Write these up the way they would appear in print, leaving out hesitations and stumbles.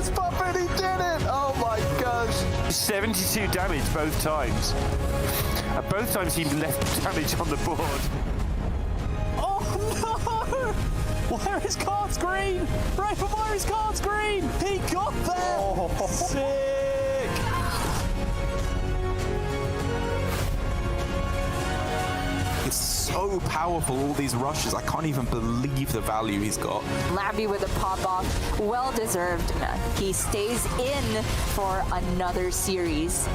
this puppet, he did it! Oh my gosh. 72 damage both times. Both times he left damage on the board. Oh no! Where is cards green? Right, but where is cards green? He got there! Oh. Sick! It's so powerful, all these rushes. I can't even believe the value he's got. Labby with a pop-off, well-deserved. He stays in for another series.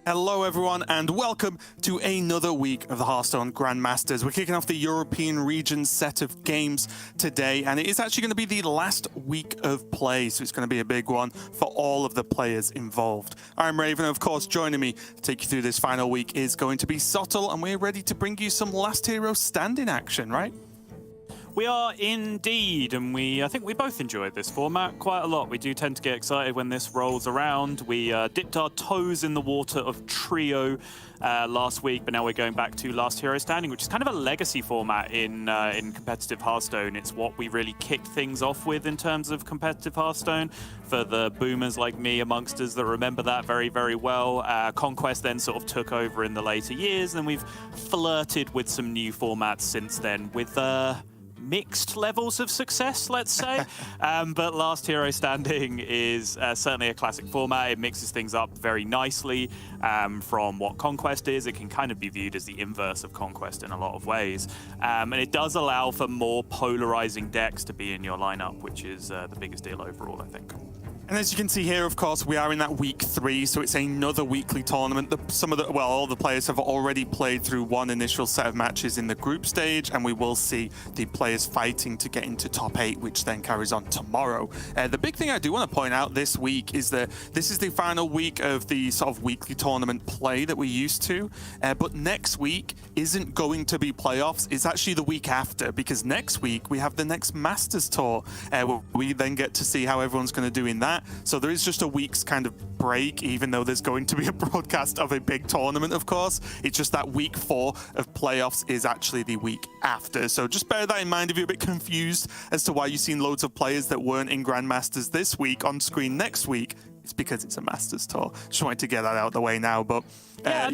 Hello everyone and welcome to another week of the Hearthstone Grandmasters. We're kicking off the European region set of games today, and it is actually going to be the last week of play, so it's going to be a big one for all of the players involved. I'm Raven, of course. Joining me to take you through this final week is going to be Sottle, and we're ready to bring you some last hero standing action, right? We are indeed, and I think we both enjoyed this format quite a lot. We do tend to get excited when this rolls around. We dipped our toes in the water of Trio last week, but now we're going back to Last Hero Standing, which is kind of a legacy format in competitive Hearthstone. It's what we really kicked things off with in terms of competitive Hearthstone. For the boomers like me amongst us that remember that very, very well, Conquest then sort of took over in the later years, and we've flirted with some new formats since then with mixed levels of success, let's say. But Last Hero Standing is certainly a classic format. It mixes things up very nicely from what Conquest is. It can kind of be viewed as the inverse of Conquest in a lot of ways. And it does allow for more polarizing decks to be in your lineup, which is the biggest deal overall, I think. And as you can see here, of course, we are in that week 3, so it's another weekly tournament. All the players have already played through one initial set of matches in the group stage, and we will see the players fighting to get into top 8, which then carries on tomorrow. The big thing I do want to point out this week is that this is the final week of the sort of weekly tournament play that we're used to, but next week isn't going to be playoffs. It's actually the week after, because next week we have the next Masters Tour. We then get to see how everyone's going to do in that. So there is just a week's kind of break, even though there's going to be a broadcast of a big tournament, of course. It's just that week 4 of playoffs is actually the week after. So just bear that in mind if you're a bit confused as to why you've seen loads of players that weren't in Grandmasters this week on screen next week. It's because it's a Masters Tour. Just wanted to get that out of the way now, but that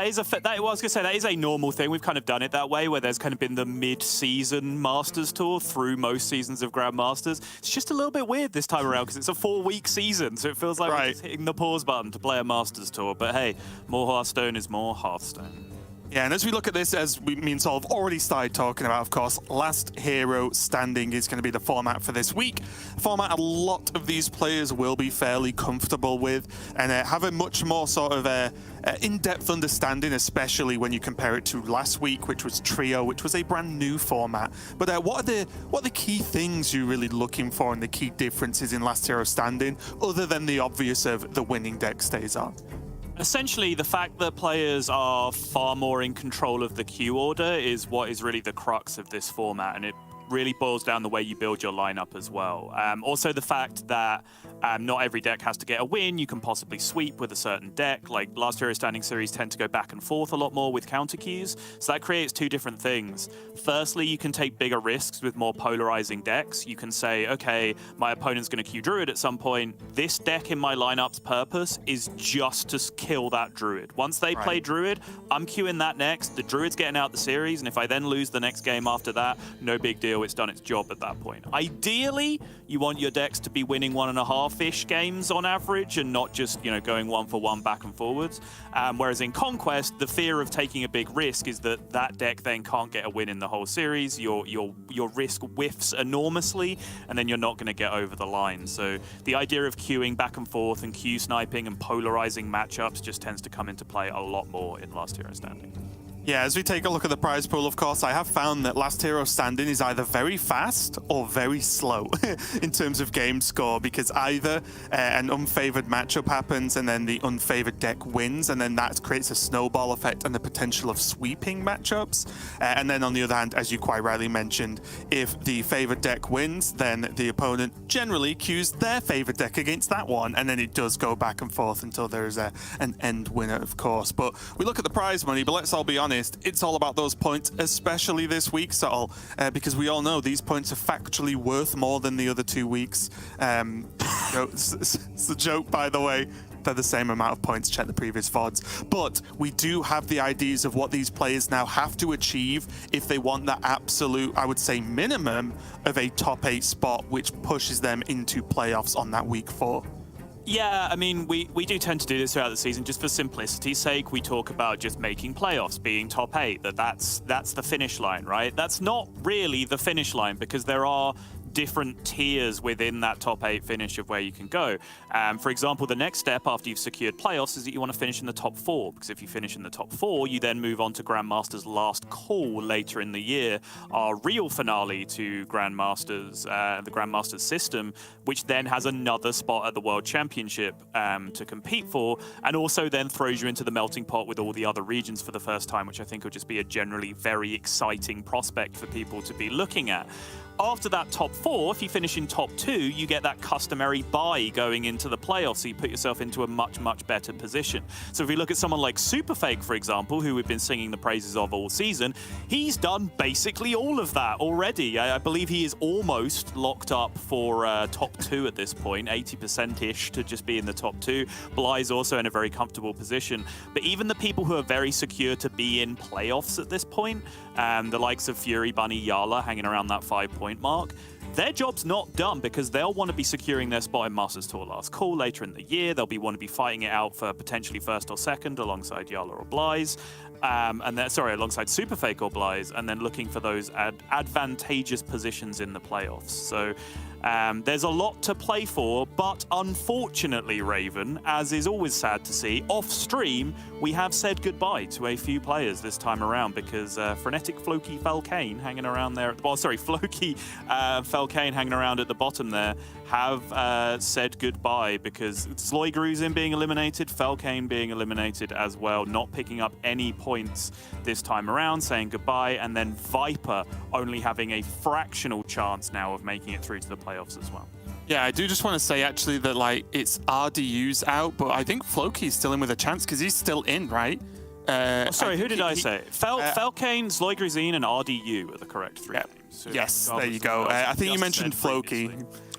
is a normal thing. We've kind of done it that way, where there's kind of been the mid-season Masters Tour through most seasons of Grandmasters. It's just a little bit weird this time around because it's a 4-week season, so it feels like we're just hitting the pause button to play a Masters Tour. But hey, more Hearthstone is more Hearthstone. Yeah, and as we look at this, as me and Sol have already started talking about, of course, Last Hero Standing is going to be the format for this week. A format a lot of these players will be fairly comfortable with and have a much more sort of in-depth understanding, especially when you compare it to last week, which was Trio, which was a brand new format. But what are the key things you're really looking for and the key differences in Last Hero Standing, other than the obvious of the winning deck stays on? Essentially, the fact that players are far more in control of the queue order is what is really the crux of this format, and it really boils down the way you build your lineup as well. Also, the fact that not every deck has to get a win. You can possibly sweep with a certain deck. Like Last Hero Standing series tend to go back and forth a lot more with counter queues, so that creates two different things. Firstly, you can take bigger risks with more polarizing decks. You can say, okay, my opponent's going to queue Druid at some point. This deck in my lineup's purpose is just to kill that Druid. Once they play Druid, I'm queuing that next. The Druid's getting out the series, and if I then lose the next game after that, no big deal. It's done its job at that point. Ideally, you want your decks to be winning 1.5-ish games on average and not just, going 1-for-1 back and forwards. Whereas in Conquest, the fear of taking a big risk is that that deck then can't get a win in the whole series. Your risk whiffs enormously, and then you're not going to get over the line. So the idea of queuing back and forth and queue sniping and polarizing matchups just tends to come into play a lot more in Last Hero Standing. Yeah, as we take a look at the prize pool, of course, I have found that Last Hero Standing is either very fast or very slow in terms of game score, because either an unfavored matchup happens and then the unfavored deck wins, and then that creates a snowball effect and the potential of sweeping matchups. And then on the other hand, as you quite rightly mentioned, if the favored deck wins, then the opponent generally queues their favored deck against that one, and then it does go back and forth until there is an end winner, of course. But we look at the prize money, but let's all be honest, honest, it's all about those points, especially this week, Sol, because we all know these points are factually worth more than the other 2 weeks. It's a joke, by the way. They're the same amount of points, check the previous VODs. But we do have the ideas of what these players now have to achieve if they want that absolute, I would say, minimum of a top 8 spot, which pushes them into playoffs on that week 4. Yeah, I mean, we do tend to do this throughout the season just for simplicity's sake. We talk about just making playoffs, being top 8, that's the finish line, right? That's not really the finish line because there are different tiers within that top 8 finish of where you can go. For example, the next step after you've secured playoffs is that you want to finish in the top 4, because if you finish in the top 4, you then move on to Grandmasters Last Call later in the year, our real finale to Grandmasters, the Grandmasters system, which then has another spot at the World Championship to compete for, and also then throws you into the melting pot with all the other regions for the first time, which I think will just be a generally very exciting prospect for people to be looking at. After that top 4, if you finish in top 2, you get that customary bye going into the playoffs, so you put yourself into a much, much better position. So if we look at someone like SuperFake, for example, who we've been singing the praises of all season, he's done basically all of that already. I believe he is almost locked up for top 2 at this point, 80%-ish to just be in the top 2. Blyze also in a very comfortable position. But even the people who are very secure to be in playoffs at this point, the likes of Fury, Bunny, Yala hanging around that 5-point mark, their job's not done because they'll want to be securing their spot in Masters Tour Last Call later in the year. They'll want to be fighting it out for potentially first or second alongside Yala or Blyze. Alongside SuperFake or Blyze, and then looking for those advantageous positions in the playoffs. So there's a lot to play for, but unfortunately, Raven, as is always sad to see, off stream, we have said goodbye to a few players this time around because Frenetic Floki Falcane hanging around there, Floki Falcane hanging around at the bottom there have said goodbye because Xblyzes being eliminated, Falcane being eliminated as well, not picking up any points this time around, saying goodbye, and then Viper only having a fractional chance now of making it through to the playoffs as well. Yeah, I do just want to say actually that like it's RDU's out, but I think Floki's still in with a chance because he's still in, right? Who did I say? Falcane, Xblyzes, and RDU are the correct 3 teams. So yes, there you go. I think you mentioned Floki.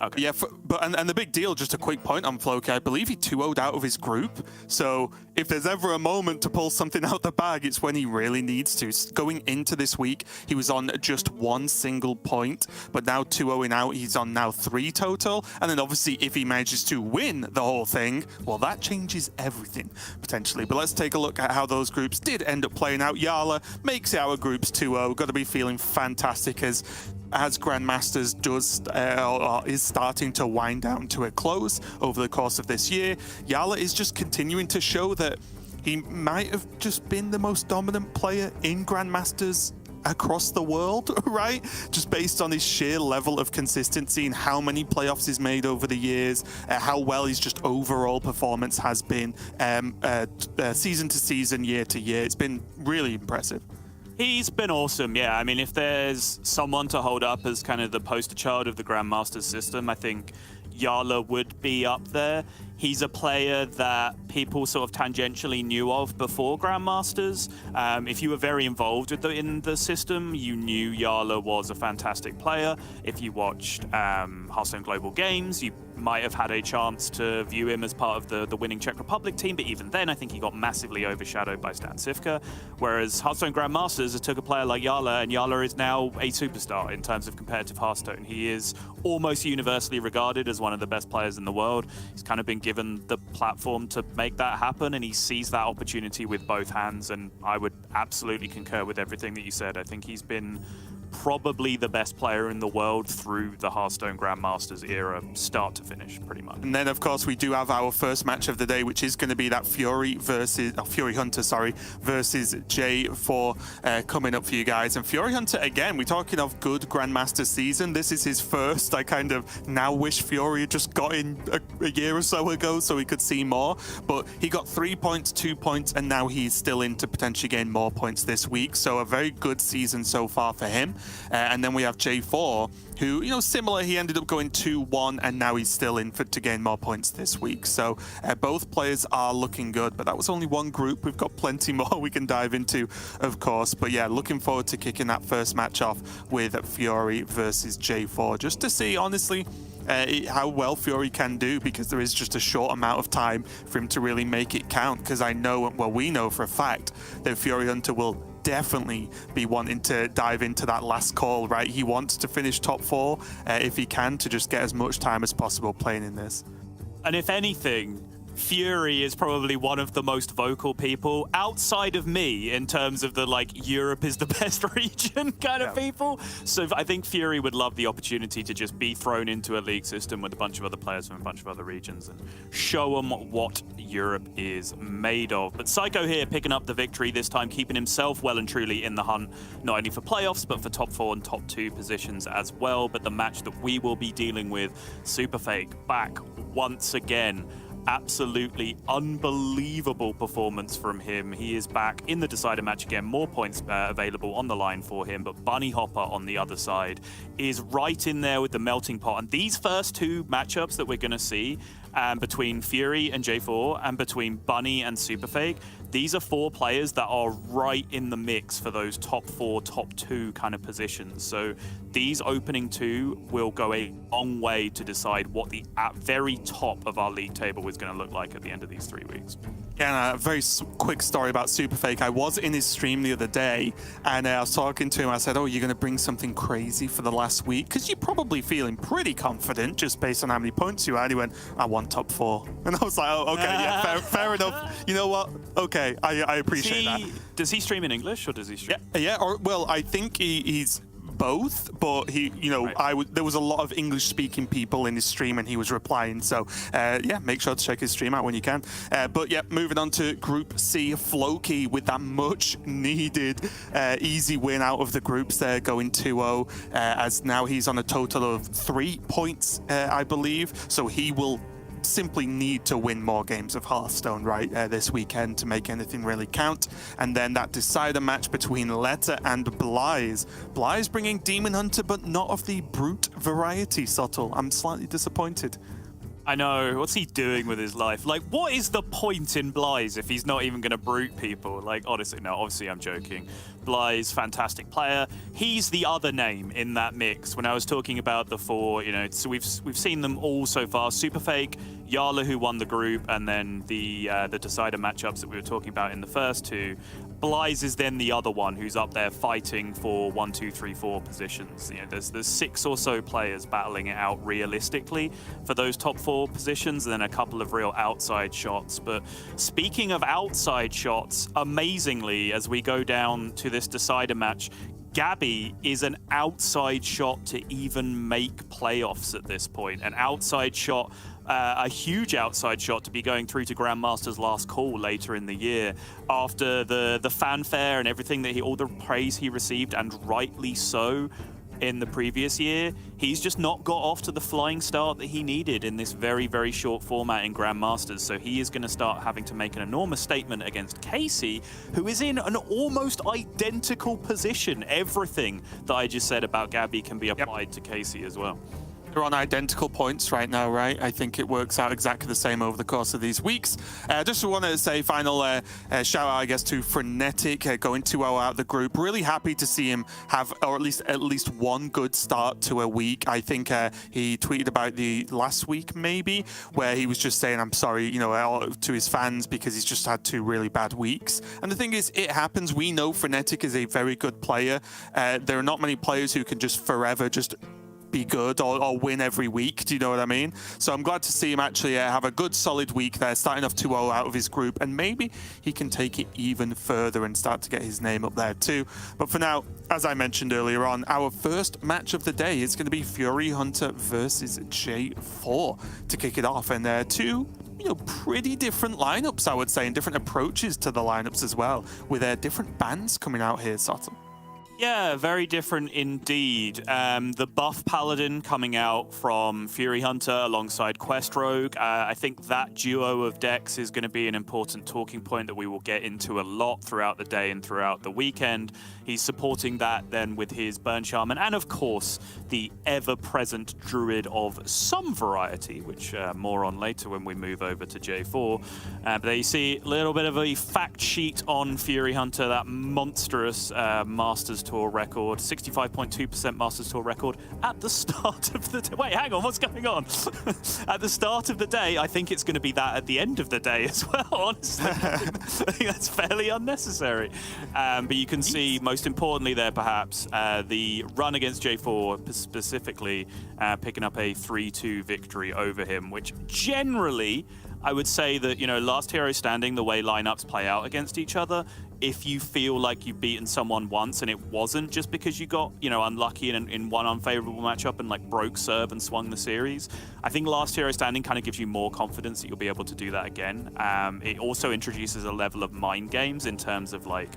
Okay. Yeah, and the big deal, just a quick point on Floki, I believe he 2-0'd out of his group. So if there's ever a moment to pull something out the bag, it's when he really needs to. Going into this week, he was on just 1 single point, but now 2-0'ing out, he's on now 3 total. And then obviously if he manages to win the whole thing, well, that changes everything potentially. But let's take a look at how those groups did end up playing out. Yala makes it out of groups 2-0. Got to be feeling fantastic as Grandmasters is starting to wind down to a close over the course of this year. Yala is just continuing to show that he might have just been the most dominant player in Grandmasters across the world, right? Just based on his sheer level of consistency and how many playoffs he's made over the years, how well his just overall performance has been season to season, year to year. It's been really impressive. He's been awesome, yeah. I mean, if there's someone to hold up as kind of the poster child of the Grandmasters system, I think Yala would be up there. He's a player that people sort of tangentially knew of before Grandmasters. If you were very involved in the system, you knew Yala was a fantastic player. If you watched Hearthstone Global Games, you might have had a chance to view him as part of the winning Czech Republic team, but even then I think he got massively overshadowed by Stan Sivka, whereas Hearthstone Grandmasters took a player like Yala, and Yala is now a superstar in terms of competitive Hearthstone. He is almost universally regarded as one of the best players in the world. He's kind of been given the platform to make that happen, and he sees that opportunity with both hands, and I would absolutely concur with everything that you said. I think he's been probably the best player in the world through the Hearthstone Grandmasters era, start to finish, pretty much. And then, of course, we do have our first match of the day, which is going to be that Furyhunter, versus J4 coming up for you guys. And Furyhunter, again, we're talking of good Grandmaster season. This is his first. I kind of now wish Fury had just got in a year or so ago so we could see more. But he got 3 points, 2 points, and now he's still in to potentially gain more points this week. So a very good season so far for him. And then we have J4, who, you know, similar, he ended up going 2-1, and now he's still in to gain more points this week. So both players are looking good, but that was only one group. We've got plenty more we can dive into, of course. But yeah, looking forward to kicking that first match off with Fury versus J4, just to see, honestly, how well Fury can do, because there is just a short amount of time for him to really make it count. Because I know, well, we know for a fact that Furyhunter will definitely be wanting to dive into that last call, right? He wants to finish top 4 if he can, to just get as much time as possible playing in this. And if anything, Fury is probably one of the most vocal people outside of me in terms of the, like, Europe is the best region kind of people. So I think Fury would love the opportunity to just be thrown into a league system with a bunch of other players from a bunch of other regions and show them what Europe is made of. But Psycho here picking up the victory, this time keeping himself well and truly in the hunt, not only for playoffs, but for top 4 and top 2 positions as well. But the match that we will be dealing with, SuperFake back once again. Absolutely unbelievable performance from him. He is back in the decider match again. More points available on the line for him, but Bunnyhoppor on the other side is right in there with the melting pot. And these first 2 matchups that we're going to see between Fury and J4 and between Bunny and SuperFake, these are 4 players that are right in the mix for those top 4, top 2 kind of positions. So these opening 2 will go a long way to decide what the very top of our league table is going to look like at the end of these 3 weeks. Yeah, and a very quick story about SuperFake. I was in his stream the other day, and I was talking to him. I said, oh, you're going to bring something crazy for the last week? Because you're probably feeling pretty confident just based on how many points you had. He went, I won top 4. And I was like, oh, okay, yeah, fair enough. You know what? Okay, I appreciate that. Does he stream in English or does he stream? Yeah, or, well, I think he's both, but he, you know, right. There was a lot of English-speaking people in his stream, and he was replying. So, yeah, make sure to check his stream out when you can. But yeah, moving on to Group C, Floki with that much-needed easy win out of the groups there, going 2-0, as now he's on a total of 3 points, I believe. So he will simply need to win more games of Hearthstone, right, this weekend to make anything really count. And then that decider match between Leta and xBlyzes. xBlyzes bringing Demon Hunter, but not of the brute variety, Subtle. I'm slightly disappointed. I know. What's he doing with his life? Like, what is the point in xBlyzes if he's not even going to brute people? Like, honestly, no, obviously I'm joking. xBlyzes, fantastic player. He's the other name in that mix. When I was talking about the 4, you know, so we've seen them all so far. SuperFake, Yala, who won the group, and then the decider matchups that we were talking about in the first 2. xBlyzes is then the other one who's up there fighting for 1, 2, 3, 4 positions. You know, there's 6 or so players battling it out realistically for those top 4 positions, and then a couple of real outside shots. But speaking of outside shots, amazingly, as we go down to this decider match, Gaby is an outside shot to even make playoffs at this point. An outside shot, a huge outside shot to be going through to Grandmasters last call later in the year. After the fanfare and everything that all the praise he received, and rightly so, in the previous year, he's just not got off to the flying start that he needed in this very, very short format in Grandmasters. So he is going to start having to make an enormous statement against Casie, who is in an almost identical position. Everything that I just said about Gaby can be applied to Casie as well. They're on identical points right now, right? I think it works out exactly the same over the course of these weeks. Just want to say final shout out, I guess, to Frenetic going 2-0 out the group. Really happy to see him have, or at least one good start to a week. I think he tweeted about the last week, maybe, where he was just saying, I'm sorry, you know, to his fans, because he's just had 2 really bad weeks. And the thing is, it happens. We know Frenetic is a very good player. There are not many players who can just forever just be good or win every week. Do you know what I mean? So I'm glad to see him actually have a good solid week there, starting off 2-0 out of his group, and maybe he can take it even further and start to get his name up there too. But for now, as I mentioned earlier on, our first match of the day is going to be Furyhunter versus J4 to kick it off, and 2 pretty different lineups, I would say, and different approaches to the lineups as well, with different bans coming out here, Sotom. Yeah, very different indeed. The buff paladin coming out from Furyhunter alongside Quest Rogue. I think that duo of decks is going to be an important talking point that we will get into a lot throughout the day and throughout the weekend. He's supporting that then with his Burn Shaman and, of course, the ever-present Druid of some variety, which more on later when we move over to J4. But there you see a little bit of a fact sheet on Furyhunter, that monstrous Masters Tour record, 65.2% Masters Tour record at the start of the day. Wait, hang on, what's going on? At the start of the day, I think it's going to be that at the end of the day as well, honestly. I think that's fairly unnecessary. But you can see, most importantly there perhaps, the run against J4 specifically picking up a 3-2 victory over him, which generally I would say that, you know, last hero standing, the way lineups play out against each other, if you feel like you've beaten someone once and it wasn't just because you got, you know, unlucky in one unfavorable matchup and like broke serve and swung the series, I think last hero standing kind of gives you more confidence that you'll be able to do that again. It also introduces a level of mind games in terms of like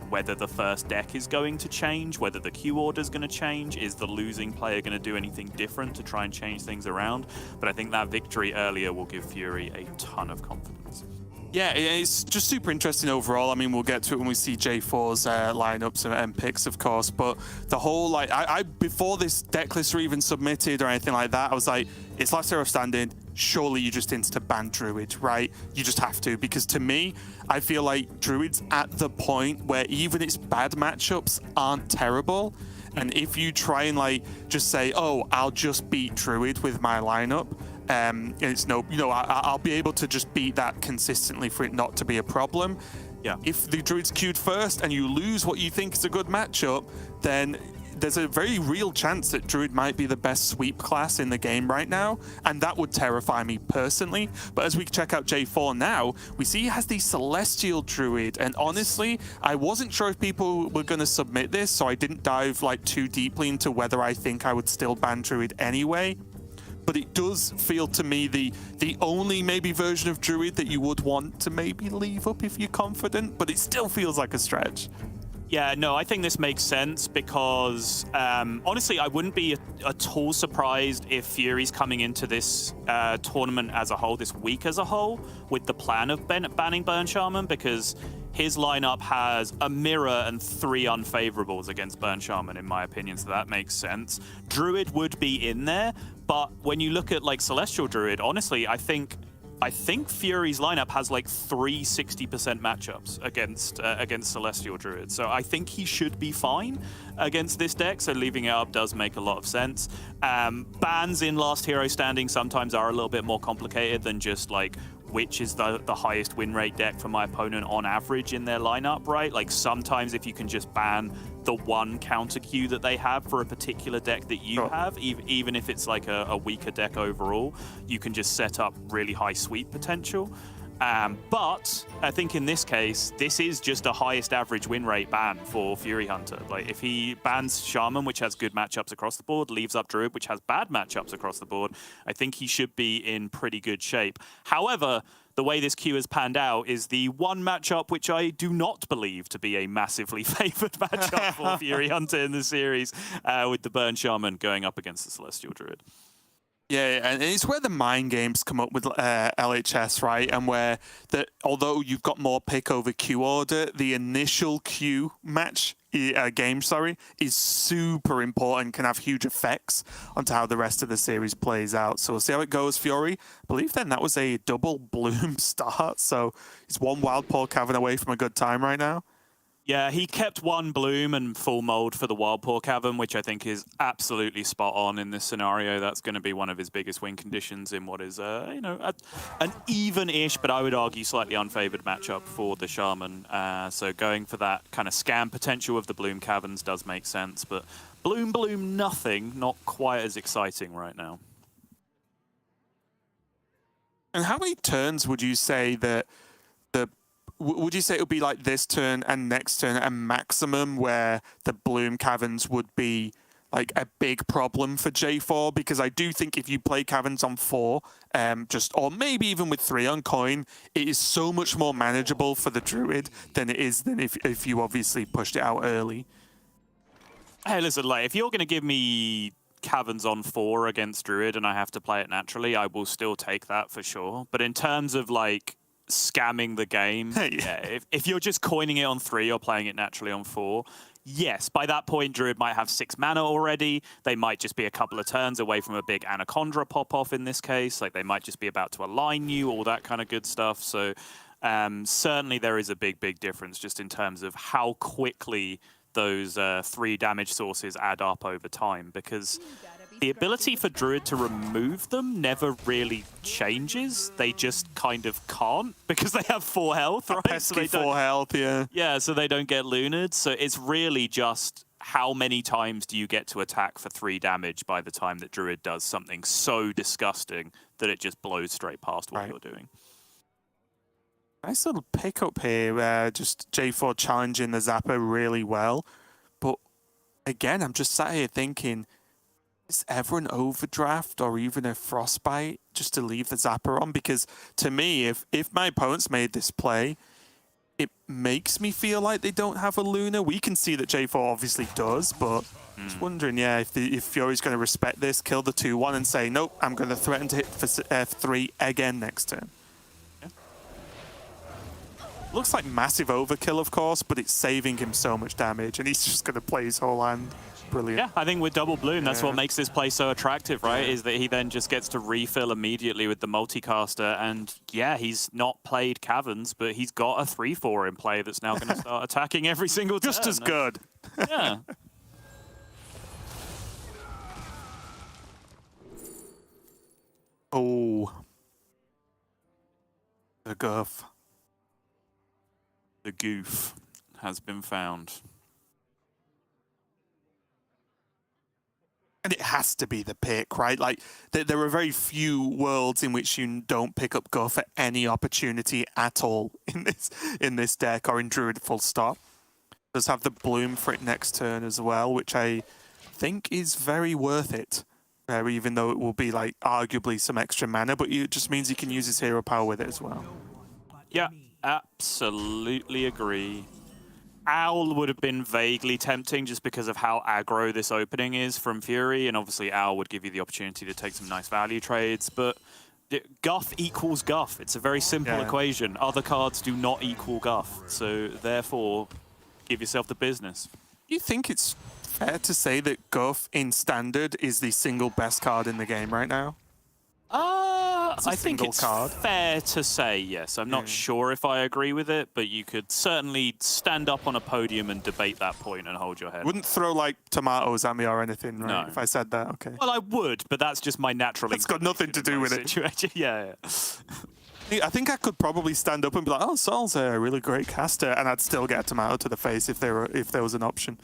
whether the first deck is going to change, whether the queue order is going to change, is the losing player going to do anything different to try and change things around? But I think that victory earlier will give Fury a ton of confidence. Yeah, it's just super interesting overall. I mean, we'll get to it when we see J4's lineups and picks, of course. But the whole, like, I before this deck lists were even submitted or anything like that, I was like, it's last hero standing. Surely you just ban Druid, right? You just have to, because to me, I feel like Druid's at the point where even its bad matchups aren't terrible. And if you try and like just say, oh, I'll just beat Druid with my lineup, it's no, you know, I'll be able to just beat that consistently for it not to be a problem. Yeah. If the Druid's queued first and you lose what you think is a good matchup, then there's a very real chance that Druid might be the best sweep class in the game right now, and that would terrify me personally. But as we check out J4 now, we see he has the Celestial Druid, and honestly, I wasn't sure if people were going to submit this, so I didn't dive like too deeply into whether I think I would still ban Druid anyway. But it does feel to me the only maybe version of Druid that you would want to maybe leave up if you're confident, but it still feels like a stretch. Yeah, no, I think this makes sense because, honestly, I wouldn't be at all surprised if Fury's coming into this tournament as a whole, this week as a whole, with the plan of banning Burn Shaman, because his lineup has a mirror and 3 unfavorables against Burn Shaman, in my opinion, so that makes sense. Druid would be in there, but when you look at, like, Celestial Druid, honestly, I think Fury's lineup has like 3 60% matchups against Celestial Druid. So I think he should be fine against this deck, so leaving it up does make a lot of sense. Bans in Last Hero Standing sometimes are a little bit more complicated than just like which is the highest win rate deck for my opponent on average in their lineup, right? Like sometimes if you can just ban the one counter queue that they have for a particular deck that you have, even if it's like a weaker deck overall, you can just set up really high sweep potential. But I think in this case, this is just a highest average win rate ban for Furyhunter. Like if he bans Shaman, which has good matchups across the board, leaves up Druid, which has bad matchups across the board, I think he should be in pretty good shape. However, the way this queue has panned out is the one matchup which I do not believe to be a massively favored matchup for Furyhunter in the series, with the Burn Shaman going up against the Celestial Druid. Yeah, and it's where the mind games come up with LHS, right? And where although you've got more pick over queue order, the initial queue match game, is super important, can have huge effects onto how the rest of the series plays out. So we'll see how it goes, Fury. I believe then that was a double Bloom start, so he's one Wild Paw Cavern away from a good time right now. Yeah, he kept one Bloom and full mold for the Wild Paw Cavern, which I think is absolutely spot on in this scenario. That's going to be one of his biggest win conditions in what is, an even-ish, but I would argue slightly unfavored matchup for the Shaman. So going for that kind of scam potential of the Bloom Caverns does make sense, but Bloom, nothing, not quite as exciting right now. And how many turns would you say that would you say it would be like this turn and next turn a maximum where the Bloom Caverns would be like a big problem for J4? Because I do think if you play Caverns on 4, or maybe even with 3 on coin, it is so much more manageable for the Druid than it is if you obviously pushed it out early. Hey, listen, like, if you're going to give me Caverns on 4 against Druid and I have to play it naturally, I will still take that for sure. But in terms of, like, scamming the game, yeah, if you're just coining it on 3 or playing it naturally on 4, yes, by that point, Druid might have 6 mana already. They might just be a couple of turns away from a big Anaconda pop-off in this case. Like, they might just be about to align you, all that kind of good stuff. So certainly there is a big, big difference just in terms of how quickly those 3 damage sources add up over time, because the ability for Druid to remove them never really changes. They just kind of can't because they have 4 health, right? Pesky 4 health, yeah. Yeah, so they don't get lunared. So it's really just how many times do you get to attack for 3 damage by the time that Druid does something so disgusting that it just blows straight past what you're doing. Nice little pickup here, just J4 challenging the Zapper really well. But again, I'm just sat here thinking, is ever an overdraft or even a frostbite just to leave the Zapper on? Because to me, if my opponents made this play, it makes me feel like they don't have a Luna. We can see that J4 obviously does, but just wondering, yeah, if Fury's going to respect this, kill the 2-1 and say, nope, I'm going to threaten to hit for F3 again next turn. Looks like massive overkill, of course, but it's saving him so much damage, and he's just going to play his whole hand. Brilliant. Yeah, I think with double bloom, that's what makes this play so attractive, right? Is that he then just gets to refill immediately with the multicaster, and yeah, he's not played Caverns, but he's got a 3-4 in play that's now going to start attacking every single turn. Just as good. Yeah. Oh. The guff. The goof has been found. And it has to be the pick, right? Like, there are very few worlds in which you don't pick up Guff at any opportunity at all in this deck, or in Druid full stop. Does have the Bloom for it next turn as well, which I think is very worth it. Even though it will be, like, arguably some extra mana, but it just means he can use his hero power with it as well. Yeah, absolutely agree. Owl would have been vaguely tempting just because of how aggro this opening is from Fury, and obviously Owl would give you the opportunity to take some nice value trades, but Guff equals Guff. It's a very simple equation. Other cards do not equal Guff, so therefore, give yourself the business. Do you think it's fair to say that Guff in Standard is the single best card in the game right now? I think it's fair to say yes. I'm not sure if I agree with it, but you could certainly stand up on a podium and debate that point and hold your head. Wouldn't throw, like, tomatoes at me or anything, right? No. If I said that, okay. Well, I would, but that's just my natural It's got nothing to do with it. Yeah. I think I could probably stand up and be like, oh, Sol's a really great caster, and I'd still get a tomato to the face if there was an option.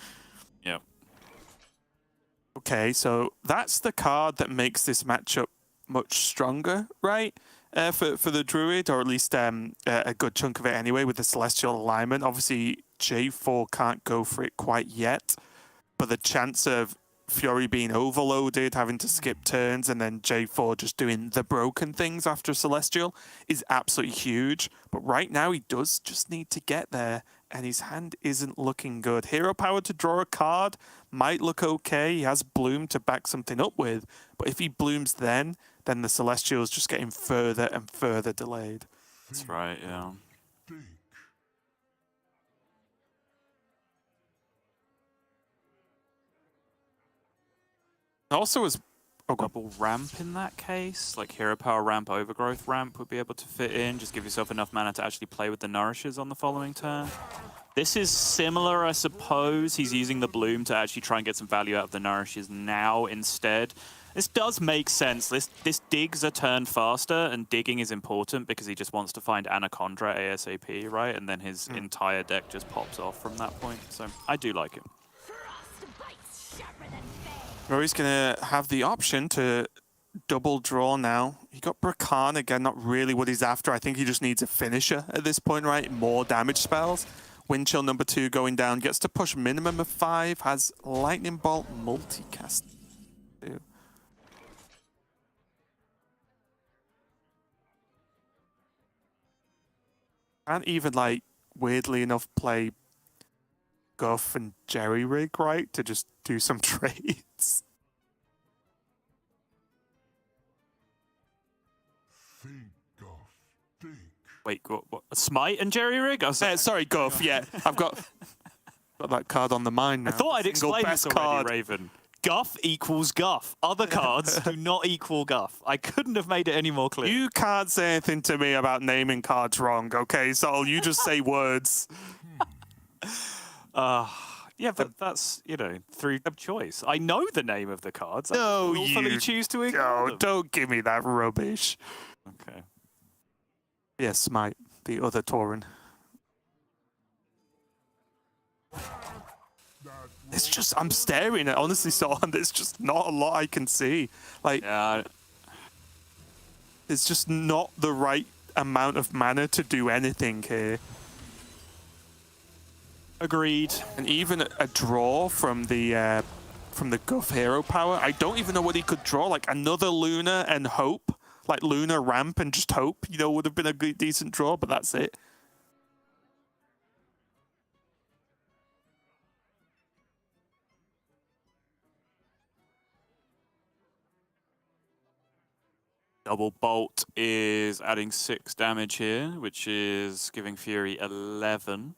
Yeah. Okay, so that's the card that makes this matchup much stronger, right? For the Druid, or at least a good chunk of it anyway, with the Celestial alignment. Obviously, J4 can't go for it quite yet, but the chance of Fury being overloaded, having to skip turns, and then J4 just doing the broken things after Celestial is absolutely huge. But right now, he does just need to get there, and his hand isn't looking good. Hero power to draw a card might look okay. He has Bloom to back something up with, but if he blooms then the Celestial is just getting further and further delayed. That's right, yeah. Also, as double ramp in that case, like hero power ramp, overgrowth ramp would be able to fit in. Just give yourself enough mana to actually play with the nourishes on the following turn. This is similar, I suppose. He's using the Bloom to actually try and get some value out of the nourishes now instead. This does make sense. This digs a turn faster, and digging is important because he just wants to find Anaconda ASAP, right? And then his entire deck just pops off from that point. So I do like it. Rory's going to have the option to double draw now. He got Brakan again, not really what he's after. I think he just needs a finisher at this point, right? More damage spells. Wind Chill number 2 going down. Gets to push minimum of 5. Has Lightning Bolt multicast. Can't even, like, weirdly enough, play Guff and Jerry Rig, right? To just do some trades. Wait, what? Smite and Jerry Rig? Sorry, Guff. Yeah, I've got that card on the mind now. I thought I'd Single explain best this already, card. Raven. Guff equals Guff. Other cards do not equal Guff. I couldn't have made it any more clear. You can't say anything to me about naming cards wrong, okay? So you just say words. Yeah, but that's, through choice. I know the name of the cards. No, I willfully choose to ignore them. Don't give me that rubbish. Okay. Yes, Smite, the other Tauren. It's just, I'm staring at, honestly, Son, there's just not a lot I can see. Like, Yeah. it's just not the right amount of mana to do anything here. Agreed. And even a draw from the Guff hero power, I don't even know what he could draw. Like another Luna and Hope, like Luna ramp and just Hope, would have been a good, decent draw, but that's it. Double Bolt is adding 6 damage here, which is giving Fury 11.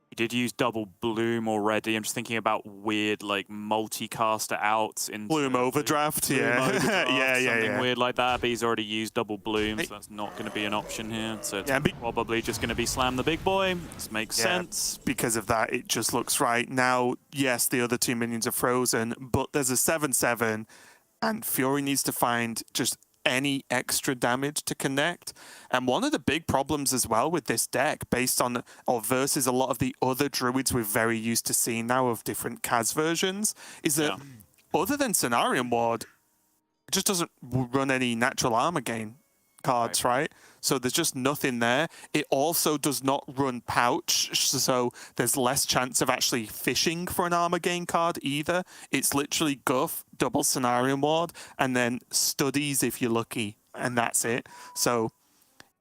He did use double Bloom already. I'm just thinking about weird, like, multi-caster outs in Bloom Overdraft, yeah. Something weird like that, but he's already used double Bloom, so that's not going to be an option here. So it's probably just going to be Slam the Big Boy. This makes sense. Because of that, it just looks right. Now, yes, the other 2 minions are frozen, but there's a 7/7, and Fury needs to find just any extra damage to connect. And one of the big problems as well with this deck, based on or versus a lot of the other druids we're very used to seeing now of different Cas versions, is that other than Cenarion Ward, it just doesn't run any natural armor gain cards, right? So there's just nothing there. It also does not run Pouch, so there's less chance of actually fishing for an armor gain card either. It's literally Guff, double Cenarion Ward, and then Studies if you're lucky, and that's it. So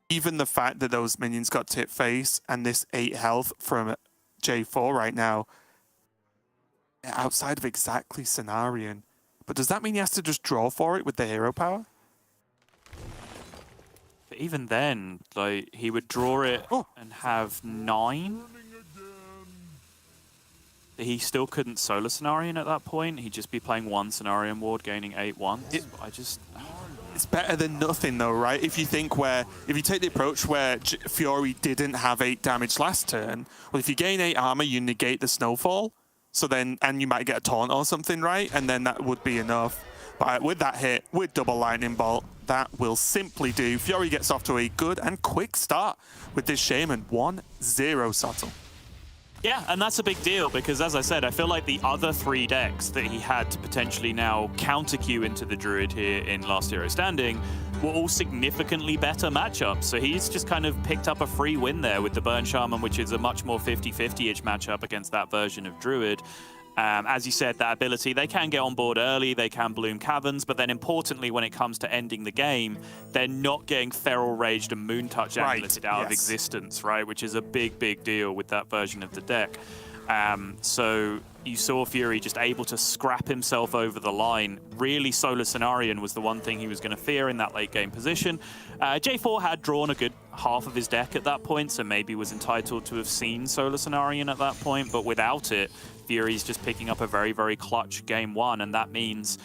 even the fact that those minions got tip face and this 8 health from J4 right now, outside of exactly Cenarion, but does that mean he has to just draw for it with the hero power? But even then, like, he would draw it and have 9. He still couldn't solo Cenarion at that point. He'd just be playing 1 Cenarion Ward, gaining 8 once. It's better than nothing, though, right? If you take the approach where Fury didn't have 8 damage last turn, well, if you gain 8 armor, you negate the Snowfall. So then, and you might get a taunt or something, right? And then that would be enough. But with that hit, with double Lightning Bolt, that will simply do. Fury gets off to a good and quick start with this Shaman. 1-0 Subtle. Yeah, and that's a big deal because, as I said, I feel like the other 3 decks that he had to potentially now counter-queue into the Druid here in Last Hero Standing were all significantly better matchups. So he's just kind of picked up a free win there with the Burn Shaman, which is a much more 50-50-ish matchup against that version of Druid. As you said, that ability, they can get on board early, they can bloom caverns, but then importantly, when it comes to ending the game, they're not getting Feral Raged and Moon Touch amuleted out of existence, right? Which is a big, big deal with that version of the deck. So you saw Fury just able to scrap himself over the line. Really, Solo Cenarion was the one thing he was going to fear in that late game position. J4 had drawn a good half of his deck at that point, so maybe was entitled to have seen Solo Cenarion at that point, but without it, Fury's just picking up a very, very clutch game 1, and that means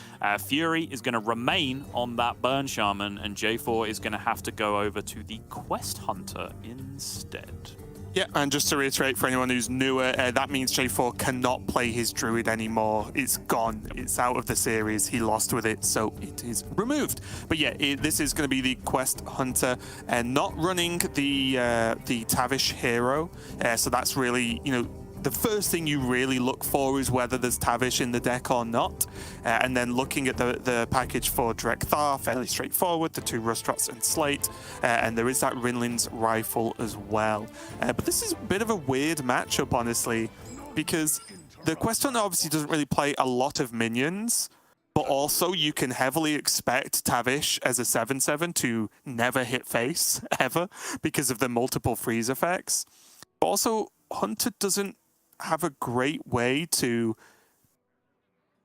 Fury is going to remain on that Burn Shaman, and J4 is going to have to go over to the Quest Hunter instead. Yeah, and just to reiterate for anyone who's newer, that means J4 cannot play his Druid anymore. It's gone. It's out of the series. He lost with it, so it is removed. But yeah, this is going to be the Quest Hunter, and not running the Tavish hero. So that's really, the first thing you really look for is whether there's Tavish in the deck or not. And then looking at the package for Drekthar, fairly straightforward, the 2 Rustrots and Slate. And there is that Rinlin's Rifle as well. But this is a bit of a weird matchup, honestly, because the Quest Hunter obviously doesn't really play a lot of minions, but also you can heavily expect Tavish as a 7/7 to never hit face, ever, because of the multiple freeze effects. But also, Hunter doesn't have a great way to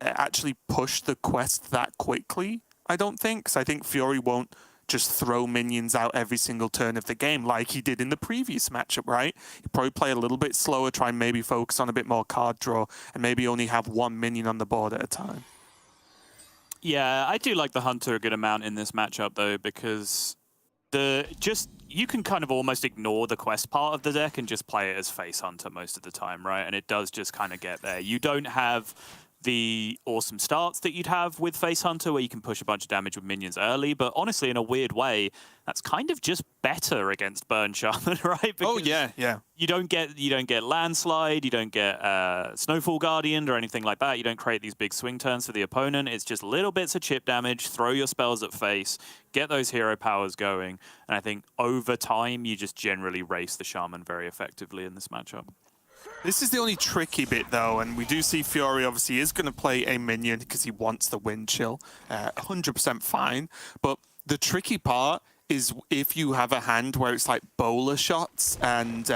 actually push the quest that quickly, I don't think. Because I think Fury won't just throw minions out every single turn of the game like he did in the previous matchup, right? He'd probably play a little bit slower, try and maybe focus on a bit more card draw, and maybe only have one minion on the board at a time. Yeah, I do like the Hunter a good amount in this matchup, though, because you can kind of almost ignore the quest part of the deck and just play it as Face Hunter most of the time, right? And it does just kind of get there. You don't have the awesome starts that you'd have with Face Hunter, where you can push a bunch of damage with minions early, but honestly, in a weird way, that's kind of just better against Burn Shaman, right? Because yeah. You don't get Landslide, you don't get Snowfall Guardian or anything like that. You don't create these big swing turns for the opponent. It's just little bits of chip damage, throw your spells at face, get those hero powers going, and I think over time, you just generally race the Shaman very effectively in this matchup. This is the only tricky bit, though, and we do see Fury obviously is going to play a minion because he wants the wind chill. 100% fine. But the tricky part is if you have a hand where it's like bowler shots and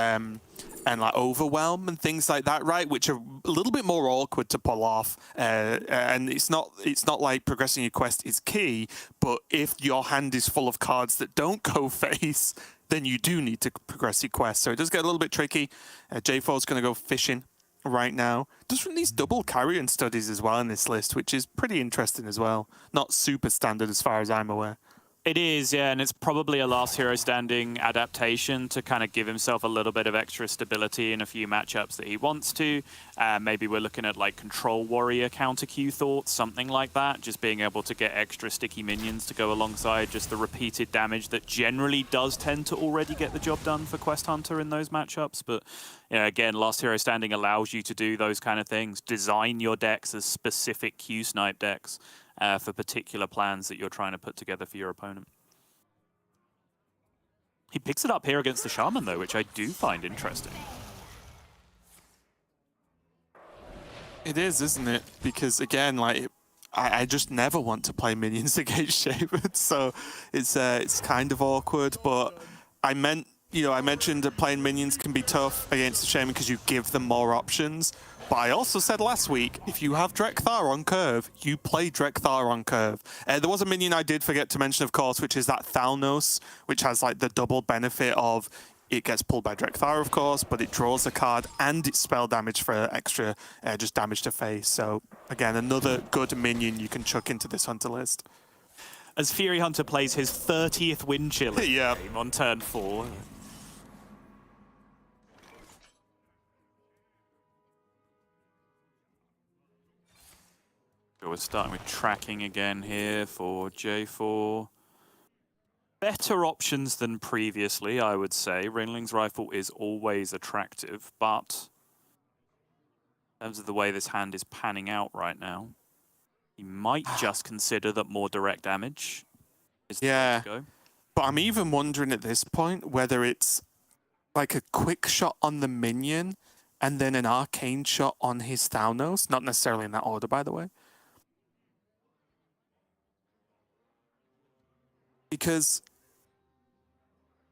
like overwhelm and things like that, right? Which are a little bit more awkward to pull off. And it's not like progressing your quest is key, but if your hand is full of cards that don't go face, then you do need to progress your quest. So it does get a little bit tricky. J4 is going to go fishing right now. Does release double carrion studies as well in this list, which is pretty interesting as well. Not super standard as far as I'm aware. It is, yeah, and it's probably a last hero standing adaptation to kind of give himself a little bit of extra stability in a few matchups that he wants to. Maybe we're looking at like Control Warrior counter Q thoughts, something like that. Just being able to get extra sticky minions to go alongside just the repeated damage that generally does tend to already get the job done for Quest Hunter in those matchups. But you know, again, last hero standing allows you to do those kind of things. Design your decks as specific Q snipe decks. For particular plans that you're trying to put together for your opponent. He picks it up here against the Shaman, though, which I do find interesting. It is, isn't it? Because, again, like, I just never want to play minions against Shaman, so it's kind of awkward, but I mentioned that playing minions can be tough against the Shaman because you give them more options. But I also said last week, if you have Drekthar on curve, you play Drekthar on curve. There was a minion I did forget to mention, of course, which is that Thalnos, which has like the double benefit of it gets pulled by Drekthar, of course, but it draws a card and it's spell damage for extra just damage to face. So again, another good minion you can chuck into this Hunter list. As Furyhunter plays his 30th wind chill Yeah. on turn 4. We're starting with tracking again here for J4. Better options than previously, I would say. Ringling's Rifle is always attractive, but in terms of the way this hand is panning out right now, he might just consider that more direct damage is the way to go. But I'm even wondering at this point whether it's like a quick shot on the minion and then an arcane shot on his Thalnos. Not necessarily in that order, by the way. Because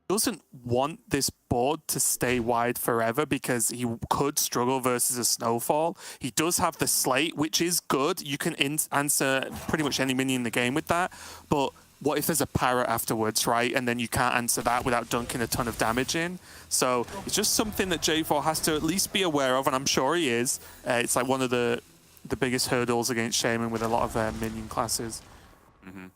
he doesn't want this board to stay wide forever because he could struggle versus a Snowfall. He does have the Slate, which is good. You can answer pretty much any minion in the game with that. But what if there's a Parrot afterwards, right? And then you can't answer that without dunking a ton of damage in. So it's just something that J4 has to at least be aware of, and I'm sure he is. It's like one of the biggest hurdles against Shaman with a lot of minion classes. Mm-hmm.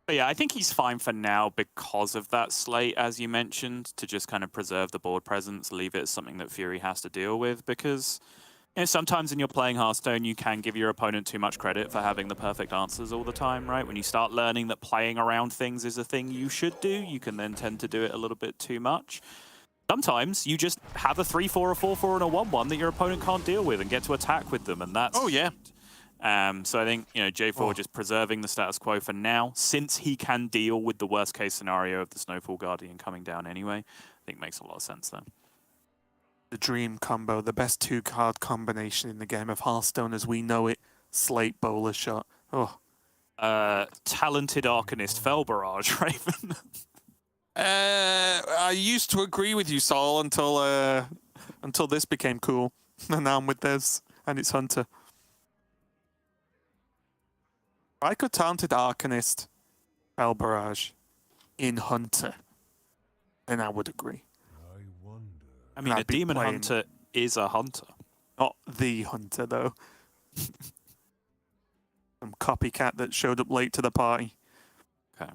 But yeah, I think he's fine for now because of that slate, as you mentioned, to just kind of preserve the board presence, leave it as something that Fury has to deal with, because sometimes when you're playing Hearthstone, you can give your opponent too much credit for having the perfect answers all the time, right? When you start learning that playing around things is a thing you should do, you can then tend to do it a little bit too much. Sometimes you just have a 3-4, a 4-4, and a 1-1 that your opponent can't deal with and get to attack with them, and that's... Oh, yeah. So I think, J4 just preserving the status quo for now, since he can deal with the worst case scenario of the Snowfall Guardian coming down anyway, I think makes a lot of sense there. The dream combo, the best two-card combination in the game of Hearthstone as we know it. Slate Bowler Shot. Oh. Talented Arcanist Fell Barrage, Raven. I used to agree with you, Saul, until this became cool. And now I'm with this, and it's Hunter. I could talented Arcanist Spell Barrage in Hunter, and I would agree. I mean, a Demon Hunter is a hunter. Not the Hunter, though. Some copycat that showed up late to the party. Okay.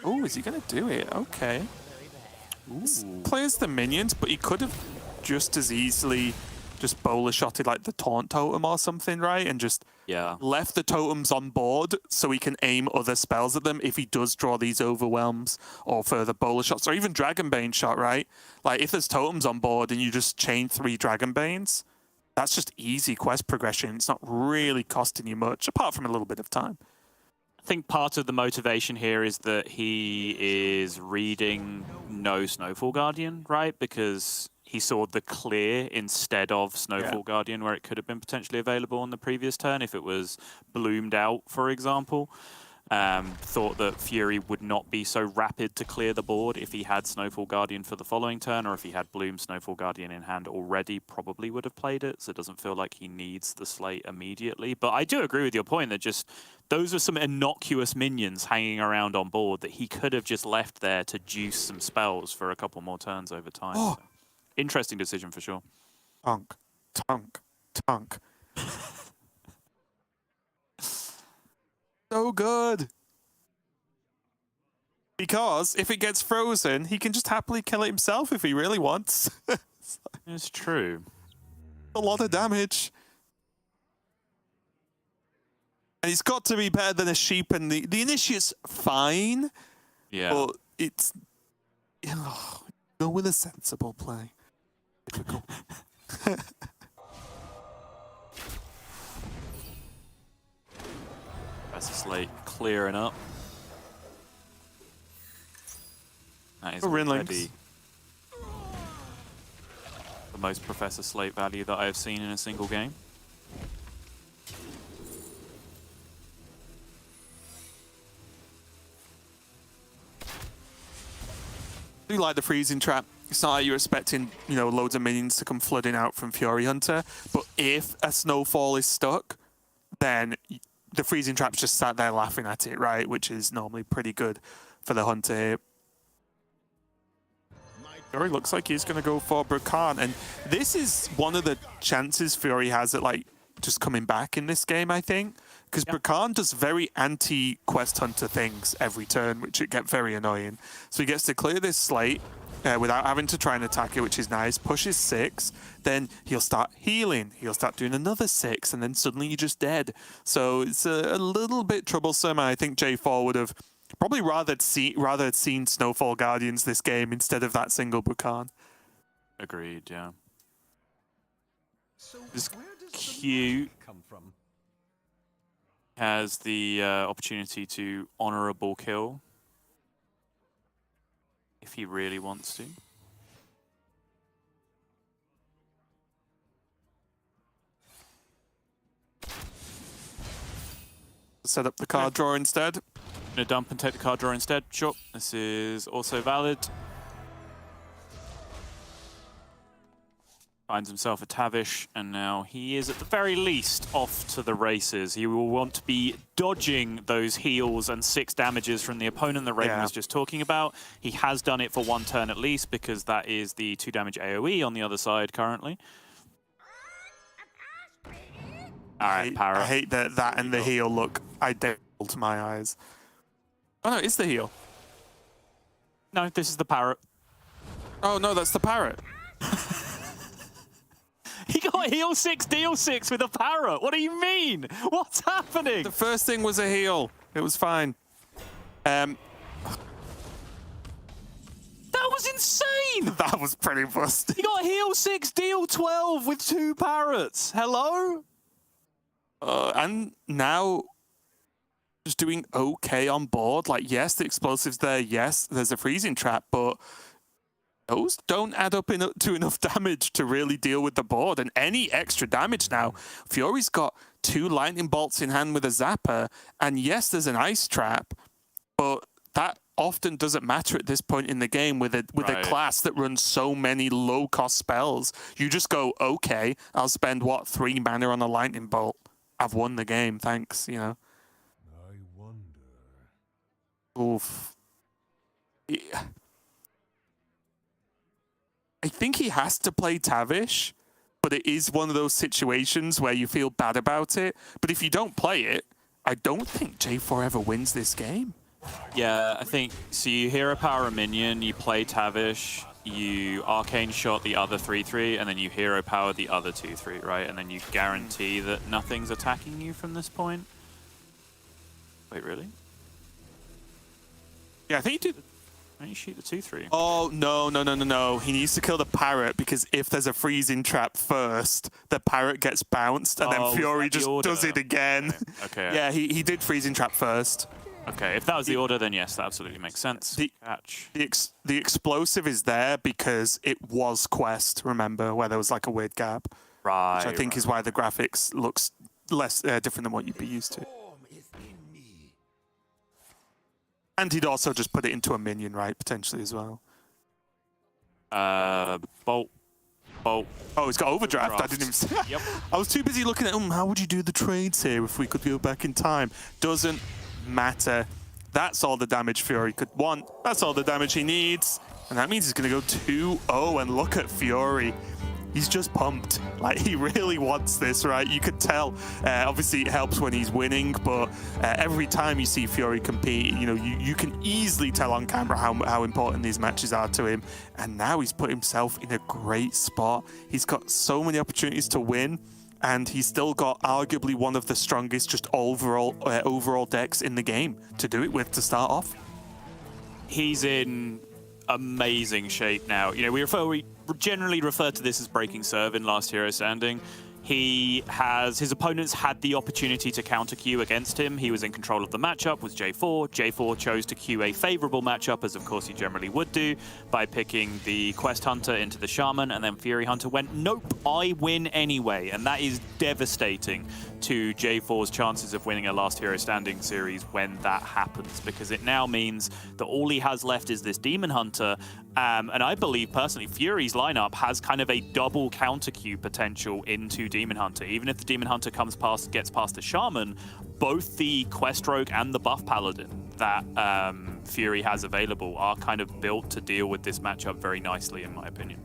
Oh, is he going to do it? Okay. Plays the minions, but he could have just as easily just bowler shotted like the taunt totem or something, right? And just left the totems on board so he can aim other spells at them if he does draw these overwhelms or further bowler shots, or even Dragonbane shot, right? Like if there's totems on board and you just chain 3 Dragonbanes, that's just easy quest progression. It's not really costing you much, apart from a little bit of time. I think part of the motivation here is that he is reading no Snowfall Guardian, right? Because he saw the clear instead of Snowfall Guardian, where it could have been potentially available on the previous turn if it was bloomed out, for example. Thought that Fury would not be so rapid to clear the board if he had Snowfall Guardian for the following turn, or if he had Bloom Snowfall Guardian in hand already, probably would have played it, so it doesn't feel like he needs the slate immediately. But I do agree with your point that just those are some innocuous minions hanging around on board that he could have just left there to juice some spells for a couple more turns over time. So, interesting decision for sure. Tonk, tonk, tonk. So good. Because if it gets frozen, he can just happily kill it himself if he really wants. It's true. A lot of damage. And it's got to be better than a sheep, and the initiate's fine. Yeah. But it's... go with a sensible play. Difficult. That's a slate clearing up. That is already the most Professor Slate value that I have seen in a single game. I do like the freezing trap. It's not like you're expecting, loads of minions to come flooding out from Furyhunter, but if a snowfall is stuck, then the freezing trap's just sat there laughing at it, right? Which is normally pretty good for the Hunter here. Fury looks like he's going to go for Burkhan, and this is one of the chances Fury has at just coming back in this game, I think, because Burkhan does very anti-Quest Hunter things every turn, which it get very annoying. So he gets to clear this slate without having to try and attack it, which is nice. Pushes 6, then he'll start healing. He'll start doing another 6, and then suddenly you're just dead. So it's a little bit troublesome. I think J4 would have probably rather had seen Snowfall Guardians this game instead of that single Burkhan. Agreed, yeah. This Q has the opportunity to honorable kill if he really wants to. Set up the card draw instead. Gonna dump and take the card draw instead. Sure, this is also valid. Finds himself a Tavish, and now he is at the very least off to the races. He will want to be dodging those heals and 6 damages from the opponent that Raven was just talking about. He has done it for 1 turn at least, because that is the 2 damage AoE on the other side currently. All right, Parrot. I hate that and the heal look identical to my eyes. Oh no, it's the heal. No, this is the Parrot. Oh no, that's the Parrot. He got heal 6, deal 6 with a Parrot. What do you mean? What's happening? The first thing was a heal. It was fine. That was insane! That was pretty busted. He got heal 6, deal 12 with 2 Parrots. Hello? And now just doing okay on board. Like, yes, the explosive's there. Yes, there's a freezing trap, but those don't add up to enough damage to really deal with the board. And any extra damage now, Fury's got 2 lightning bolts in hand with a zapper. And yes, there's an ice trap, but that often doesn't matter at this point in the game with a class that runs so many low-cost spells. You just go, okay, I'll spend, 3 mana on a lightning bolt. I've won the game, thanks, you know. I wonder. Oof. Yeah. I think he has to play Tavish, but it is one of those situations where you feel bad about it. But if you don't play it, I don't think J4 ever wins this game. Yeah, I think, so you hero power a minion, you play Tavish, you arcane shot the other 3/3, and then you hero power the other 2/3, right? And then you guarantee that nothing's attacking you from this point. Wait, really? Yeah, I think he did. Why don't you shoot the 2/3? Oh, no. He needs to kill the parrot because if there's a freezing trap first, the parrot gets bounced and then Fury just does it again. Okay. Yeah, he did freezing trap first. Okay, if that was the order, then yes, that absolutely makes sense. Catch. The explosive is there because it was Quest, remember, where there was like a weird gap. Right. Which I think is why the graphics looks less different than what you'd be used to. And he'd also just put it into a minion, right, potentially as well. Bolt. Oh, he's got overdraft. I didn't even see. Yep. I was too busy looking at, how would you do the trades here if we could go back in time? Doesn't matter. That's all the damage Fury could want. That's all the damage he needs. And that means he's going to go 2-0. And look at Fury. He's just pumped. Like, he really wants this, right? You could tell. Obviously, it helps when he's winning, but every time you see Fury compete, you know, you can easily tell on camera how important these matches are to him. And now he's put himself in a great spot. He's got so many opportunities to win, and he's still got arguably one of the strongest just overall decks in the game to do it with to start off. He's in amazing shape now. You know, we generally refer to this as breaking serve in Last Hero Standing. His opponents had the opportunity to counter queue against him. He was in control of the matchup with J4. J4 chose to queue a favorable matchup, as of course he generally would do, by picking the Quest Hunter into the Shaman, and then Furyhunter went, nope, I win anyway. And that is devastating to J4's chances of winning a Last Hero Standing series when that happens, because it now means that all he has left is this Demon Hunter. And I believe, personally, Fury's lineup has kind of a double counter queue potential into Demon Hunter. Even if the Demon Hunter gets past the Shaman, both the Quest Rogue and the Buff Paladin that Fury has available are kind of built to deal with this matchup very nicely, in my opinion.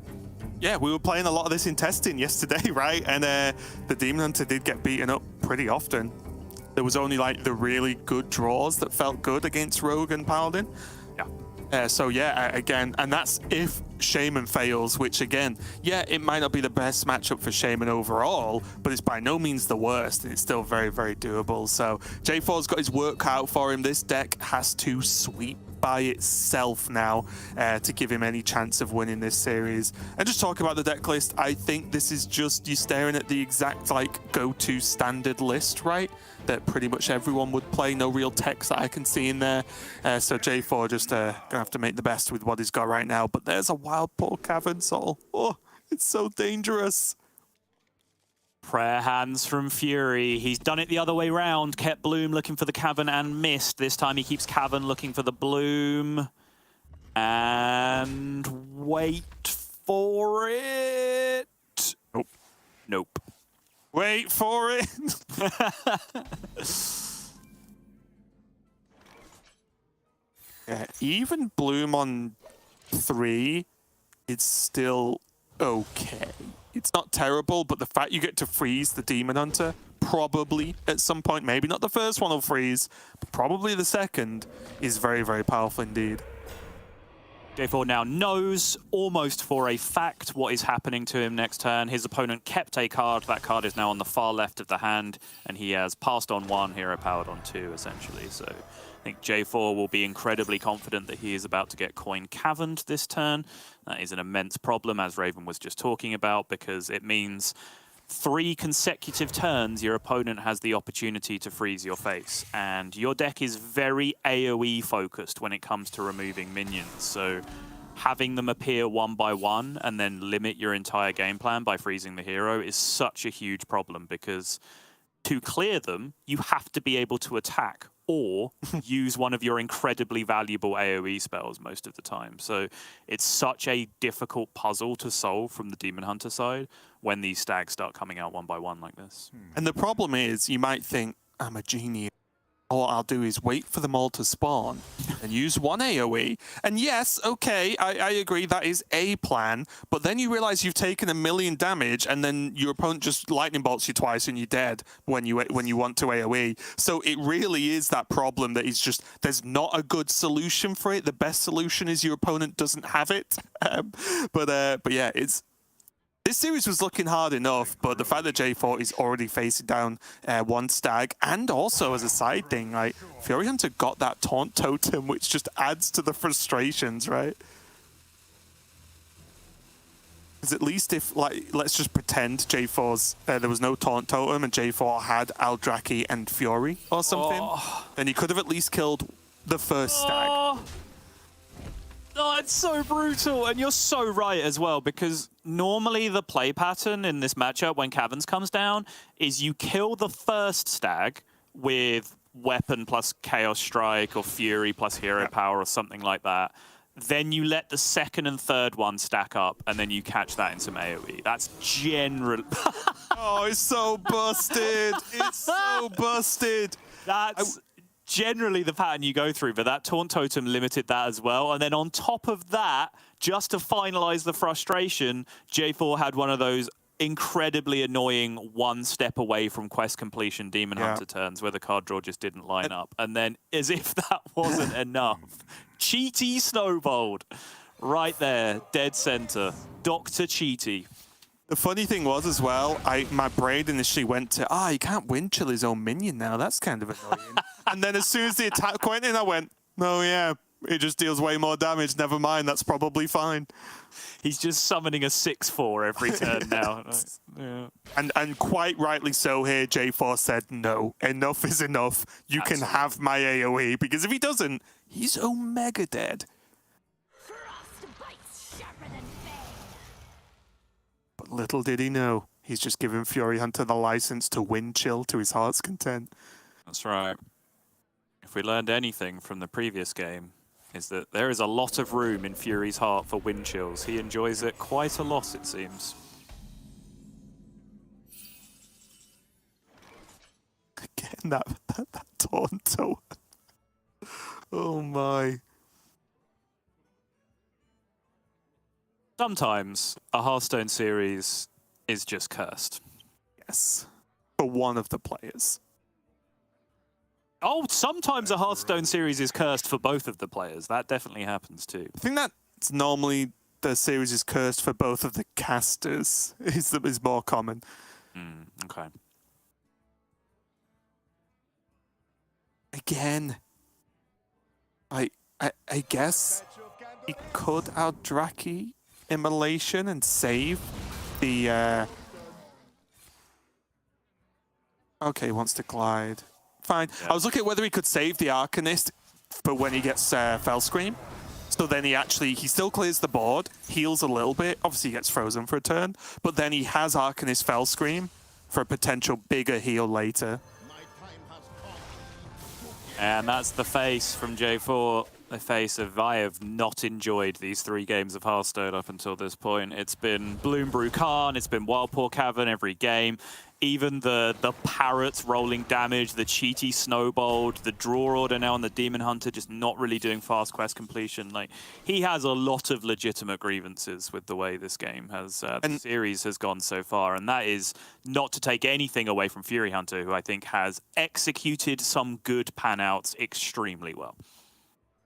Yeah, we were playing a lot of this in testing yesterday, right? And the Demon Hunter did get beaten up pretty often. There was only like the really good draws that felt good against Rogue and Paladin. Yeah. So yeah, again, and that's if Shaman fails, which again, yeah, it might not be the best matchup for Shaman overall, but it's by no means the worst, and it's still very, very doable. So J4's got his work cut out for him. This deck has to sweep by itself now to give him any chance of winning this series. And just talk about the deck list, I think this is just you staring at the exact like go-to standard list, right? That pretty much everyone would play. No real text that I can see in there. So J4 just gonna have to make the best with what he's got right now. But there's a Wild Pool Cavern Soul. Oh, it's so dangerous. Prayer hands from Fury. He's done it the other way round. Kept Bloom looking for the Cavern and missed. This time he keeps Cavern looking for the Bloom. And wait for it. Nope. Nope. Wait for it. Yeah, even Bloom on 3, it's still okay. It's not terrible, but the fact you get to freeze the Demon Hunter, probably at some point, maybe not the first one will freeze, but probably the second, is very, very powerful indeed. J4 now knows almost for a fact what is happening to him next turn. His opponent kept a card. That card is now on the far left of the hand, and he has passed on 1, hero powered on 2, essentially. So I think J4 will be incredibly confident that he is about to get coin caverned this turn. That is an immense problem, as Raven was just talking about, because it means 3 consecutive turns, your opponent has the opportunity to freeze your face. And your deck is very AoE focused when it comes to removing minions. So having them appear one by one and then limit your entire game plan by freezing the hero is such a huge problem, because to clear them, you have to be able to attack or use one of your incredibly valuable AoE spells most of the time. So it's such a difficult puzzle to solve from the Demon Hunter side when these stags start coming out one by one like this. And the problem is, you might think, I'm a genius. All I'll do is wait for them all to spawn and use one AoE. And yes, okay, I agree, that is a plan. But then you realize you've taken 1 million damage, and then your opponent just lightning bolts you twice and you're dead when you want to AoE. So it really is that problem that is just, there's not a good solution for it. The best solution is your opponent doesn't have it. But yeah, this series was looking hard enough, but the fact that J4 is already facing down one stag, and also as a side thing, like Furyhunter got that taunt totem, which just adds to the frustrations, right? Because at least if, like, let's just pretend J4's there was no taunt totem and J4 had Aldraki and Fury or something, then he could have at least killed the first stag. Oh, it's so brutal, and you're so right as well, because normally the play pattern in this matchup when Caverns comes down is you kill the first stag with weapon plus Chaos Strike or Fury plus Hero Power or something like that. Then you let the second and third one stack up, and then you catch that in some AoE. That's general. Oh, it's so busted. It's so busted. That's generally the pattern you go through, but that taunt totem limited that as well. And then on top of that, just to finalize the frustration, J4 had one of those incredibly annoying one step away from quest completion Demon Hunter turns where the card draw just didn't line up. And then, as if that wasn't enough, Cheaty snowballed right there, dead center. Dr. Cheaty. The funny thing was as well, my brain initially went to, you can't wind chill his own minion now. That's kind of annoying. And then as soon as the attack went in, I went, oh yeah, it just deals way more damage. Never mind, that's probably fine. He's just summoning a 6/4 every turn now. Yeah. And quite rightly so here, J4 said, no, enough is enough. You can have my AoE, because if he doesn't, he's Omega dead. But little did he know, he's just given Furyhunter the license to wind chill to his heart's content. That's right. If we learned anything from the previous game, is that there is a lot of room in Fury's heart for wind chills. He enjoys it quite a lot, it seems. Again, that Taunto. Oh my. Sometimes a Hearthstone series is just cursed. Yes. For one of the players. Oh, sometimes a Hearthstone series is cursed for both of the players. That definitely happens too. I think that's normally the series is cursed for both of the casters. Is more common. Okay. Again, I guess he could Aldraki Immolation and save the. Okay, he wants to glide. Fine. Yeah. I was looking at whether he could save the Arcanist, but when he gets Fell Scream. So then he still clears the board, heals a little bit. Obviously he gets frozen for a turn, but then he has Arcanist Fell Scream for a potential bigger heal later. And that's the face from J4. The face of, I have not enjoyed these 3 games of Hearthstone up until this point. It's been Bloom Brew Khan, it's been Wildpaw Cavern every game. Even the parrots rolling damage, the cheaty snowballed, the draw order now on the Demon Hunter just not really doing fast quest completion. Like, he has a lot of legitimate grievances with the way this game has, the series has gone so far. And that is not to take anything away from Furyhunter, who I think has executed some good pan-outs extremely well.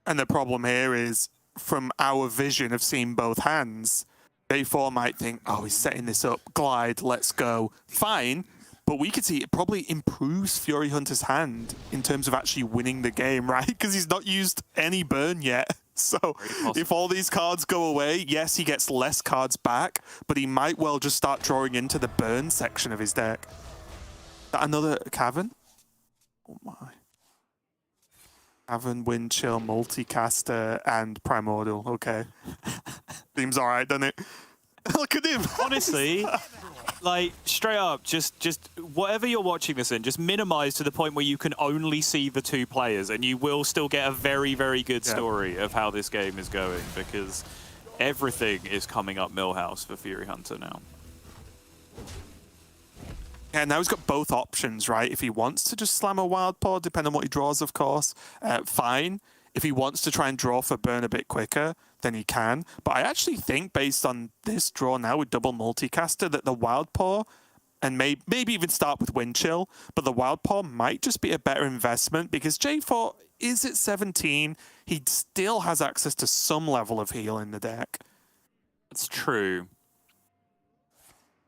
And the problem here is, from our vision of seeing both hands, J4 might think, oh, he's setting this up, glide, let's go. Fine, but we could see it probably improves Furyhunter's hand in terms of actually winning the game, right? Because he's not used any burn yet. So if all these cards go away, yes, he gets less cards back, but he might well just start drawing into the burn section of his deck. That another Cavern? Oh my. Cavern, Wind Chill, Multicaster, and Primordial. Okay. Seems alright, doesn't it? Look at him! Honestly, Like, straight up, just whatever you're watching this in, just minimize to the point where you can only see the two players, and you will still get a very, very good story of how this game is going, because everything is coming up Millhouse for Furyhunter now. Yeah, now he's got both options, right? If he wants to just slam a wild paw, depending on what he draws, of course, fine. If he wants to try and draw for burn a bit quicker, then he can. But I actually think, based on this draw now with double multicaster, that the wild paw, and maybe even start with wind chill, but the wild paw might just be a better investment, because J4 is at 17. He still has access to some level of heal in the deck. It's true.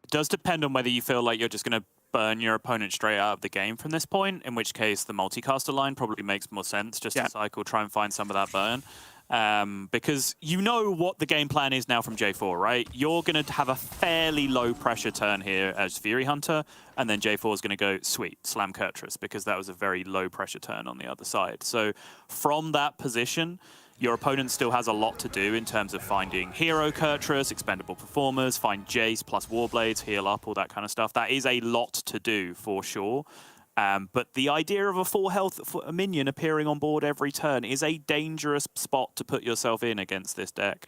It does depend on whether you feel like you're just going to burn your opponent straight out of the game from this point, in which case the multicaster line probably makes more sense, just to cycle, try and find some of that burn. Because you know what the game plan is now from J4, right? You're going to have a fairly low pressure turn here as Furyhunter, and then J4 is going to go, sweet, slam Kurtrus, because that was a very low pressure turn on the other side. So from that position, your opponent still has a lot to do in terms of finding hero Kurtrus, expendable performers, find Jace plus Warblades, heal up, all that kind of stuff. That is a lot to do for sure. But the idea of a full health minion appearing on board every turn is a dangerous spot to put yourself in against this deck.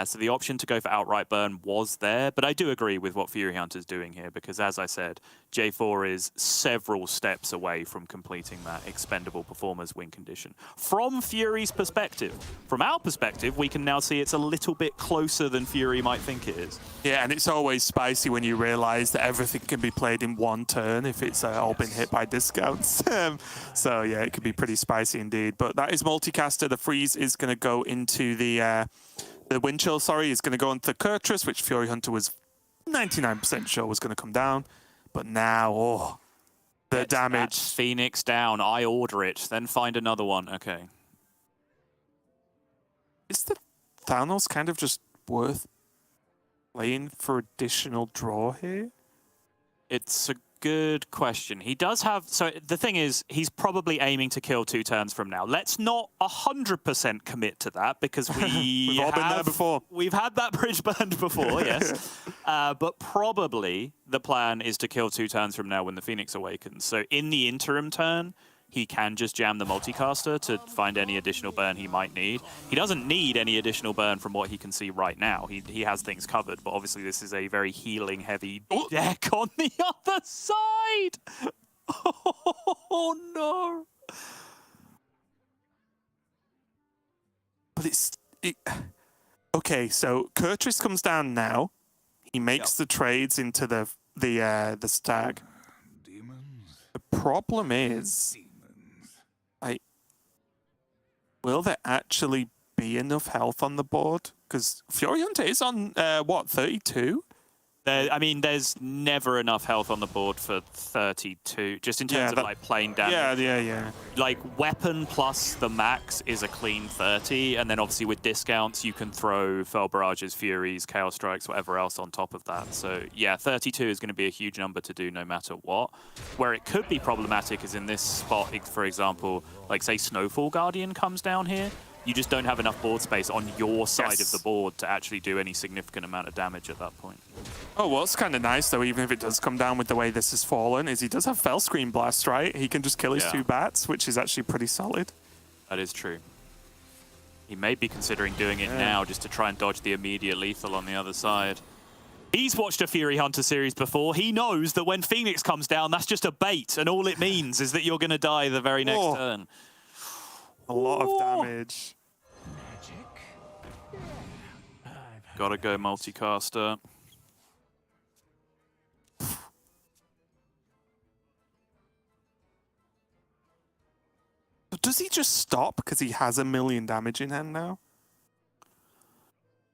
So the option to go for outright burn was there, but I do agree with what Furyhunter's doing here, because as I said, J4 is several steps away from completing that expendable performers win condition. From Fury's perspective, from our perspective, we can now see it's a little bit closer than Fury might think it is. Yeah, and it's always spicy when you realize that everything can be played in one turn if it's all been hit by discounts. So yeah, it could be pretty spicy indeed. But that is multicaster. The freeze is going to go into the wind chill, sorry, is going to go into Kurtrus, which Furyhunter was 99% sure was going to come down. But now, the Get damage. That Phoenix down, I order it, then find another one. Okay. Is the Thanos kind of just worth playing for additional draw here? It's a good question. He does have... So the thing is, he's probably aiming to kill 2 turns from now. Let's not 100% commit to that, because We've all been there before. We've had that bridge burned before, yes. But probably the plan is to kill 2 turns from now when the Phoenix awakens. So in the interim turn, he can just jam the multicaster to find any additional burn he might need. He doesn't need any additional burn from what he can see right now. He has things covered, but obviously this is a very healing-heavy deck on the other side! Oh, no! But okay, so Kurtrus comes down now. He makes the trades into the stag. Demons. The problem is, will there actually be enough health on the board? Because Furyhunter is on, what, 32? I mean, there's never enough health on the board for 32, just in terms of like plain damage. Yeah. Like weapon plus the max is a clean 30, and then obviously with discounts you can throw Fell Barrages, Furies, Chaos Strikes, whatever else on top of that. So yeah, 32 is going to be a huge number to do no matter what. Where it could be problematic is in this spot, for example, like say Snowfall Guardian comes down here. You just don't have enough board space on your side of the board to actually do any significant amount of damage at that point. Oh, well, it's kind of nice, though, even if it does come down with the way this has fallen, is he does have Fell Screen Blast, right? He can just kill his 2 bats, which is actually pretty solid. That is true. He may be considering doing it now just to try and dodge the immediate lethal on the other side. He's watched a Furyhunter series before. He knows that when Phoenix comes down, that's just a bait, and all it means is that you're going to die the very next turn. A lot of damage. Gotta go multicaster. Does he just stop because he has 1 million damage in hand now?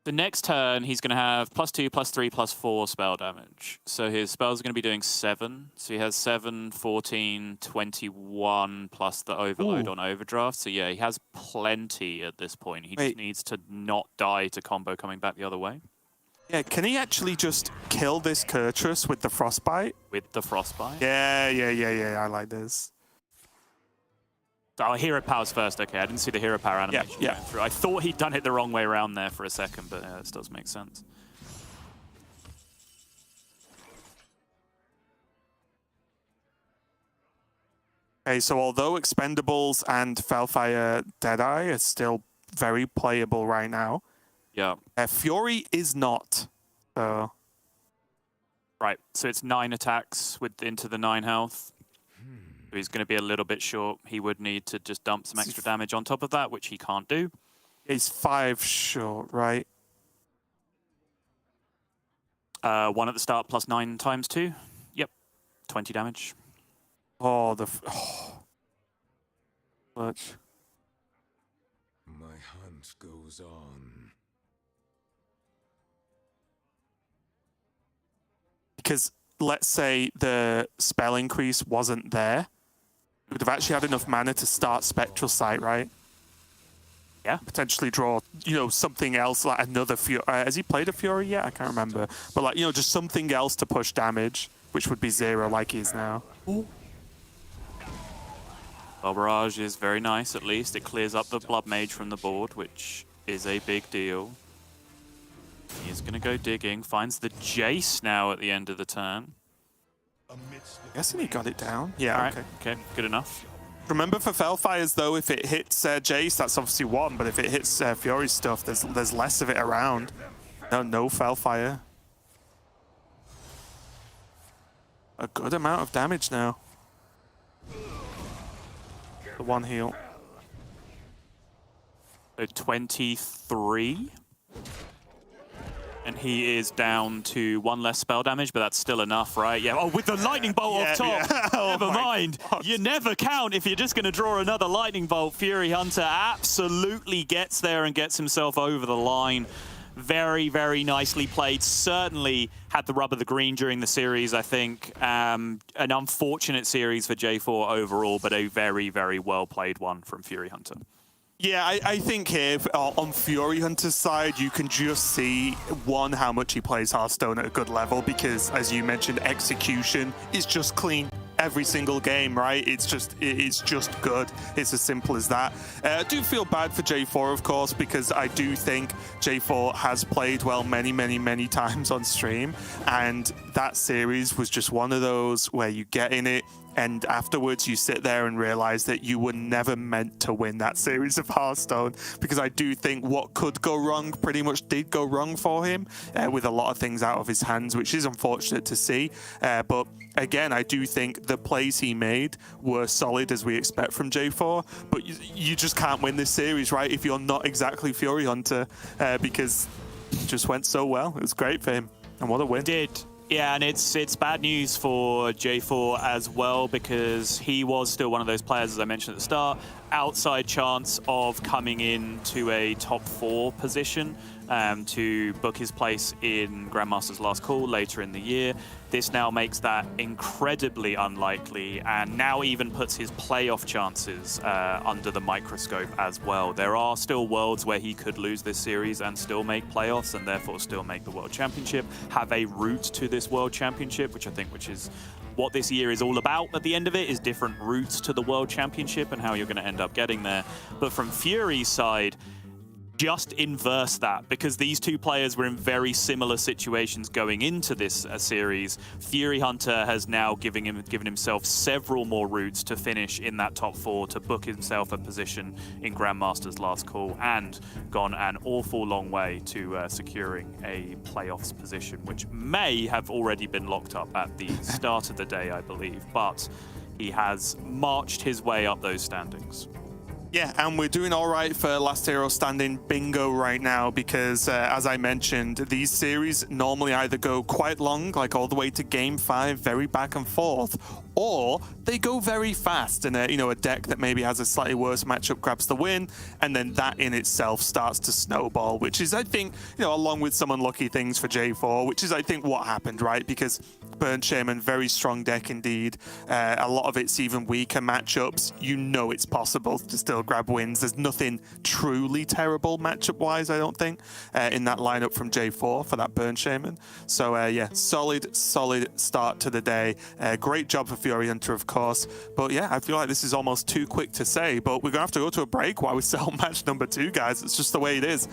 The next turn, he's going to have +2, +3, +4 spell damage. So his spells are going to be doing 7. So he has 7, 14, 21, plus the overload on overdraft. So yeah, he has plenty at this point. He just needs to not die to combo coming back the other way. Yeah, can he actually just kill this Kurtrus with the Frostbite? With the Frostbite? Yeah, I like this. Oh, hero powers first. Okay, I didn't see the hero power animation going through. I thought he'd done it the wrong way around there for a second, but this does make sense. Okay, so although Expendables and Felfire Deadeye are still very playable right now, Yeah. Fury is not. So Right. So it's 9 attacks with into the 9 health. So he's going to be a little bit short. He would need to just dump some extra damage on top of that, which he can't do. he's 5 short, right? 1 at the start plus 9 times 2. Yep. 20 damage. Oh, much. My hunt goes on. Because let's say the spell increase wasn't there, you would have actually had enough mana to start Spectral Sight, right? Yeah. Potentially draw, something else, like another Fury. Has he played a Fury yet? I can't remember. But like, just something else to push damage, which would be 0 like he is now. Well, Barrage is very nice, at least. It clears up the Blood Mage from the board, which is a big deal. He is going to go digging. Finds the Jace now at the end of the turn. Guessing he got it down. Yeah, All right. okay. Okay, good enough. Remember for Felfires, though, if it hits Jace, that's obviously 1, but if it hits Fury stuff, there's less of it around. No Felfire. A good amount of damage now. The 1 heal. So 23. And he is down to 1 less spell damage, but that's still enough, right? Yeah. Oh, with the lightning bolt off top. Yeah. Oh Never mind. God. You never count if you're just going to draw another lightning bolt. Furyhunter absolutely gets there and gets himself over the line. Very, very nicely played. Certainly had the rub of the green during the series, I think. An unfortunate series for J4 overall, but a very, very well played one from Furyhunter. Yeah, I think here on Furyhunter's side, you can just see, one, how much he plays Hearthstone at a good level, because, as you mentioned, execution is just clean every single game, right? It's just good. It's as simple as that. I do feel bad for J4, of course, because I do think J4 has played well many, many, many times on stream, and that series was just one of those where you get in it, and afterwards you sit there and realize that you were never meant to win that series of Hearthstone, because I do think what could go wrong pretty much did go wrong for him, with a lot of things out of his hands, which is unfortunate to see. But again, I do think the plays he made were solid, as we expect from J4, but you just can't win this series, right, if you're not exactly Furyhunter, because it just went so well. It was great for him, and what a win. It did. Yeah, and it's bad news for J4 as well, because he was still one of those players, as I mentioned at the start, outside chance of coming into a top 4 position to book his place in Grandmasters Last Call later in the year. This now makes that incredibly unlikely, and now even puts his playoff chances under the microscope as well. There are still worlds where he could lose this series and still make playoffs, and therefore still make the World Championship, have a route to this World Championship, which is what this year is all about at the end of it, is different routes to the World Championship and how you're going to end up getting there. But from Fury's side, just inverse that, because these two players were in very similar situations going into this series. Furyhunter has now given himself several more routes to finish in that top 4, to book himself a position in Grandmasters Last Call, and gone an awful long way to securing a playoffs position, which may have already been locked up at the start of the day, I believe, but he has marched his way up those standings. Yeah, and we're doing all right for Last Hero Standing bingo right now, because as I mentioned, these series normally either go quite long, like all the way to game 5, very back and forth, or they go very fast, and a deck that maybe has a slightly worse matchup grabs the win, and then that in itself starts to snowball, which is, I think, along with some unlucky things for J4, which is, I think, what happened, right? Because Burnt Shaman, very strong deck indeed. A lot of it's even weaker matchups. It's possible to still they'll grab wins. There's nothing truly terrible matchup-wise, I don't think, in that lineup from J4 for that Burn Shaman. So yeah, solid start to the day. Great job for Furyhunter, of course. But yeah, I feel like this is almost too quick to say, but we're going to have to go to a break while we sell match number 2, guys. It's just the way it is.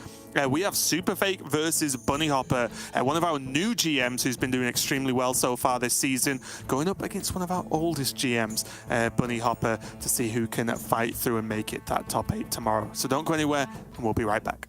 We have SuperFake versus Bunnyhoppor, one of our new GMs who's been doing extremely well so far this season, going up against one of our oldest GMs, Bunnyhoppor, to see who can fight through and make it that top 8 tomorrow. So don't go anywhere, and we'll be right back.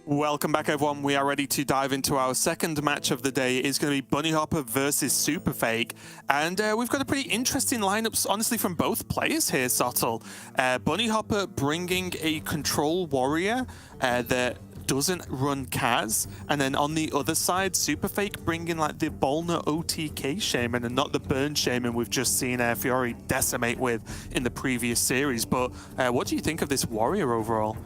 Welcome back, everyone. We are ready to dive into our second match of the day. It's going to be Bunnyhoppor versus SuperFake. And we've got a pretty interesting lineup, honestly, from both players here, Sottle. Bunnyhoppor bringing a control warrior that doesn't run Casie, and then on the other side, SuperFake bringing like the Bolner OTK Shaman and not the Burn Shaman we've just seen Fury decimate with in the previous series. But what do you think of this warrior overall?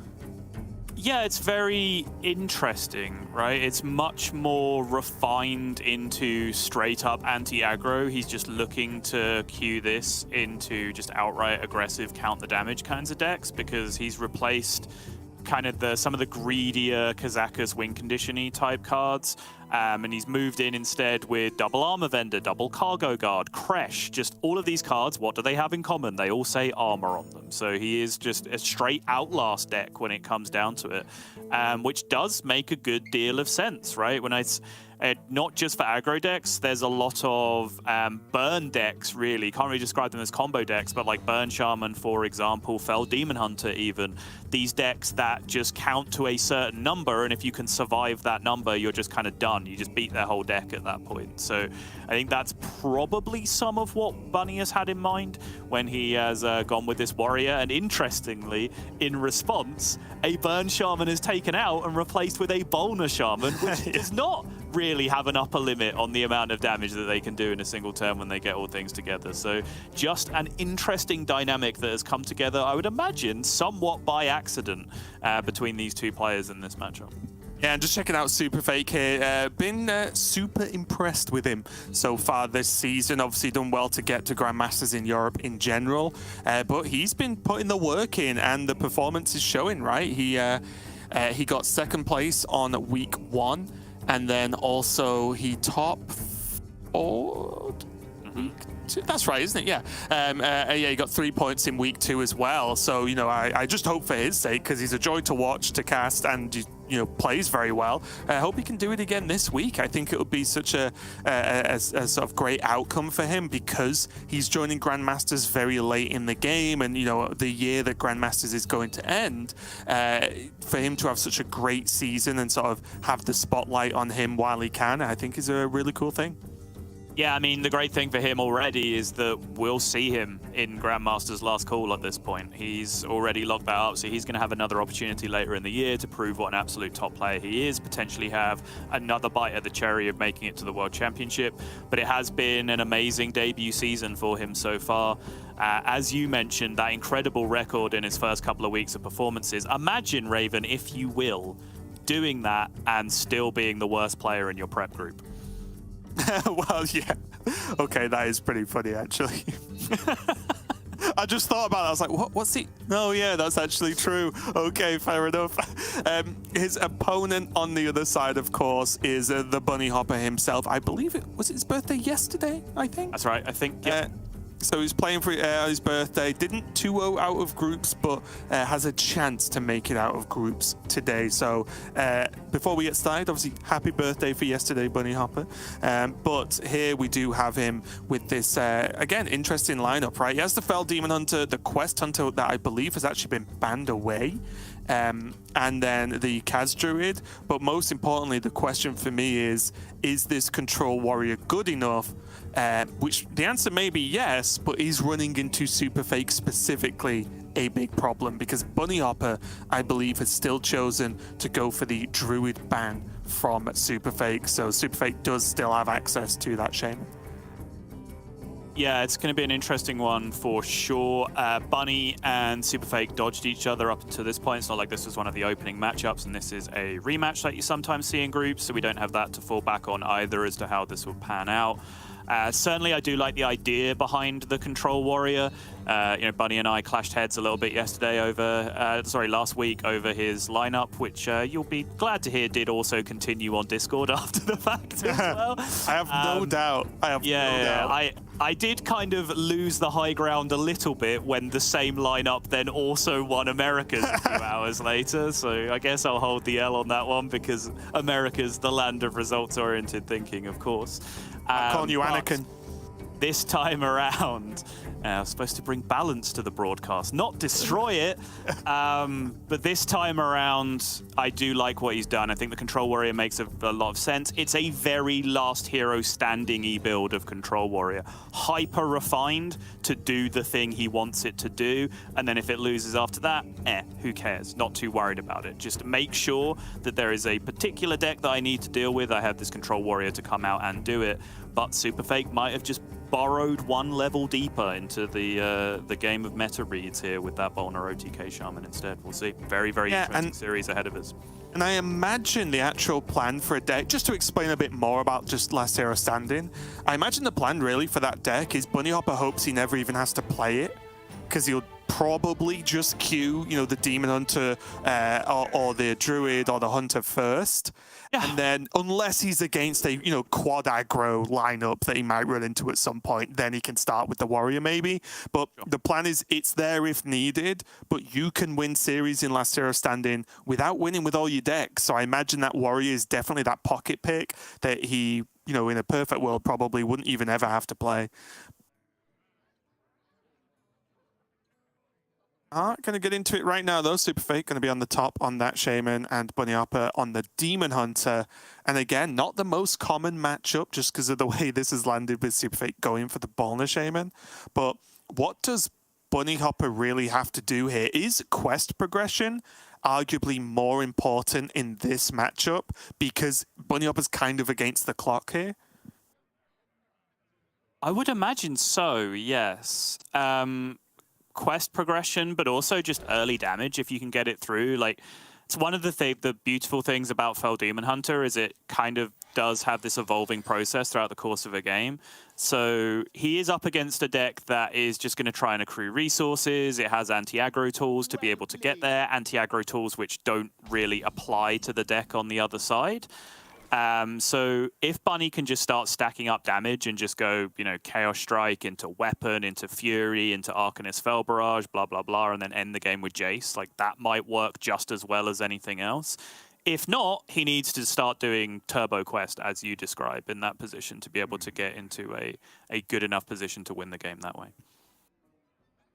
Yeah, it's very interesting, right? It's much more refined into straight up anti-aggro. He's just looking to cue this into just outright aggressive count the damage kinds of decks, because he's replaced kind of some of the greedier Kazaka's win condition-y type cards, and he's moved in instead with double armor vendor, double cargo guard, Kresh. Just all of these cards, what do they have in common? They all say armor on them. So he is just a straight outlast deck when it comes down to it, which does make a good deal of sense, right? not just for aggro decks. There's a lot of burn decks, really. Can't really describe them as combo decks, but like Burn Shaman, for example, Fell Demon Hunter even. These decks that just count to a certain number, and if you can survive that number, you're just kind of done. You just beat their whole deck at that point. So I think that's probably some of what Bunny has had in mind when he has gone with this warrior. And interestingly, in response, a Burn Shaman is taken out and replaced with a Bolner Shaman, which does not really have an upper limit on the amount of damage that they can do in a single turn when they get all things together. So just an interesting dynamic that has come together, I would imagine, somewhat by accident between these two players in this matchup. Yeah, and just checking out SuperFake here. Been super impressed with him so far this season. Obviously done well to get to Grandmasters in Europe in general. But he's been putting the work in, and the performance is showing, right? He got second place on week 1, and then also he top 4 week 2. That's right, isn't it? Yeah. Yeah, he got 3 points in week 2 as well. So, you know, I just hope for his sake, because he's a joy to watch, to cast, and you know, plays very well. I hope he can do it again this week. I think it would be such a sort of great outcome for him, because he's joining Grandmasters very late in the game, and you know, the year that Grandmasters is going to end, for him to have such a great season and sort of have the spotlight on him while he can, I think is a really cool thing. Yeah, I mean, the great thing for him already is that we'll see him in Grandmaster's last call at this point. He's already locked that up, so he's going to have another opportunity later in the year to prove what an absolute top player he is, potentially have another bite at the cherry of making it to the World Championship. But it has been an amazing debut season for him so far. As you mentioned, that incredible record in his first couple of weeks of performances. Imagine, Raven, if you will, doing that and still being the worst player in your prep group. Well, yeah. Okay, that is pretty funny, actually. I just thought about it. I was like, what's he? No, yeah, that's actually true. Okay, fair enough. His opponent on the other side, of course, is the Bunnyhoppor himself. I believe it was his birthday yesterday, I think. That's right, I think, yeah. So he's playing for his birthday. Didn't 2-0 out of groups, but has a chance to make it out of groups today. So before we get started, obviously, happy birthday for yesterday, Bunnyhoppor. But here we do have him with this, again, interesting lineup, right? He has the Fell Demon Hunter, the Quest Hunter that I believe has actually been banned away. And then the Casie Druid. But most importantly, the question for me is this Control Warrior good enough? Which the answer may be yes, but is running into SuperFake specifically a big problem? Because Bunnyhoppor, I believe, has still chosen to go for the Druid ban from SuperFake. So SuperFake does still have access to that Shaman. Yeah, it's going to be an interesting one for sure. Bunny and SuperFake dodged each other up to this point. It's not like this was one of the opening matchups, and this is a rematch that you sometimes see in groups, so we don't have that to fall back on either as to how this will pan out. Certainly, I do like the idea behind the Control Warrior. You know, Bunny and I clashed heads a little bit yesterday over, last week over his lineup, which you'll be glad to hear did also continue on Discord after the fact as well. I have no doubt. I have no doubt. I did kind of lose the high ground a little bit when the same lineup then also won America's a few hours later. So I guess I'll hold the L on that one, because America's the land of results-oriented thinking, of course. I'm calling you Anakin. This time around, I was supposed to bring balance to the broadcast, not destroy it. But this time around, I do like what he's done. I think the Control Warrior makes a lot of sense. It's a very last hero standing-y build of Control Warrior. Hyper refined to do the thing he wants it to do. And then if it loses after that, who cares? Not too worried about it. Just make sure that there is a particular deck that I need to deal with. I have this Control Warrior to come out and do it. But SuperFake might have just borrowed one level deeper into the game of meta reads here with that Bolner OTK Shaman instead. We'll see. Very, very interesting series ahead of us. And I imagine the actual plan for a deck, just to explain a bit more about just Last Hero Standing, I imagine the plan really for that deck is Bunnyhoppor hopes he never even has to play it, because he'll probably just queue, you know, the Demon Hunter or the Druid or the Hunter first. Yeah. And then, unless he's against a, you know, quad aggro lineup that he might run into at some point, then he can start with the Warrior maybe. But the plan is it's there if needed, but you can win series in Last Hero Standing without winning with all your decks. So I imagine that Warrior is definitely that pocket pick that he, you know, in a perfect world probably wouldn't even ever have to play. Going to get into it right now, though. SuperFake going to be on the top on that Shaman and Bunnyhoppor on the Demon Hunter. And again, not the most common matchup just because of the way this has landed with SuperFake going for the Ballner Shaman. But what does Bunnyhoppor really have to do here? Is quest progression arguably more important in this matchup because Bunnyhopper's kind of against the clock here? I would imagine so, yes. Quest progression, but also just early damage if you can get it through. Like, it's one of the beautiful things about Fell Demon Hunter is it kind of does have this evolving process throughout the course of a game. So he is up against a deck that is just going to try and accrue resources. It has anti-aggro tools to be able to get there, anti-aggro tools which don't really apply to the deck on the other side. So if Bunny can just start stacking up damage and just go, you know, Chaos Strike into Weapon, into Fury, into Arcanist Fel Barrage, blah, blah, blah, and then end the game with Jace, like that might work just as well as anything else. If not, he needs to start doing Turbo Quest, as you describe, in that position to be able to get into a good enough position to win the game that way.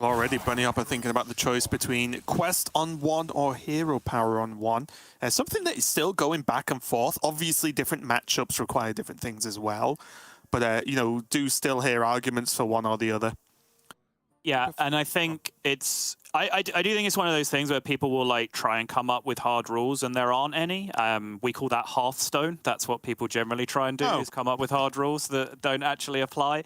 Already Bunnyhoppor thinking about the choice between Quest on one or Hero Power on one. Something that is still going back and forth. Obviously, different matchups require different things as well. But, you know, do still hear arguments for one or the other. Yeah, and I think it's... I do think it's one of those things where people will like try and come up with hard rules and there aren't any. We call that Hearthstone. That's what people generally try and do, is come up with hard rules that don't actually apply.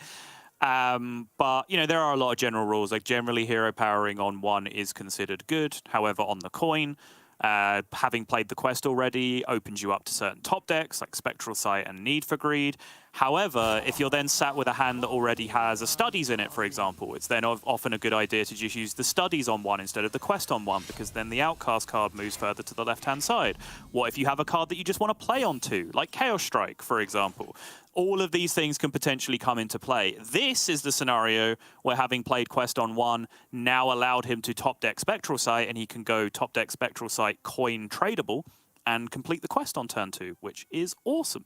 But, you know, there are a lot of general rules. Like, generally, hero powering on one is considered good. However, on the coin, having played the quest already opens you up to certain top decks, like Spectral Sight and Need for Greed. However, if you're then sat with a hand that already has a Studies in it, for example, it's then often a good idea to just use the Studies on one instead of the quest on one, because then the Outcast card moves further to the left-hand side. What if you have a card that you just want to play on two, like Chaos Strike, for example? All of these things can potentially come into play. This is the scenario where, having played quest on one, now allowed him to top deck Spectral Sight, and he can go top deck Spectral Sight, coin tradable, and complete the quest on turn two, which is awesome.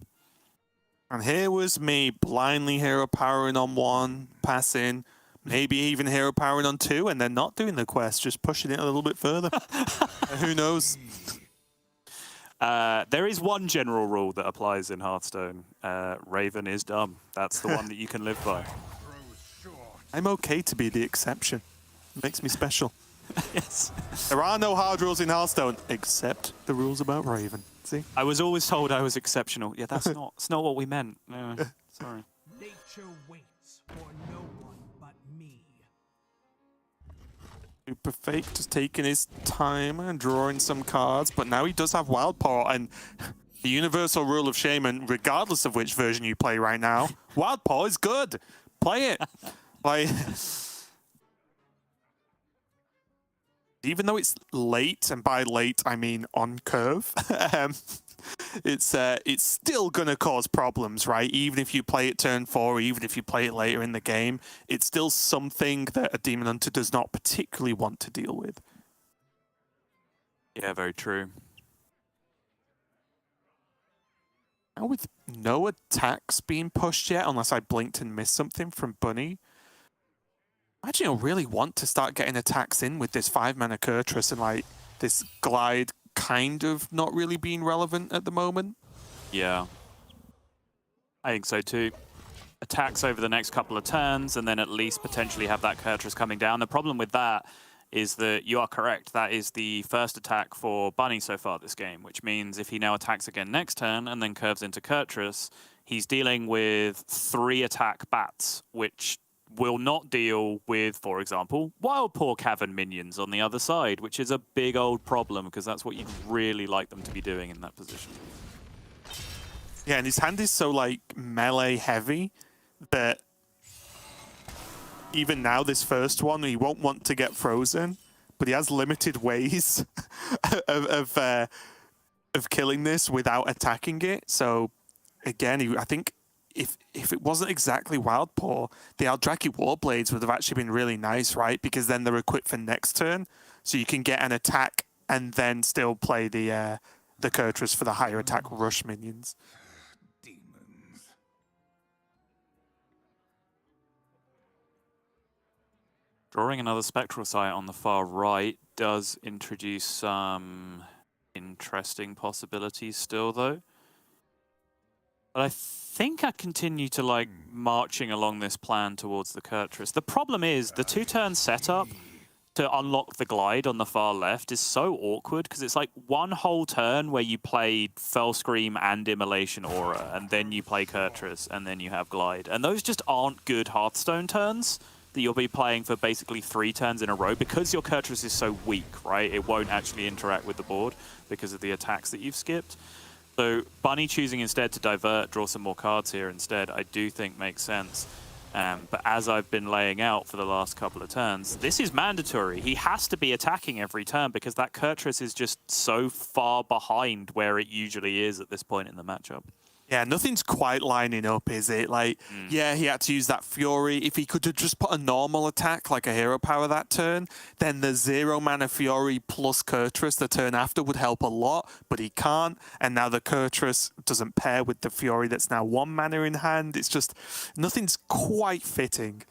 And here was me blindly hero powering on one, passing, maybe even hero powering on two, and then not doing the quest, just pushing it a little bit further. Who knows? There is one general rule that applies in Hearthstone. Raven is dumb. That's the one that you can live by. I'm okay to be the exception. It makes me special. Yes. There are no hard rules in Hearthstone, except the rules about Raven. See? I was always told I was exceptional. Yeah, that's not what we meant. No, sorry. Nature waits for no one but me. SuperFake just taking his time and drawing some cards, but now he does have Wild Paw, and the universal rule of Shaman, regardless of which version you play right now, Wild Paw is good. Play it. Like, even though it's late, and by late I mean on curve, it's still going to cause problems, right? Even if you play it turn 4, even if you play it later in the game, it's still something that a Demon Hunter does not particularly want to deal with. Yeah, very true. Now with no attacks being pushed yet, unless I blinked and missed something from Bunny, imagine you'll really want to start getting attacks in with this 5-mana Kurtrus and like this glide kind of not really being relevant at the moment. Yeah. I think so too. Attacks over the next couple of turns and then at least potentially have that Kurtrus coming down. The problem with that is that you are correct. That is the first attack for Bunny so far this game, which means if he now attacks again next turn and then curves into Kurtrus, he's dealing with 3 attack bats, which will not deal with, for example, Wild Paw Cavern minions on the other side, which is a big old problem because that's what you'd really like them to be doing in that position. Yeah, and his hand is so like melee heavy that even now, this first one, he won't want to get frozen, but he has limited ways of killing this without attacking it. So again, I think if it wasn't exactly Wild Paw, the Eldrazi Warblades would have actually been really nice, right? Because then they're equipped for next turn, so you can get an attack and then still play the Kurtrus for the higher attack rush minions. Demons. Drawing another Spectral Sight on the far right does introduce some interesting possibilities still, though. But I think I continue to like marching along this plan towards the Kurtrus. The problem is the 2-turn setup to unlock the glide on the far left is so awkward because it's like one whole turn where you play Fell Scream and Immolation Aura, and then you play Kurtrus, and then you have glide. And those just aren't good Hearthstone turns that you'll be playing for basically 3 turns in a row because your Kurtrus is so weak, right? It won't actually interact with the board because of the attacks that you've skipped. So Bunny choosing instead to divert, draw some more cards here instead, I do think makes sense. But as I've been laying out for the last couple of turns, this is mandatory. He has to be attacking every turn because that Kurtrus is just so far behind where it usually is at this point in the matchup. Yeah, nothing's quite lining up, is it? Like, yeah, he had to use that Fury. If he could have just put a normal attack, like a hero power that turn, then the 0-mana Fury plus Kurtrus the turn after would help a lot, but he can't. And now the Kurtrus doesn't pair with the Fury that's now 1 mana in hand. It's just, nothing's quite fitting.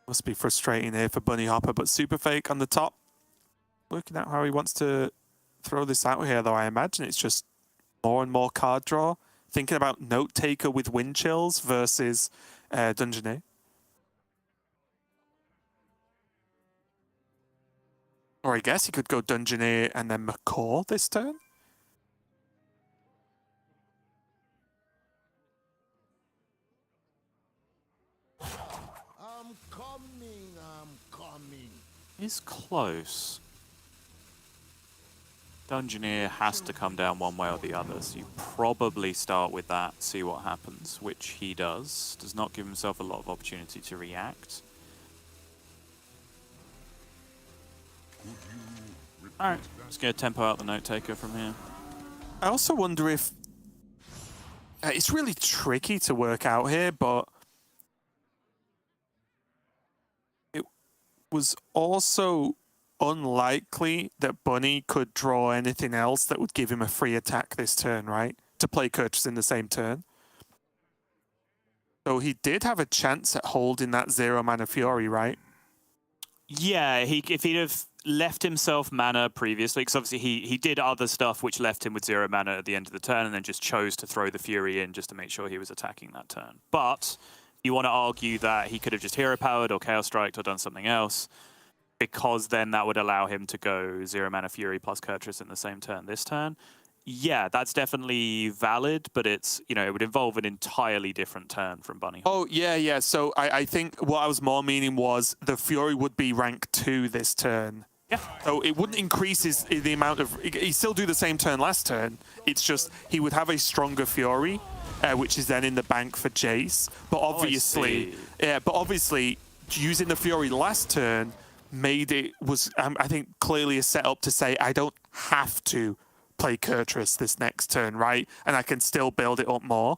Must be frustrating here for Bunnyhoppor, but SuperFake on the top. Working out how he wants to throw this out here, though. I imagine it's just more and more card draw. Thinking about Note Taker with Wind Chills versus Dungeoneer. Or I guess he could go Dungeoneer and then Macaw this turn. I'm coming. Is close. Dungeoneer has to come down one way or the other, so you probably start with that, see what happens, which he does. Does not give himself a lot of opportunity to react. Alright, just going to tempo out the Note Taker from here. I also wonder if... it's really tricky to work out here, but... it was also unlikely that Bunny could draw anything else that would give him a free attack this turn, right? To play Kurtrus in the same turn. So he did have a chance at holding that 0-mana Fury, right? Yeah, if he'd have left himself mana previously, because obviously he did other stuff which left him with 0 mana at the end of the turn and then just chose to throw the Fury in just to make sure he was attacking that turn. But you want to argue that he could have just hero powered or Chaos Striked or done something else, because then that would allow him to go 0-mana Fury plus Kurtrus in the same turn this turn. Yeah, that's definitely valid, but it's, you know, it would involve an entirely different turn from Bunnyhoppor. Oh, yeah. So I think what I was more meaning was the Fury would be rank 2 this turn. Yeah. So it wouldn't increase the amount of... He'd still do the same turn last turn. It's just he would have a stronger Fury, which is then in the bank for Jace. But obviously... but obviously, using the Fury last turn made it was, I think, clearly a setup to say, I don't have to play Kurtrus this next turn, right? And I can still build it up more.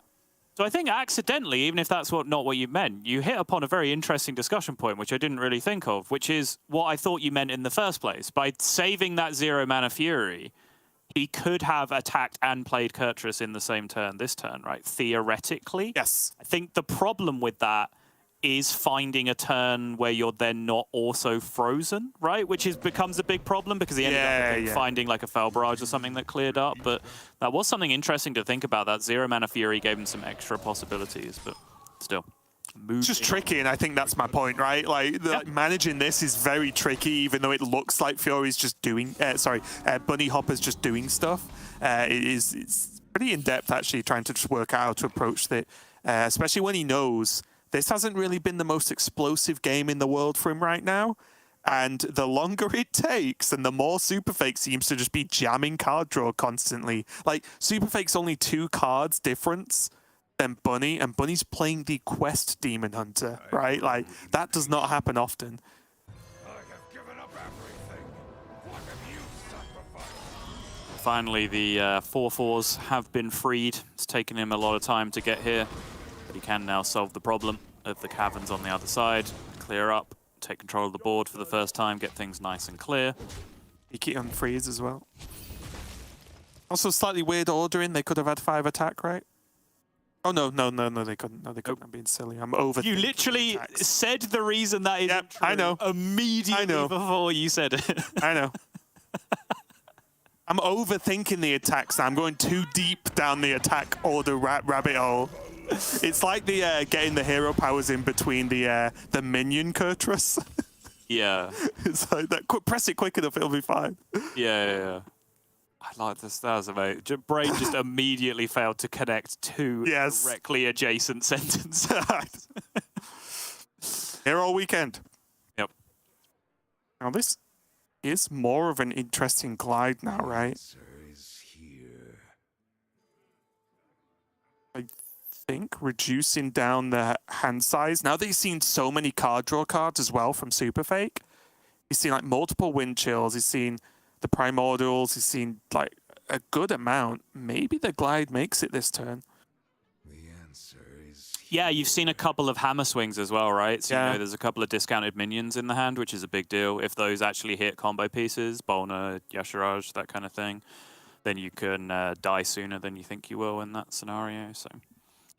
So I think accidentally, even if that's not what you meant, you hit upon a very interesting discussion point, which I didn't really think of, which is what I thought you meant in the first place. By saving that 0-mana Fury, he could have attacked and played Kurtrus in the same turn this turn, right? Theoretically. Yes. I think the problem with that is finding a turn where you're then not also frozen, right? Which becomes a big problem because he ended up I think, finding like a Fell Barrage or something that cleared up. But that was something interesting to think about. That 0-mana Fury gave him some extra possibilities, but still. It's just tricky, and I think that's my point, right? Like, managing this is very tricky, even though it looks like Fury's just doing... Bunnyhoppor's just doing stuff. It's pretty in-depth, actually, trying to just work out how to approach it, especially when he knows this hasn't really been the most explosive game in the world for him right now. And the longer it takes, and the more SuperFake seems to just be jamming card draw constantly. Like, SuperFake's only 2 cards difference than Bunny, and Bunny's playing the quest Demon Hunter, right? Like, that does not happen often. I have given up everything. What have you sacrificed? Finally, the 4/4s have been freed. It's taken him a lot of time to get here, but he can now solve the problem of the caverns on the other side, clear up, take control of the board for the first time, get things nice and clear. You keep on freeze as well. Also, slightly weird ordering. They could have had 5 attack, right? Oh, no, they couldn't. No, they couldn't. I'm being silly. I'm over. You literally said the reason that isn't Yep, true I know. immediately before you said it. I know. I'm overthinking the attacks now. I'm going too deep down the attack order rabbit hole. It's like the getting the hero powers in between the minion Kurtrus. Yeah. It's like that. Press it quick enough, it'll be fine. Yeah. I like this. That was amazing. Brain just immediately failed to connect two directly adjacent sentences. Here all weekend. Yep. Now this is more of an interesting glide now, right? Is here. I think reducing down the hand size. Now that you've seen so many card draw cards as well from SuperFake, you've seen like multiple wind chills, you've seen the primordials, you've seen like a good amount. Maybe the glide makes it this turn. The answer is Yeah, you've seen a couple of hammer swings as well, right? So Yeah. you know there's a couple of discounted minions in the hand, which is a big deal. If those actually hit combo pieces, Bolna, Yashiraj, that kind of thing, then you can die sooner than you think you will in that scenario. So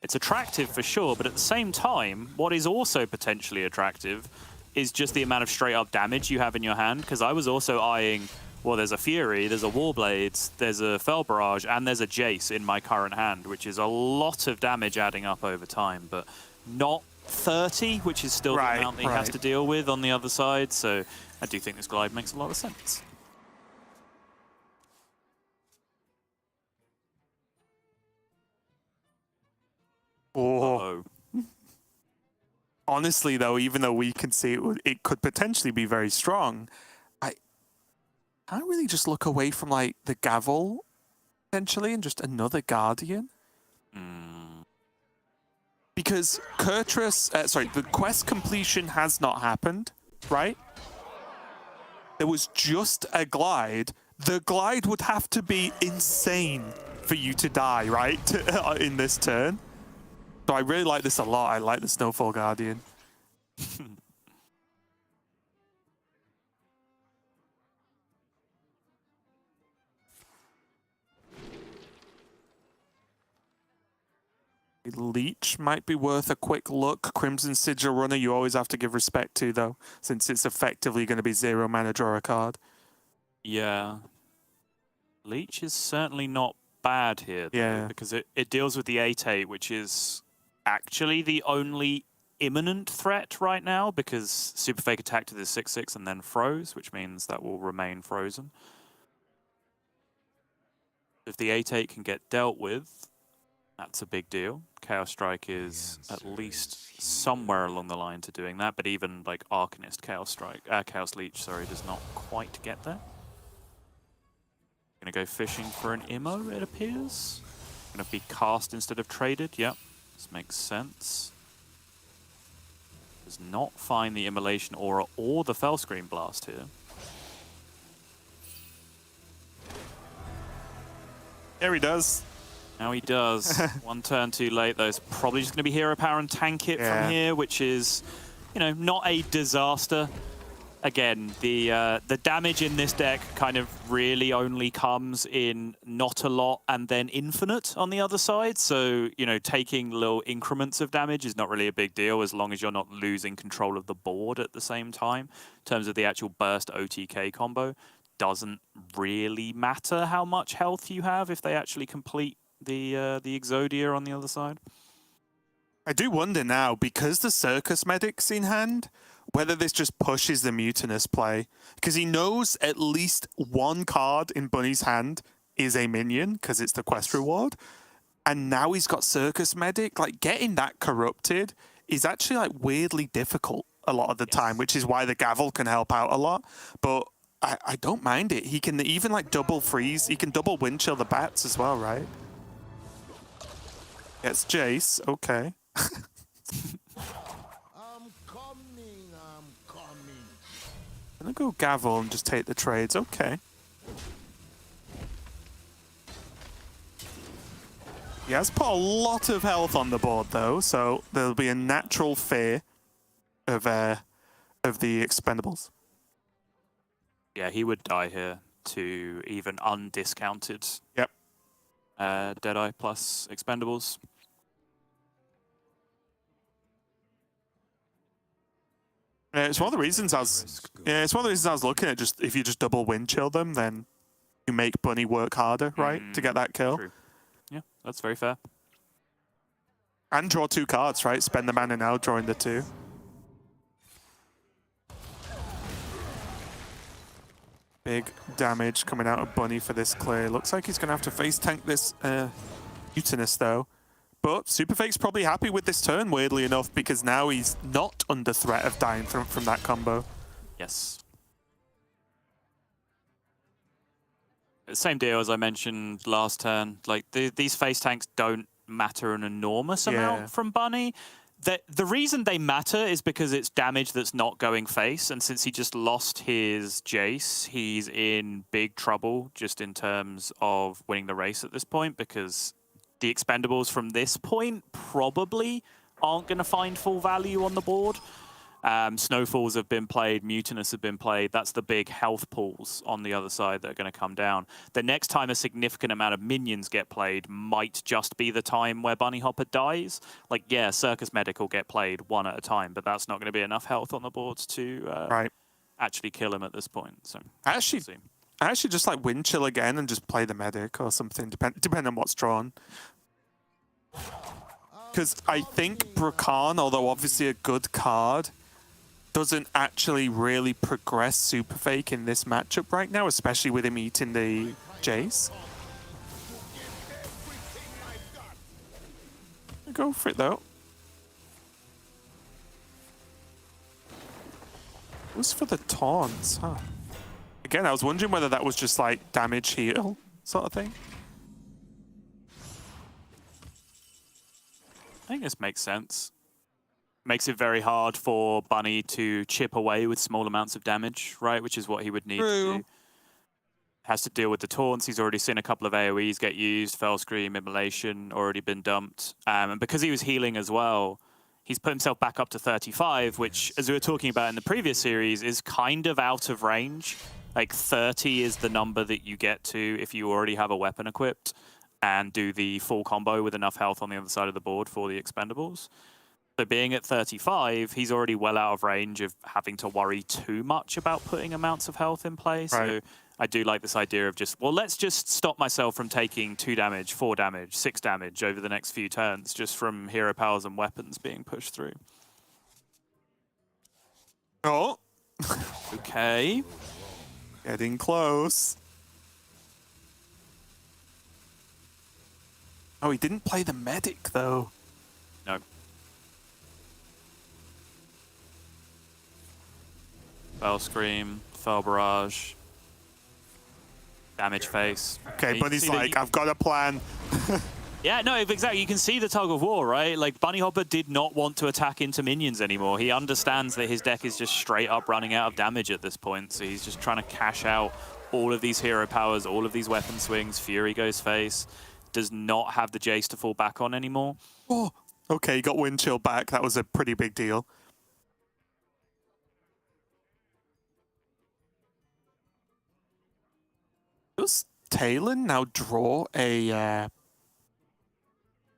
it's attractive for sure, but at the same time, what is also potentially attractive is just the amount of straight-up damage you have in your hand, because I was also eyeing, well, there's a Fury, there's a Warblades, there's a Fell Barrage, and there's a Jace in my current hand, which is a lot of damage adding up over time, but not 30, which is still the amount that he has to deal with on the other side, so I do think this glide makes a lot of sense. Oh. Honestly, though, even though we can see it could potentially be very strong, I can't really just look away from like the Gavel potentially and just another Guardian. Because the quest completion has not happened, right? There was just a glide. The glide would have to be insane for you to die, right? In this turn. So I really like this a lot. I like the Snowfall Guardian. Leech might be worth a quick look. Crimson Sigil Runner you always have to give respect to, though, since it's effectively going to be 0 mana draw a card. Yeah. Leech is certainly not bad here, though, because it deals with the 8/8, which is actually the only imminent threat right now, because SuperFake attacked with his 6/6 and then froze, which means that will remain frozen. If the 8/8 can get dealt with, that's a big deal. Chaos Strike is at least somewhere along the line to doing that, but even like Arcanist Chaos Leech, sorry, does not quite get there. Gonna go fishing for an Immo, it appears. Gonna be cast instead of traded, yep. This makes sense. Does not find the Immolation Aura or the Fellscream Blast here. There he does. Now he does. One turn too late, though. It's probably just going to be Hero Power and tank it from here, which is, you know, not a disaster. Again, the damage in this deck kind of really only comes in not a lot and then infinite on the other side. So, you know, taking little increments of damage is not really a big deal as long as you're not losing control of the board at the same time. In terms of the actual burst OTK combo, doesn't really matter how much health you have if they actually complete the Exodia on the other side. I do wonder now, because the Circus Medic's in hand, whether this just pushes the Mutinous play. Because he knows at least one card in Bunny's hand is a minion, because it's the quest reward. And now he's got Circus Medic. Like, getting that corrupted is actually, like, weirdly difficult a lot of the time, which is why the Gavel can help out a lot. But I don't mind it. He can even, like, double freeze. He can double wind chill the bats as well, right? Gets Jace, okay. I'm coming. Gonna go Gavel and just take the trades, okay. He has put a lot of health on the board though, so there'll be a natural fear of the expendables. Yeah, he would die here to even undiscounted Yep. Deadeye plus expendables. It's one of the reasons I was looking at just if you just double wind chill them, then you make Bunny work harder, right, to get that kill. True. Yeah, that's very fair. And draw 2 cards, right? Spend the mana now, drawing the 2. Big damage coming out of Bunny for this clear. Looks like he's going to have to face tank this Mutinous though. But SuperFake's probably happy with this turn, weirdly enough, because now he's not under threat of dying from that combo. Yes. Same deal as I mentioned last turn. Like, these face tanks don't matter an enormous amount from Bunny. The reason they matter is because it's damage that's not going face, and since he just lost his Jace, he's in big trouble just in terms of winning the race at this point, because the expendables from this point probably aren't going to find full value on the board. Snowfalls have been played, Mutinous have been played. That's the big health pools on the other side that are going to come down. The next time a significant amount of minions get played might just be the time where Bunnyhoppor dies. Like, yeah, Circus Medic will get played one at a time, but that's not going to be enough health on the boards to actually kill him at this point. So I actually just like wind chill again and just play the medic or something, depending on what's drawn. Because I think Brakan, although obviously a good card, doesn't actually really progress SuperFake in this matchup right now, especially with him eating the Jace. Go for it though. It was for the taunts, huh? Again, I was wondering whether that was just like damage heal sort of thing. I think this makes sense. Makes it very hard for Bunny to chip away with small amounts of damage, right? Which is what he would need to do. Has to deal with the taunts. He's already seen a couple of AoEs get used. Fell Scream, Immolation, already been dumped. And because he was healing as well, he's put himself back up to 35, which, as we were talking about in the previous series, is kind of out of range. Like 30 is the number that you get to if you already have a weapon equipped and do the full combo with enough health on the other side of the board for the expendables. So being at 35, he's already well out of range of having to worry too much about putting amounts of health in play. So I do like this idea of just, well, let's just stop myself from taking 2 damage, 4 damage, 6 damage over the next few turns just from hero powers and weapons being pushed through. Oh. Okay. Getting close. Oh, he didn't play the medic though. No. Fell Scream, Fell Barrage, Damage Face. Okay, but he's like, I've got a plan. Yeah, no, exactly. You can see the tug of war, right? Like, Bunnyhoppor did not want to attack into minions anymore. He understands that his deck is just straight up running out of damage at this point, so he's just trying to cash out all of these hero powers, all of these weapon swings. Fury goes face. Does not have the Jace to fall back on anymore. Oh, okay, he got wind chill back. That was a pretty big deal. Does Talon now draw a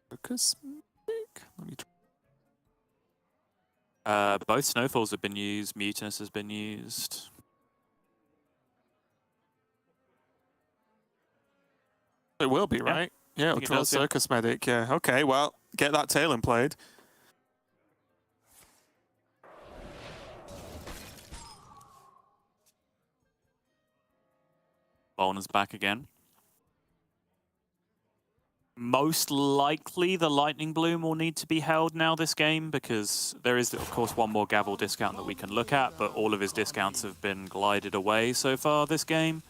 focus? Let me try. Both Snowfalls have been used. Mutinous has been used. It will be, right? Yeah, it'll draw Circus Medic, yeah. Okay, well, get that Talon played. Volna's back again. Most likely the Lightning Bloom will need to be held now this game because there is, of course, one more Gavel discount that we can look at, but all of his discounts have been glided away so far this game.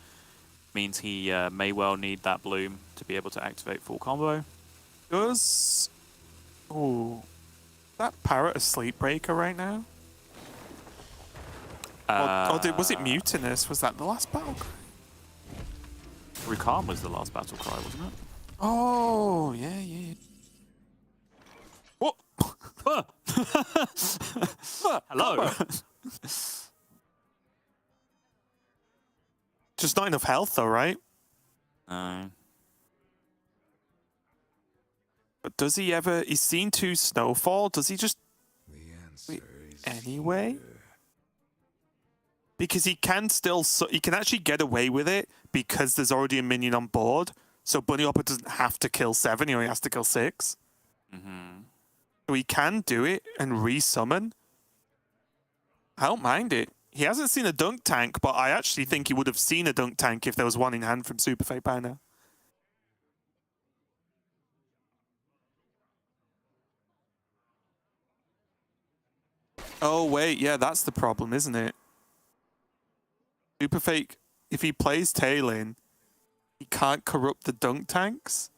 Means he may well need that Bloom to be able to activate full combo. Does Ooh. That Parrot a Sleep Breaker right now? Was it Mutinous? Was that the last battle cry? Rukan was the last battle cry, wasn't it? Oh, yeah. What? Hello. Just not enough health though, right? No. But does he ever... He's seen 2 Snowfall. Does he just... The answer is Anyway? Because he can still... he can actually get away with it because there's already a minion on board. So Bunnyhoppor doesn't have to kill 7. He only has to kill 6. Mm-hmm. So he can do it and resummon. I don't mind it. He hasn't seen a dunk tank, but I actually think he would have seen a dunk tank if there was one in hand from SuperFake by now. Oh, wait. Yeah, that's the problem, isn't it? SuperFake, if he plays Tailin, he can't corrupt the dunk tanks.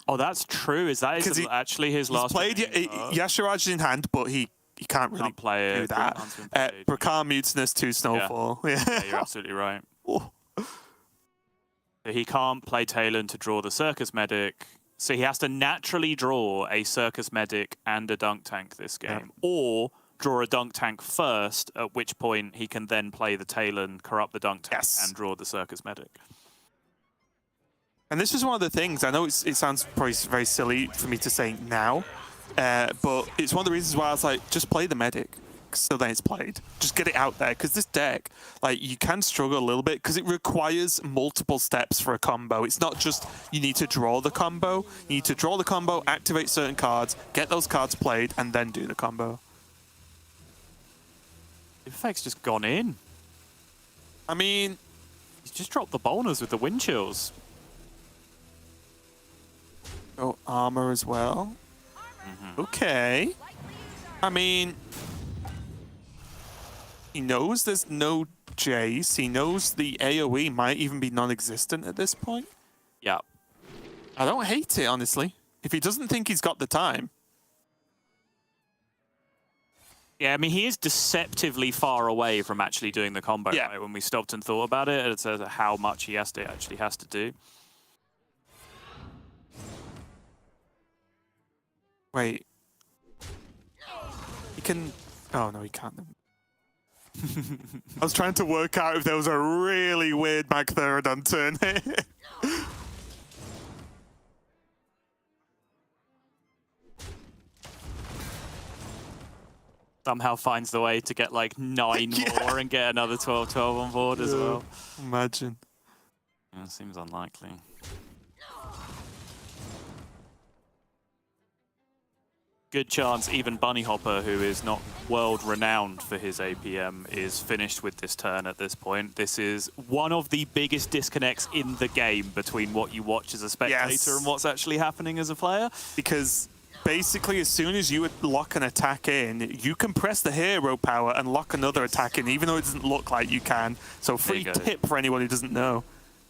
Oh, that's true. Is that actually his last? He's played Yashiraj in hand, but he can't really play do that. Brakar Mutinous 2 Snowfall. Yeah, you're absolutely right. Oh. So he can't play Talon to draw the Circus Medic, so he has to naturally draw a Circus Medic and a Dunk Tank this game, or draw a Dunk Tank first, at which point he can then play the Talon, corrupt the Dunk Tank, and draw the Circus Medic. And this was one of the things, I know it sounds probably very silly for me to say now, but it's one of the reasons why I was like, just play the Medic. So then it's played. Just get it out there, because this deck, like, you can struggle a little bit because it requires multiple steps for a combo. It's not just you need to draw the combo. You need to draw the combo, activate certain cards, get those cards played, and then do the combo. SuperFake's just gone in. I mean, he's just dropped the bonus with the wind chills. Oh, armor as well. Okay. I mean, he knows there's no Jace. He knows the AoE might even be non-existent at this point. Yeah. I don't hate it, honestly. If he doesn't think he's got the time. Yeah, I mean, he is deceptively far away from actually doing the combo. Yeah. Right? When we stopped and thought about it, it's how much he actually has to do. Wait. He can... Oh, no, he can't. I was trying to work out if there was a really weird Magtherodon turn here. Somehow finds the way to get like 9 more and get another 12-12 on board as well. Imagine. Yeah, seems unlikely. Good chance even Bunnyhoppor, who is not world-renowned for his APM, is finished with this turn at this point. This is one of the biggest disconnects in the game between what you watch as a spectator and what's actually happening as a player. Because basically, as soon as you would lock an attack in, you can press the hero power and lock another attack in, even though it doesn't look like you can. So free tip for anyone who doesn't know.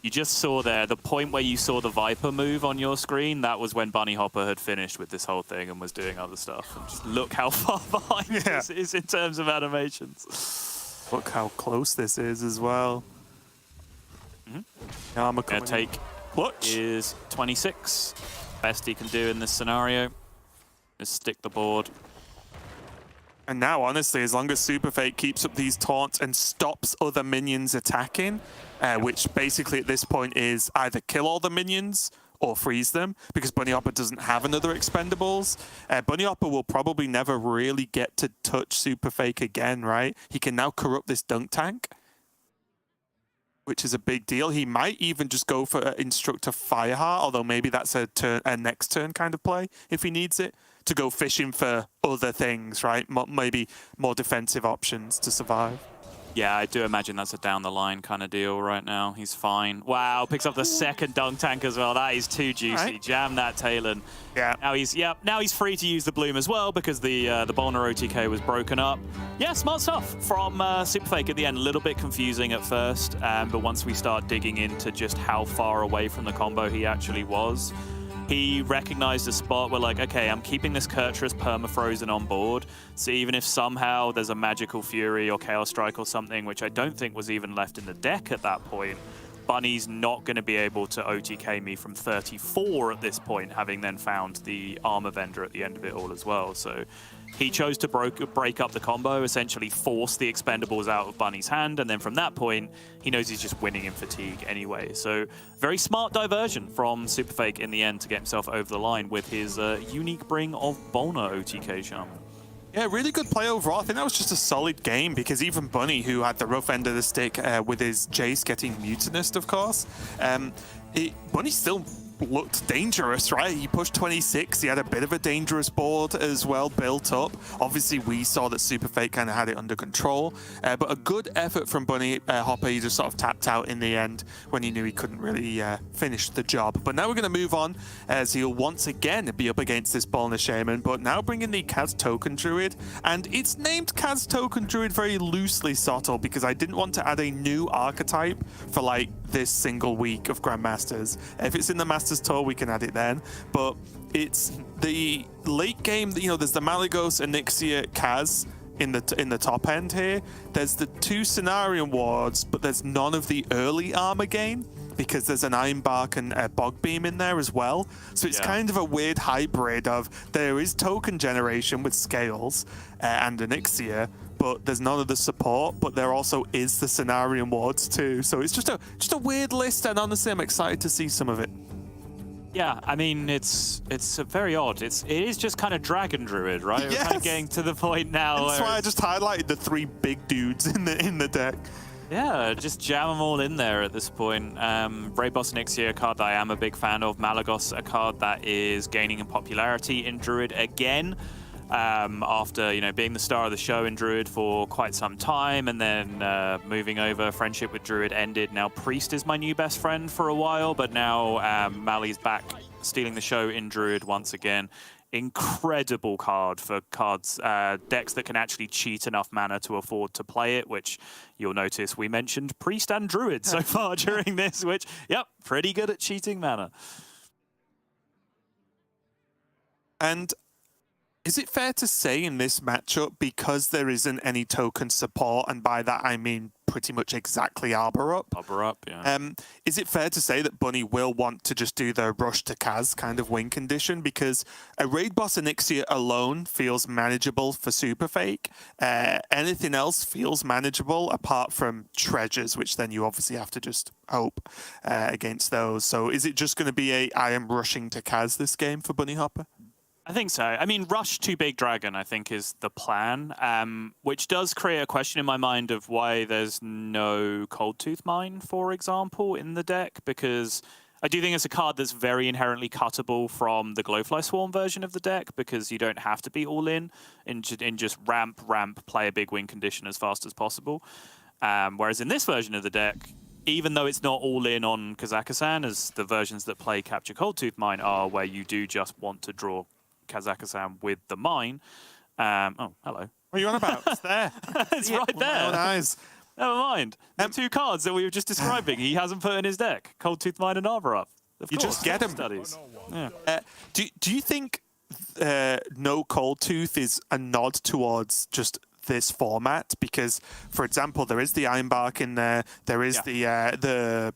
You just saw there, the point where you saw the Viper move on your screen, that was when Bunnyhoppor had finished with this whole thing and was doing other stuff. And just look how far behind this is in terms of animations. Look how close this is as well. Armor coming take is 26. Best he can do in this scenario. Just stick the board. And now, honestly, as long as SuperFake keeps up these taunts and stops other minions attacking, which basically at this point is either kill all the minions or freeze them, because Bunnyhoppor doesn't have another expendables. Bunnyhoppor will probably never really get to touch SuperFake again, right? He can now corrupt this dunk tank, which is a big deal. He might even just go for Instructor Fireheart, although maybe that's a next turn kind of play if he needs it, to go fishing for other things, right? Maybe more defensive options to survive. Yeah, I do imagine that's a down-the-line kind of deal right now. He's fine. Wow, picks up the second dunk tank as well. That is too juicy. Right. Jam that Talon. Yeah. Now he's free to use the Bloom as well because the Bolner OTK was broken up. Yeah, smart stuff from SuperFake at the end. A little bit confusing at first, but once we start digging into just how far away from the combo he actually was, he recognized a spot where, like, okay, I'm keeping this Kurtrus perma-frozen on board, so even if somehow there's a Magical Fury or Chaos Strike or something, which I don't think was even left in the deck at that point, Bunny's not going to be able to OTK me from 34 at this point, having then found the armor vendor at the end of it all as well. So he chose to break up the combo, essentially force the expendables out of Bunny's hand, and then from that point, he knows he's just winning in fatigue anyway. So very smart diversion from SuperFake in the end to get himself over the line with his unique bring of Bolner OTK Shaman. Yeah, really good play overall. I think that was just a solid game because even Bunny, who had the rough end of the stick with his Jace getting mutinist, of course, Bunny still looked dangerous, right? He pushed 26. He had a bit of a dangerous board as well built up. Obviously, we saw that SuperFake kind of had it under control, but a good effort from Bunnyhoppor. He just sort of tapped out in the end when he knew he couldn't really finish the job. But now we're going to move on as he'll once again be up against this Bolner Shaman, but now bringing the Kaz Token Druid. And it's named Kaz Token Druid very loosely, Sottle, because I didn't want to add a new archetype for like this single week of Grandmasters. If it's in the Masters Tour, we can add it then. But it's the late game, you know, there's the Malygos, Onyxia, Kaz in the top end here. There's the 2 Cenarion wards, but there's none of the early armor gain because there's an Ironbark and a Bog Beam in there as well. So it's kind of a weird hybrid of there is token generation with Scales and Onyxia, but there's none of the support, but there also is the Cenarion wards too. So it's just a weird list, and honestly, I'm excited to see some of it. Yeah, I mean, it's very odd. It is just kind of Dragon Druid, right? Yes. We're kind of getting to the point now. That's why I just highlighted the 3 big dudes in the deck. Yeah, just jam them all in there at this point. Brave Boss Onyxia, a card that I am a big fan of. Malygos, a card that is gaining in popularity in Druid again. After, you know, being the star of the show in Druid for quite some time, and then moving over, friendship with Druid ended. Now Priest is my new best friend for a while, but now Mali's back stealing the show in Druid once again. Incredible card for decks that can actually cheat enough mana to afford to play it, which you'll notice we mentioned Priest and Druid so far during this, which, yep, pretty good at cheating mana. And is it fair to say in this matchup, because there isn't any token support, and by that I mean pretty much exactly Arbor Up? Arbor Up, yeah. Is it fair to say that Bunny will want to just do the rush to Kaz kind of win condition? Because a Raid Boss Onyxia alone feels manageable for SuperFake. Anything else feels manageable apart from Treasures, which then you obviously have to just hope against those. So is it just going to be I am rushing to Kaz this game for Bunnyhoppor? I think so. I mean, rush to Big Dragon, I think, is the plan, which does create a question in my mind of why there's no Cold Tooth Mine, for example, in the deck, because I do think it's a card that's very inherently cuttable from the Glowfly Swarm version of the deck, because you don't have to be all in just ramp, play a big win condition as fast as possible. Whereas in this version of the deck, even though it's not all in on Kazakasan, as the versions that play Capture Cold Tooth Mine are, where you do just want to draw Kazakasan with the mine. Oh, hello. What are you on about? It's there. It's right there. My own eyes. Never mind. The 2 cards that we were just describing, he hasn't put in his deck. Cold Tooth Mine and Arbor Up. You just get him. Studies. Yeah. Do you think no Cold Tooth is a nod towards just this format? Because, for example, there is the Ironbark in there. There is the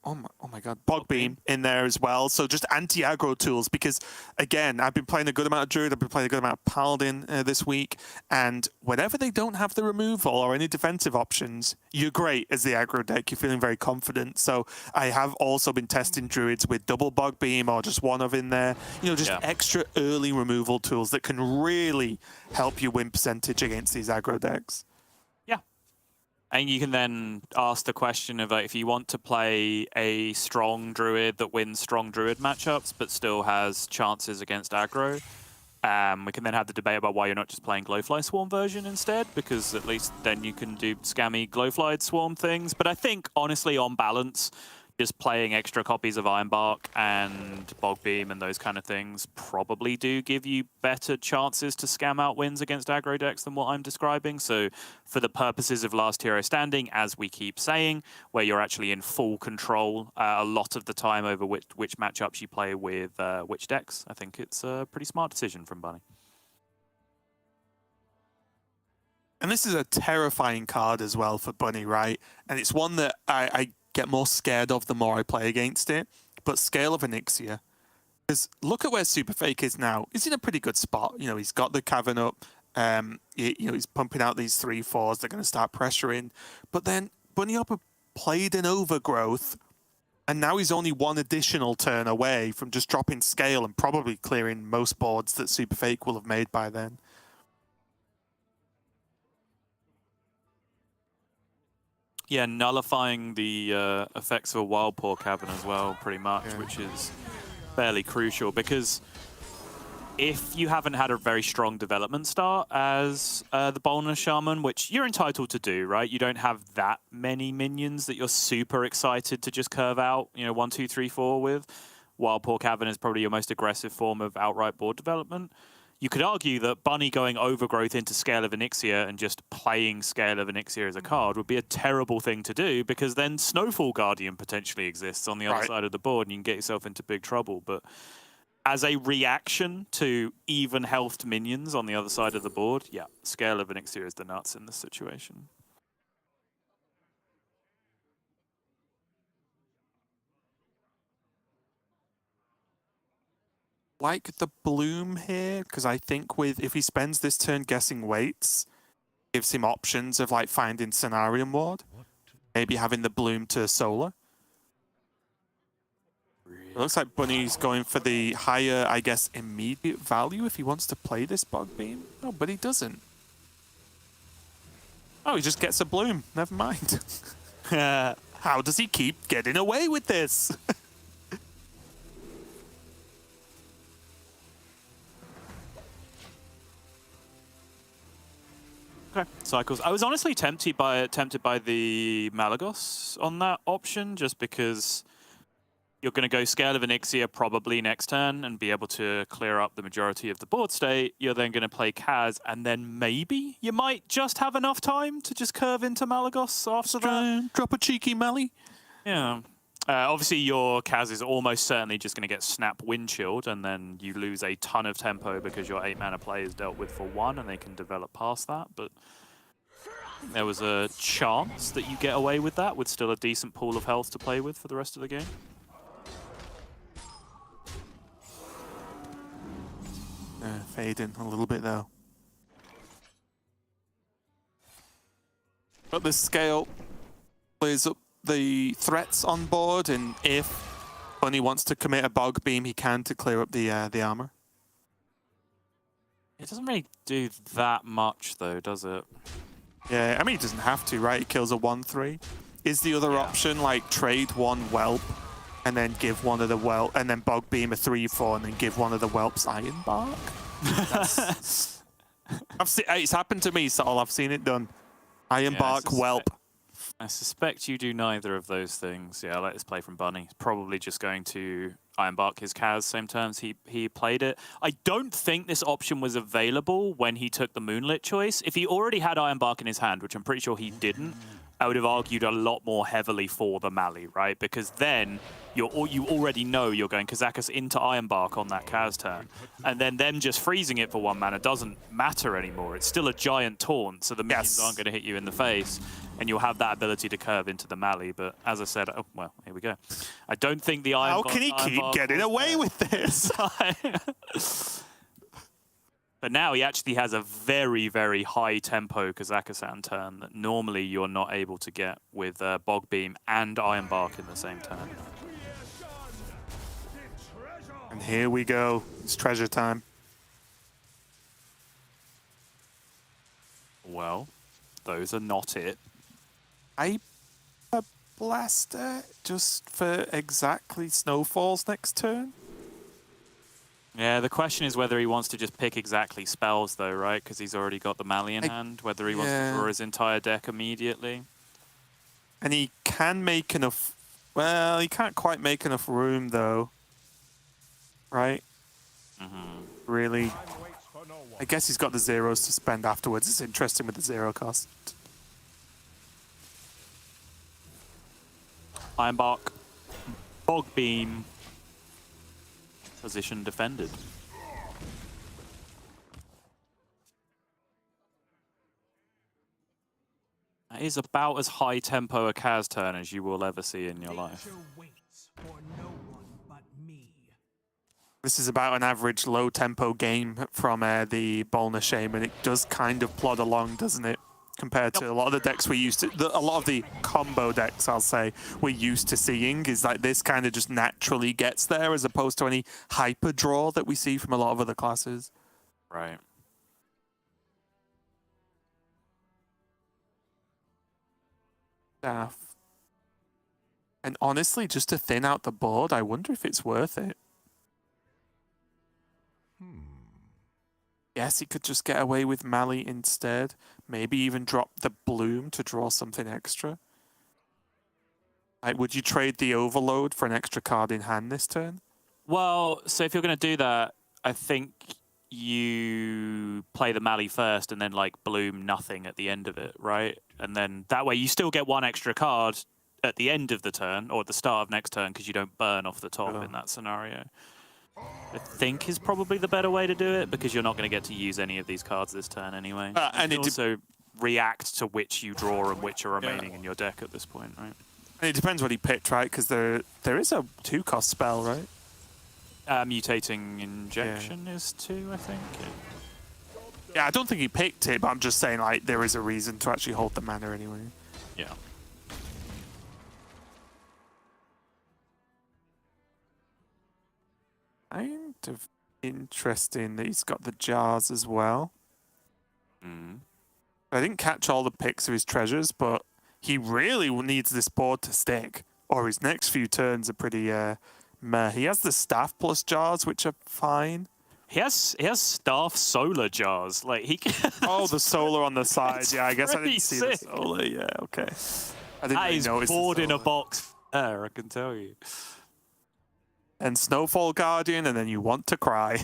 oh my god, Bog Beam in there as well. So just anti-aggro tools, because again, I've been playing a good amount of Druid, I've been playing a good amount of Paladin this week, and whenever they don't have the removal or any defensive options, you're great as the aggro deck. You're feeling very confident. So I have also been testing Druids with double Bog Beam or just one of in there. You know, just extra early removal tools that can really help you win percentage against these aggro decks. And you can then ask the question of if you want to play a strong Druid that wins strong Druid matchups but still has chances against aggro, we can then have the debate about why you're not just playing Glowfly Swarm version instead, because at least then you can do scammy Glowfly Swarm things. But I think, honestly, on balance, just playing extra copies of Ironbark and Bog Beam and those kind of things probably do give you better chances to scam out wins against aggro decks than what I'm describing. So for the purposes of Last Hero Standing, as we keep saying, where you're actually in full control a lot of the time over which matchups you play with which decks, I think it's a pretty smart decision from Bunny. And this is a terrifying card as well for Bunny, right? And it's one that I get more scared of the more I play against it. But Scale of Onyxia. Because look at where SuperFake is now. He's in a pretty good spot. You know, he's got the Cavern up. He's pumping out these 3/4s. They're going to start pressuring. But then Bunnyhoppor played an Overgrowth. And now he's only one additional turn away from just dropping Scale and probably clearing most boards that SuperFake will have made by then. Yeah, nullifying the effects of a Wild Paw Cavern as well, pretty much, which is fairly crucial, because if you haven't had a very strong development start as the Boldness Shaman, which you're entitled to do, right? You don't have that many minions that you're super excited to just curve out, 1, 2, 3, 4 with. Wild Paw Cavern is probably your most aggressive form of outright board development. You could argue that Bunny going Overgrowth into Scale of Onyxia and just playing Scale of Onyxia as a card would be a terrible thing to do, because then Snowfall Guardian potentially exists on the other side of the board and you can get yourself into big trouble. But as a reaction to even healthed minions on the other side of the board, yeah, Scale of Onyxia is the nuts in this situation. Like the Bloom here, because I think if he spends this turn guessing weights, gives him options of like finding Cenarium Ward, maybe having the Bloom to Solar. It looks like Bunny's going for the higher, I guess, immediate value if he wants to play this Bog Beam. No, but he doesn't. Oh, he just gets a Bloom. Never mind. How does he keep getting away with this? Okay, cycles. I was honestly tempted by the Malagos on that option, just because you're going to go Scale of Onyxia probably next turn and be able to clear up the majority of the board state. You're then going to play Kaz, and then maybe you might just have enough time to just curve into Malagos after that. Drop a cheeky Mally. Yeah. Obviously, your Kaz is almost certainly just going to get Snap Windshield, and then you lose a ton of tempo because your 8-mana play is dealt with for 1, and they can develop past that. But there was a chance that you get away with that, with still a decent pool of health to play with for the rest of the game. Fading a little bit, though. But the Scale plays up the threats on board, and if Bunny wants to commit a Bog Beam, he can to clear up the armor. It doesn't really do that much, though, does it? Yeah, I mean, he doesn't have to, right? It kills a 1/3. Is the other option like trade one Whelp and then give one of the Whelp, and then Bog Beam a 3/4 and then give one of the Whelps Ironbark? It's happened to me, Saul. I've seen it done. Ironbark Whelp. I suspect you do neither of those things. Yeah, let us play from Bunny. He's probably just going to Ironbark his Kaz, same terms he played it. I don't think this option was available when he took the Moonlit choice. If he already had Ironbark in his hand, which I'm pretty sure he didn't, I would have argued a lot more heavily for the Mally, right? Because then you already know you're going Kazakus into Ironbark on that Kaz turn. And then them just freezing it for 1 mana doesn't matter anymore. It's still a giant taunt, so the minions aren't going to hit you in the face. And you'll have that ability to curve into the Mally. But as I said, oh, well, here we go. I don't think the Ironbark... How can he keep getting away with this? But now he actually has a very, very high tempo Kazakusan turn that normally you're not able to get with Bog Beam and Ironbark in the same turn. And here we go. It's treasure time. Well, those are not it. A blaster just for exactly Snowfalls next turn? Yeah, the question is whether he wants to just pick exactly spells, though, right? Because he's already got the Mally in hand. Whether he wants to draw his entire deck immediately. And he can make enough Well, he can't quite make enough room, though. Right? Really? I guess he's got the zeros to spend afterwards. It's interesting with the zero cost. Ironbark, Bog Beam, position defended. That is about as high tempo a Cas turn as you will ever see in your life. Nature waits for no one but me. This is about an average low tempo game from the Bolner Shaman. It does kind of plod along, doesn't it? Compared to a lot of the decks we used to, a lot of the combo decks, I'll say, we're used to seeing is like this kind of just naturally gets there as opposed to any hyper draw that we see from a lot of other classes. Right. Staff. And honestly, just to thin out the board, I wonder if it's worth it. Yes, he could just get away with Mali instead. Maybe even drop the Bloom to draw something extra. Like, would you trade the Overload for an extra card in hand this turn? Well, so if you're going to do that, I think you play the Mali first and then like Bloom nothing at the end of it, right? And then that way you still get one extra card at the end of the turn or at the start of next turn because you don't burn off the top in that scenario. I think is probably the better way to do it because you're not going to get to use any of these cards this turn anyway. And it also react to which you draw and which are remaining in your deck at this point, right? And it depends what he picked, right? Because there is a 2-cost spell, right? Mutating Injection is 2, I think. Yeah, I don't think he picked it, but I'm just saying like there is a reason to actually hold the mana anyway. Yeah. Kind of interesting that he's got the jars as well. I didn't catch all the picks of his treasures, but he really needs this board to stick, or his next few turns are pretty meh. He has the staff plus jars, which are fine. He has staff solar jars. Like he can Oh, the solar on the side. Yeah, I guess I didn't see the sick. solar. Yeah, okay. I didn't That really is notice the board in a solar. box there, I can tell you. And Snowfall Guardian, and then you want to cry.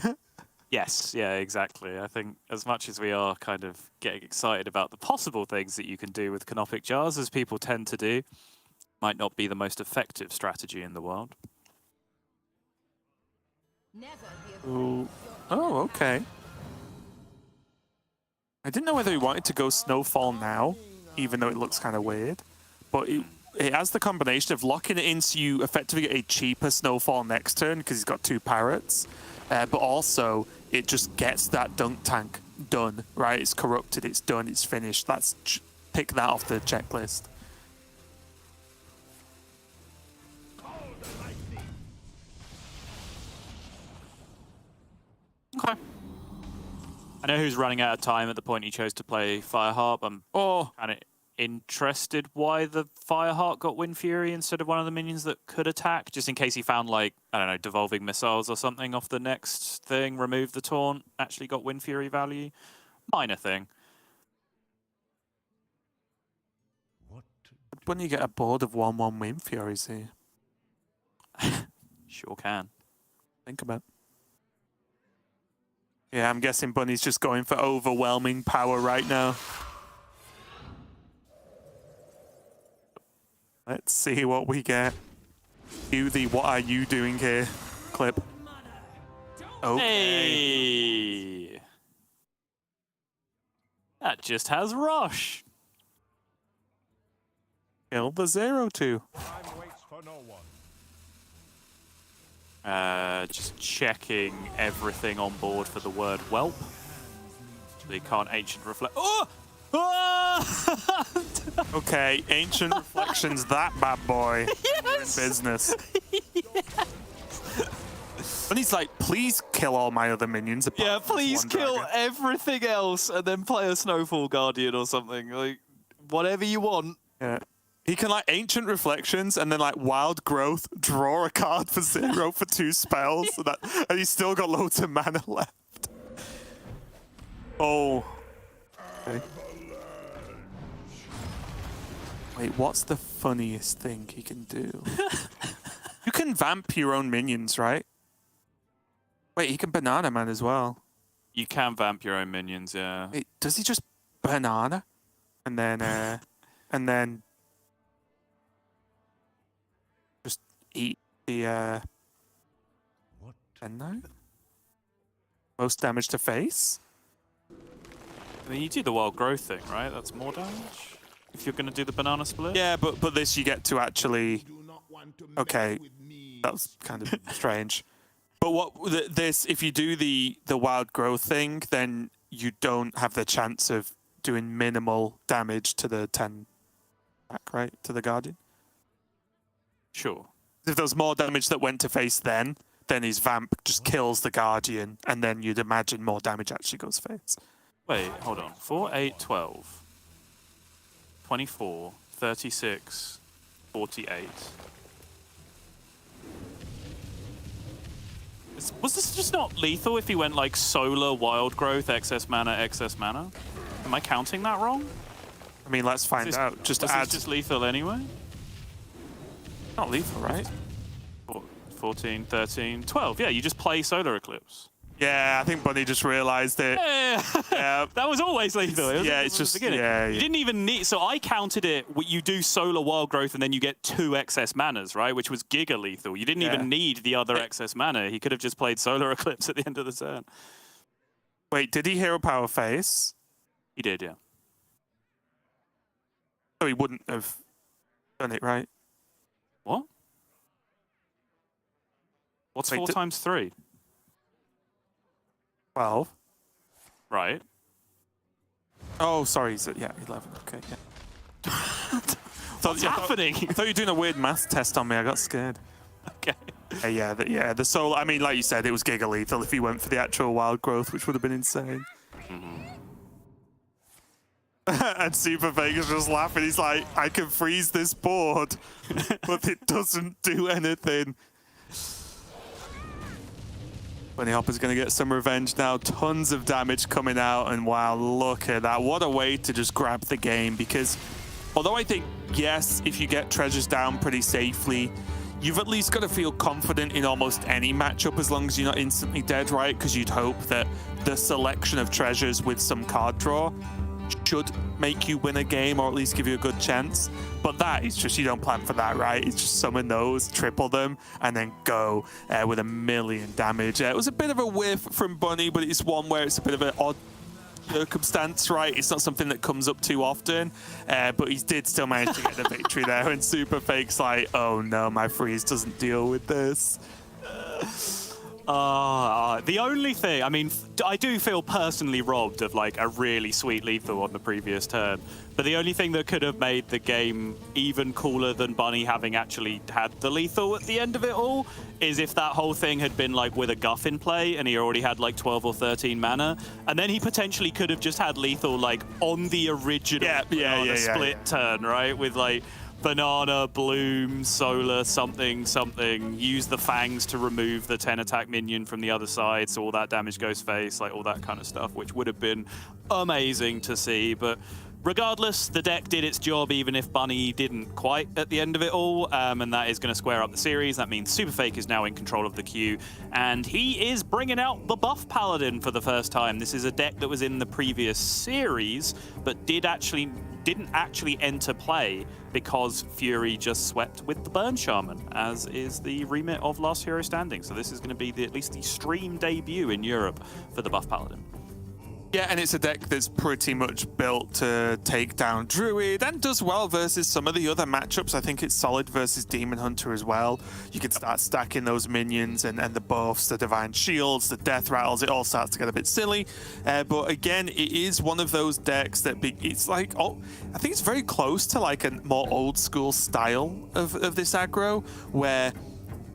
Yes, yeah, exactly. I think as much as we are kind of getting excited about the possible things that you can do with Canopic Jars, as people tend to do, might not be the most effective strategy in the world. Ooh. Oh, okay. I didn't know whether he wanted to go Snowfall now, even though it looks kind of weird. But it has the combination of locking it in so you effectively get a cheaper Snowfall next turn because he's got 2 parrots. But also, it just gets that dunk tank done, right? It's corrupted, it's done, it's finished. Pick that off the checklist. Okay. I know who's running out of time at the point he chose to play Fireharp. I'm kind of interested why the Fireheart got Wind Fury instead of one of the minions that could attack, just in case he found, like, I don't know, Devolving Missiles or something off the next thing, remove the taunt, actually got Wind Fury value. Minor thing. When you get a board of 1/1 Wind Furies here, Sure can. think about it. Yeah, I'm guessing Bunny's just going for overwhelming power right now. Let's see what we get. Cue the "what are you doing here" clip. Okay. Hey! That just has Rush. Kill the 0-2. Time waits for no one. Just checking everything on board for the word whelp. They can't Ancient Reflect. Oh! Ah! Okay, Ancient Reflections, that bad boy. Yes! We're in business. But he's like, please kill all my other minions. apart Yeah, from this please one kill dragon." everything else and then play a Snowfall Guardian or something. Like, whatever you want. Yeah. He can like Ancient Reflections and then like Wild Growth, draw a card for 0 for 2 spells, so that, and he's still got loads of mana left. Oh. Okay. Wait, what's the funniest thing he can do? You can vamp your own minions, right? Wait, he can Banana Man as well. You can vamp your own minions, yeah. Wait, does he just banana? And then just eat the What? and now? Most damage to face? I mean, you do the wild growth thing, right? That's more damage if you're going to do the banana split. Yeah, but this you get to actually. Do not want to Okay, mess with me. that was kind of strange. But this, if you do the wild growth thing, then you don't have the chance of doing minimal damage to the 10 back, right? To the Guardian. Sure. If there was more damage that went to face then his vamp just kills the Guardian, and then you'd imagine more damage actually goes face. Wait, hold on. 4, 8, 12, 24, 36, 48. Was this just not lethal if he went like solar, wild growth, excess mana, excess mana? Am I counting that wrong? I mean, let's find out. Just Was add. this just lethal anyway? Not lethal, right? 14, 13, 12. Yeah, you just play Solar Eclipse. Yeah, I think Bunny just realised it. Yeah. That was always lethal. Isn't Yeah, it? it's From the just- beginning. yeah, You yeah. didn't even need. So I counted it. You do Solar Wild Growth, and then you get 2 excess manas, right? Which was giga lethal. You didn't Yeah. even need the other excess mana. He could have just played Solar Eclipse at the end of the turn. Wait, did he hero power face? He did, yeah. So he wouldn't have done it, right? What? What's Wait, 4 times 3? 12. Right. Oh, sorry. Yeah, 11. Okay, yeah. What's happening? I thought you were doing a weird math test on me. I got scared. Okay. The soul. I mean, like you said, it was giga lethal if he went for the actual wild growth, which would have been insane. And SuperFake is just laughing. He's like, I can freeze this board, but it doesn't do anything. Bunnyhoppor's going to get some revenge now. Tons of damage coming out, and wow, look at that. What a way to just grab the game, because although I think, yes, if you get treasures down pretty safely, you've at least got to feel confident in almost any matchup as long as you're not instantly dead, right? Because you'd hope that the selection of treasures with some card draw should make you win a game, or at least give you a good chance. But that is just, you don't plan for that, right? It's just summon those, triple them, and then go with 1,000,000 damage. It was a bit of a whiff from Bunny, but it's one where it's a bit of an odd circumstance, right? It's not something that comes up too often, but he did still manage to get the victory there. And SuperFake's like, oh no, my freeze doesn't deal with this. The only thing, I mean, I do feel personally robbed of like a really sweet lethal on the previous turn, but the only thing that could have made the game even cooler than Bunny having actually had the lethal at the end of it all is if that whole thing had been like with a Guff in play and he already had like 12 or 13 mana, and then he potentially could have just had lethal like on the original split turn, right? With like banana, bloom, solar, something, use the fangs to remove the 10 attack minion from the other side so all that damage goes face, like all that kind of stuff, which would have been amazing to see. But regardless, the deck did its job even if Bunny didn't quite at the end of it all, and that is going to square up the series. That means SuperFake is now in control of the queue, and he is bringing out the buff paladin for the first time. This is a deck that was in the previous series, but didn't actually enter play because Fury just swept with the Burn Shaman, as is the remit of Last Hero Standing. So this is going to be at least the stream debut in Europe for the buff paladin. Yeah, and it's a deck that's pretty much built to take down Druid and does well versus some of the other matchups. I think it's solid versus Demon Hunter as well. You can start stacking those minions and the buffs, the Divine Shields, the Death Rattles. It all starts to get a bit silly. But again, it is one of those decks that it's like, I think it's very close to like a more old school style of this aggro, where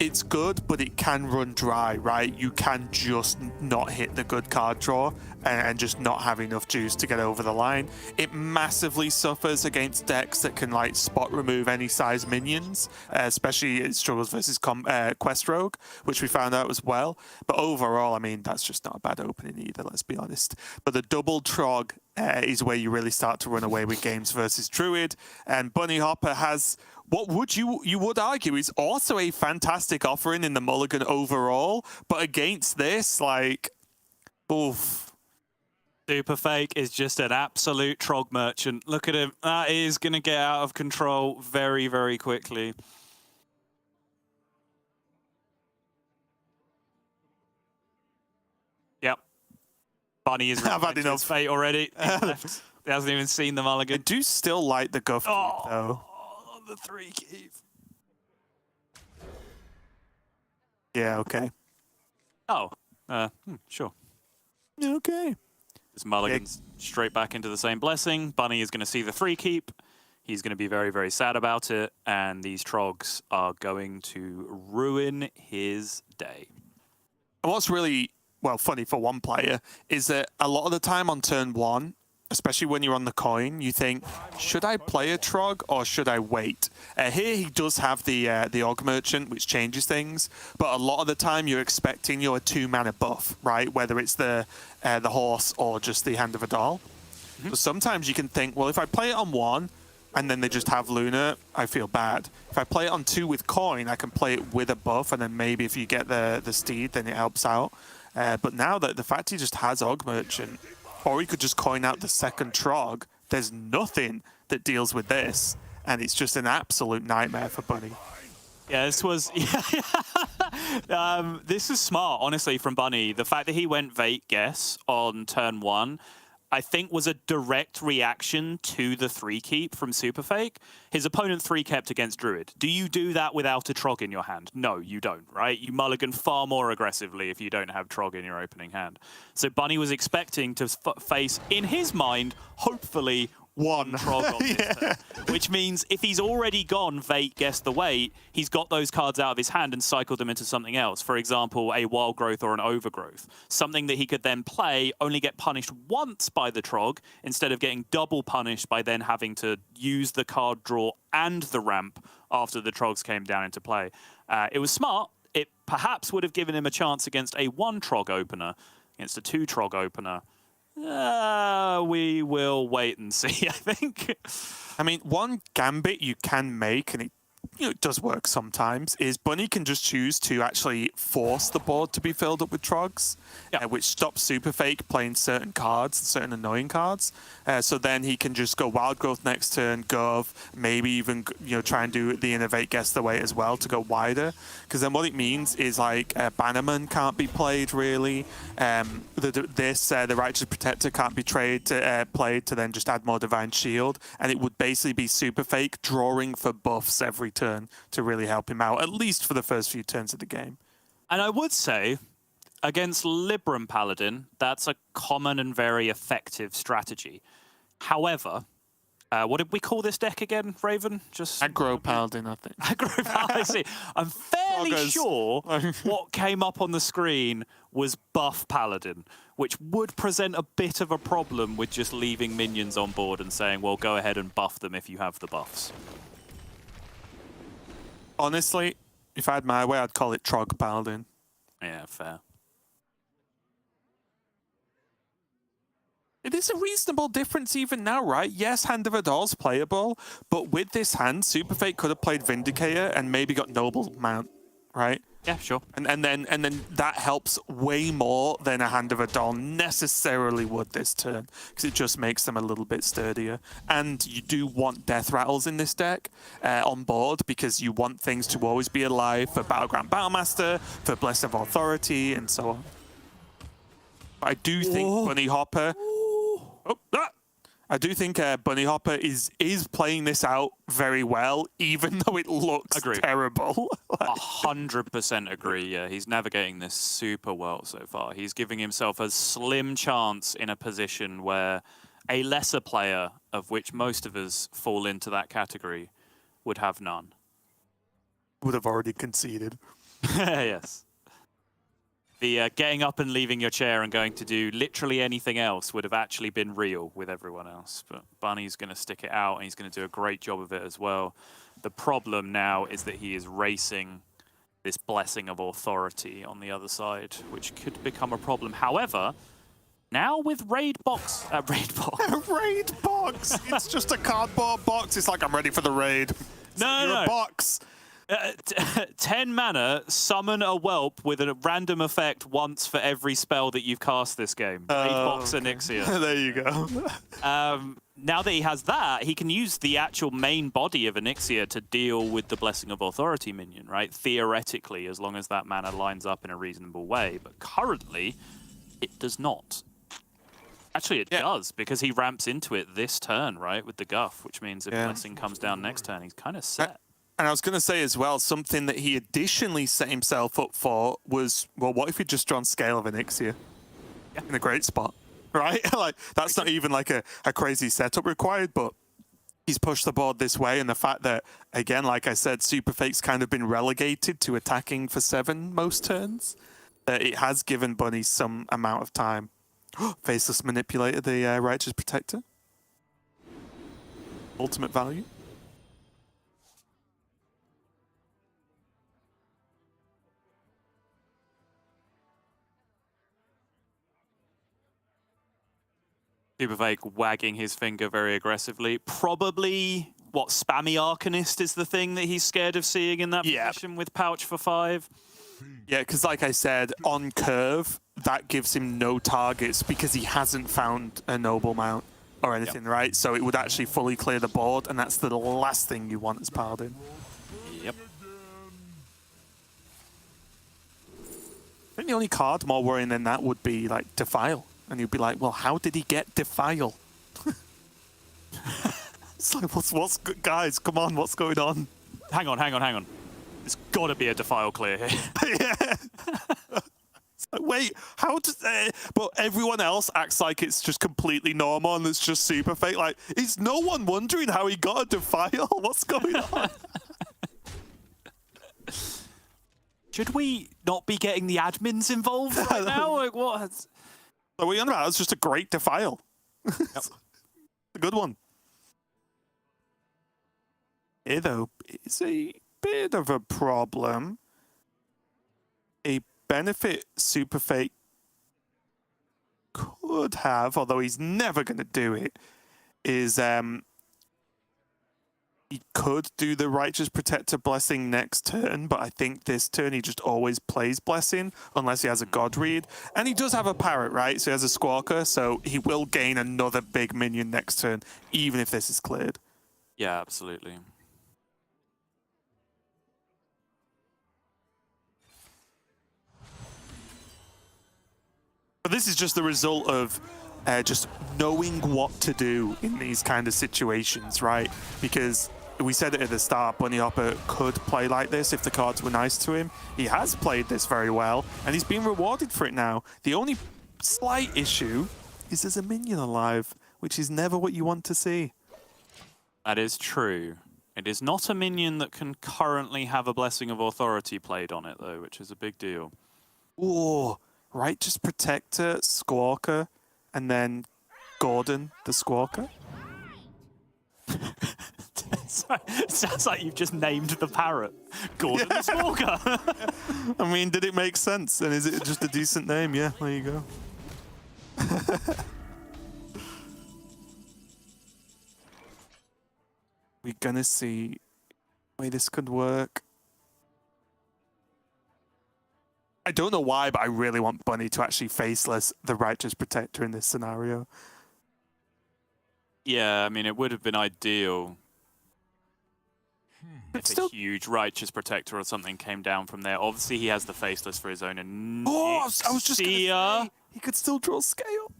it's good, but it can run dry, right? You can just not hit the good card draw and just not have enough juice to get over the line. It massively suffers against decks that can like spot remove any size minions, especially it struggles versus Quest Rogue, which we found out as well. But overall, I mean, that's just not a bad opening either, let's be honest. But the double Trog is where you really start to run away with games versus Druid, and Bunnyhoppor has what you would argue is also a fantastic offering in the mulligan overall, but against this, like, oof. SuperFake is just an absolute Trog merchant. Look at him. That is going to get out of control very, very quickly. Yep. Bunny is I've had enough. fate already. He's left. He hasn't even seen the I mulligan. do still like the Guff keep, though. On the 3 keep. Yeah, okay. Oh, sure. Okay. This mulligan's straight back into the same blessing. Bunny is going to see the 3 keep. He's going to be very, very sad about it. And these Trogs are going to ruin his day. And what's really, well, funny for one player is that a lot of the time on turn 1, especially when you're on the coin, you think, should I play a Trog or should I wait? Here he does have the Og Merchant, which changes things, but a lot of the time you're expecting your 2-mana buff, right? Whether it's the horse or just the Hand of a Doll. So sometimes you can think, well, if I play it on 1 and then they just have Luna, I feel bad. If I play it on 2 with coin, I can play it with a buff, and then maybe if you get the steed, then it helps out. But now that the fact he just has Og Merchant, or he could just coin out the second Trog, there's nothing that deals with this, and it's just an absolute nightmare for Bunny. Yeah, this was... this is smart, honestly, from Bunny. The fact that he went Vate Guess on turn 1, I think was a direct reaction to the 3 keep from SuperFake. His opponent 3 kept against Druid. Do you do that without a Trog in your hand? No, you don't, right? You mulligan far more aggressively if you don't have Trog in your opening hand. So Bunny was expecting to face, in his mind, hopefully, one Trog on this turn. Which means if he's already gone Vate Guess the Wait, he's got those cards out of his hand and cycled them into something else. For example, a Wild Growth or an Overgrowth. Something that he could then play, only get punished once by the Trog, instead of getting double punished by then having to use the card draw and the ramp after the Trogs came down into play. It was smart. It perhaps would have given him a chance against a 1 Trog opener, against a 2 Trog opener. We will wait and see, I think. I mean, one gambit you can make, and it does work sometimes, is Bunny can just choose to actually force the board to be filled up with Trogs, which stops SuperFake playing certain cards, certain annoying cards. So then he can just go Wild Growth next turn, Gov, maybe even try and do the Innovate Guess the Way as well to go wider. Because then what it means is like Bannerman can't be played really. The Righteous Protector can't be played to then just add more Divine Shield, and it would basically be SuperFake drawing for buffs every turn to really help him out, at least for the first few turns of the game. And I would say, against Libram Paladin, that's a common and very effective strategy. However, what did we call this deck again, Raven? Just Aggro Paladin, I think. Aggro Paladin, I see. I'm fairly sure what came up on the screen was Buff Paladin, which would present a bit of a problem with just leaving minions on board and saying, well, go ahead and buff them if you have the buffs. Honestly, if I had my way, I'd call it Trog Paladin. Yeah, fair. It is a reasonable difference even now, right? Yes, Hand of a Doll's playable, but with this hand, SuperFake could have played Vindicator and maybe got Noble Mount, right? Yeah, sure. And then that helps way more than a Hand of a Doll necessarily would this turn, because it just makes them a little bit sturdier. And you do want Death Rattles in this deck on board, because you want things to always be alive for Battleground Battlemaster, for Blessing of Authority, and so on. But I do think Bunnyhoppor... I do think Bunnyhoppor is playing this out very well, even though it looks terrible. 100% agree, yeah. He's navigating this super well so far. He's giving himself a slim chance in a position where a lesser player, of which most of us fall into that category, would have none. Would have already conceded. Yes. The getting up and leaving your chair and going to do literally anything else would have actually been real with everyone else. But Bunny's going to stick it out, and he's going to do a great job of it as well. The problem now is that he is racing this blessing of authority on the other side, which could become a problem. However, now with raid box, Raid box! It's just a cardboard box. It's like, I'm ready for the raid. You're a box. 10 mana, summon a whelp with a random effect once for every spell that you've cast this game. Raid box Onyxia. There you go. Now that he has that, he can use the actual main body of Onyxia to deal with the Blessing of Authority minion, right? Theoretically, as long as that mana lines up in a reasonable way. But currently, it does not. Actually, it does, because he ramps into it this turn, right, with the Guff, which means if Blessing comes down next turn, he's kind of set. And I was going to say as well, something that he additionally set himself up for was, well, what if he'd just drawn Scale of Onyxia in a great spot, right? Like, that's not even like a crazy setup required, but he's pushed the board this way. And the fact that, again, like I said, SuperFake's kind of been relegated to attacking for 7 most turns, it has given Bunny some amount of time. Faceless Manipulator, the Righteous Protector. Ultimate value. SuperFake wagging his finger very aggressively. Probably, what, Spammy Arcanist is the thing that he's scared of seeing in that position with Pouch for 5. Yeah, because like I said, on curve, that gives him no targets because he hasn't found a Noble Mount or anything, right? So it would actually fully clear the board, and that's the last thing you want as Paladin. Yep. I think the only card more worrying than that would be, like, Defile. And you'd be like, well, how did he get Defile? It's like, what's guys, come on, what's going on? Hang on. There's got to be a Defile clear here. Yeah. It's like, wait, how does... but everyone else acts like it's just completely normal and it's just SuperFake. Like, is no one wondering how he got a Defile? What's going on? Should we not be getting the admins involved right now? Like, what? So what are you on about? It's just a great Defile. Yep. A good one. Here, though, is a bit of a problem. A benefit SuperFake could have, although he's never going to do it, is he could do the Righteous Protector Blessing next turn, but I think this turn he just always plays Blessing, unless he has a God Read. And he does have a Parrot, right? So he has a Squawker, so he will gain another big minion next turn, even if this is cleared. Yeah, absolutely. But this is just the result of just knowing what to do in these kind of situations, right? Because we said it at the start, Bunnyhoppor could play like this if the cards were nice to him. He has played this very well, and he's been rewarded for it now. The only slight issue is there's a minion alive, which is never what you want to see. That is true. It is not a minion that can currently have a Blessing of Authority played on it, though, which is a big deal. Ooh, Righteous Protector, Squawker, and then Gordon the Squawker. It sounds like you've just named the parrot. Gordon the Squawker. I mean, did it make sense? And is it just a decent name? Yeah, there you go. We're gonna see the way this could work. I don't know why, but I really want Bunny to actually faceless the Righteous Protector in this scenario. Yeah, I mean, it would have been ideal if a huge Righteous Protector or something came down from there. Obviously, he has the faceless for his own. I was just going to say, he could still draw Scale.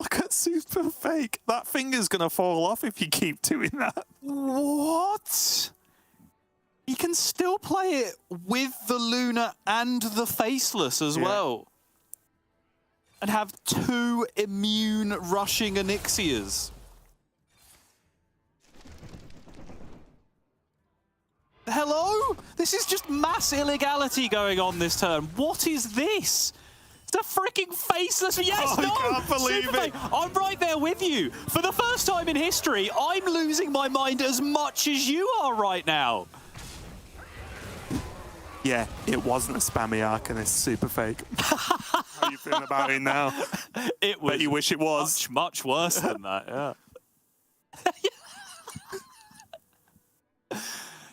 Look at SuperFake. That finger's going to fall off if you keep doing that. What? He can still play it with the Luna and the faceless as well. And have 2 immune rushing Onyxias. Hello? This is just mass illegality going on this turn. What is this? It's a freaking faceless. Yes, Oh, no. I can't believe it. SuperFake, I'm right there with you. For the first time in history, I'm losing my mind as much as you are right now. Yeah, it wasn't a spammy arc and it's super fake. How are you feeling about it now? It was Bet you wish it was. much worse than that, yeah.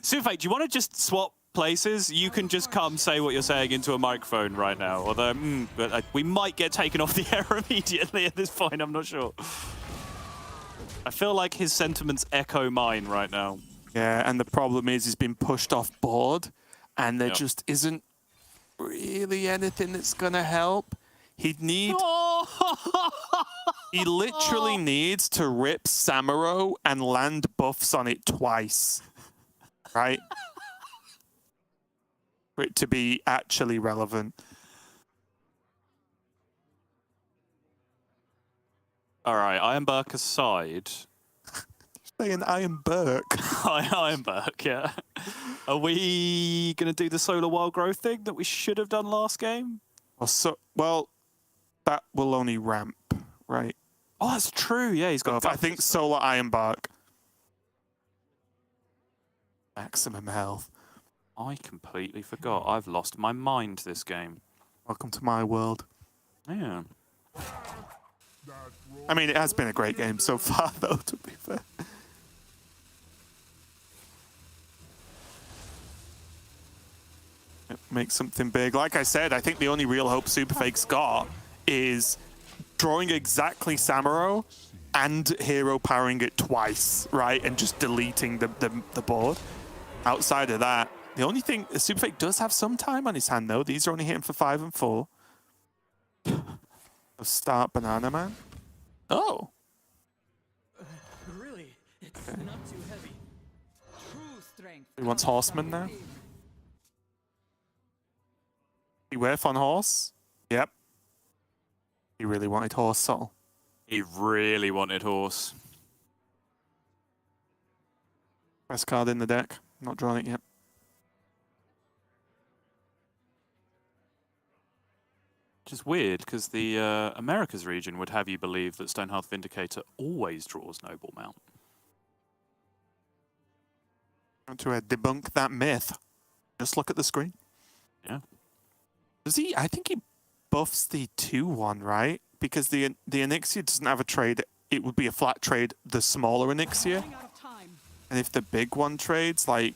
SuperFake, do you want to just swap places? You can just come say what you're saying into a microphone right now. Although, but we might get taken off the air immediately at this point, I'm not sure. I feel like his sentiments echo mine right now. Yeah, and the problem is he's been pushed off board and there Yep. just isn't really anything that's going to help. He'd need... He literally needs to rip Samuro and land buffs on it twice. Right? For it to be actually relevant. All right, Iron Burke aside. Saying Iron Burke. Iron Burke, yeah. Are we going to do the solar wild growth thing that we should have done last game? Well, that will only ramp, right? Oh, that's true. Yeah, he's got. I think Solar Iron Bark. Maximum health. I completely forgot. I've lost my mind this game. Welcome to my world. Yeah. I mean, it has been a great game so far, though, to be fair. Make something big. Like I said, I think the only real hope SuperFake's got is drawing exactly Samuro and hero powering it twice, right? And just deleting the board. Outside of that, the only thing, SuperFake does have some time on his hand, though. These are only hitting for 5 and 4. Start Banana Man. Oh. Really, it's not too heavy. True strength. He wants Horseman now. He whiff on horse? Yep. He really wanted horse soul. He really wanted horse. Best card in the deck. Not drawn it yet. Which is weird, because the Americas region would have you believe that Stonehearth Vindicator always draws Noble Mount. Want to debunk that myth. Just look at the screen. Yeah. Does he? I think he buffs the 2-1, right? Because the Onyxia doesn't have a trade. It would be a flat trade, the smaller Onyxia. Running out of time. And if the big one trades, like,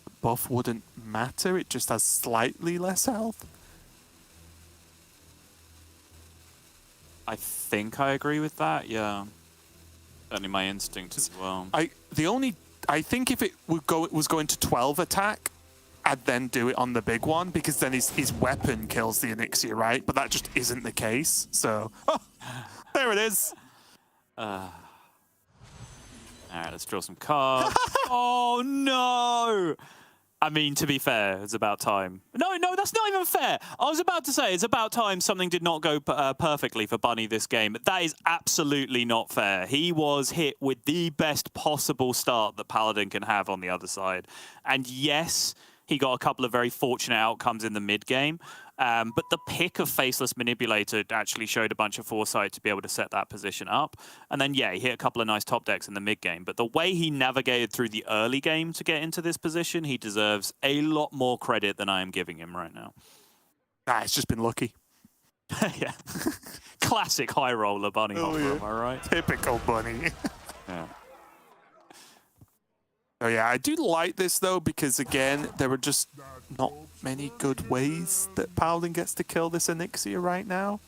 the buff wouldn't matter. It just has slightly less health. I think I agree with that, yeah. Certainly my instinct as well. I think if it was going to 12 attack, I'd then do it on the big one, because then his weapon kills the Onyxia, right? But that just isn't the case. So, oh, there it is. All right, let's draw some cards. Oh, no! I mean, to be fair, it's about time. No, that's not even fair. I was about to say, it's about time something did not go perfectly for Bunny this game. That is absolutely not fair. He was hit with the best possible start that Paladin can have on the other side. And yes, he got a couple of very fortunate outcomes in the mid-game. But the pick of Faceless Manipulator actually showed a bunch of foresight to be able to set that position up. And then, yeah, he hit a couple of nice top decks in the mid-game. But the way he navigated through the early game to get into this position, he deserves a lot more credit than I am giving him right now. It's just been lucky. Yeah. Classic high roller Bunnyhoppor, yeah. am I right? Typical Bunny. Yeah. Oh yeah, I do like this though, because again, there are just not many good ways that Paladin gets to kill this Onyxia right now.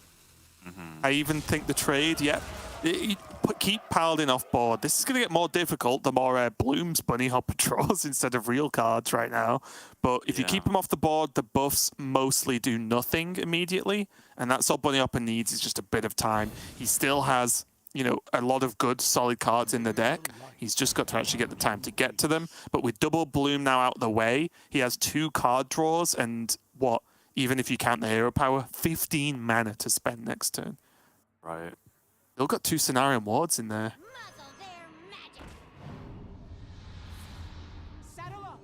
I even think the trade, keep Paladin off board. This is going to get more difficult the more Bloom's Bunnyhoppor draws instead of real cards right now. But if you keep him off the board, the buffs mostly do nothing immediately, and that's all Bunnyhoppor needs is just a bit of time. He still has, you know, a lot of good solid cards in the deck. He's just got to actually get the time to get to them. But with double Bloom now out the way, he has 2 card draws and what? Even if you count the hero power, 15 mana to spend next turn. Right. They've got 2 Cenarian Wards in there. Saddle up.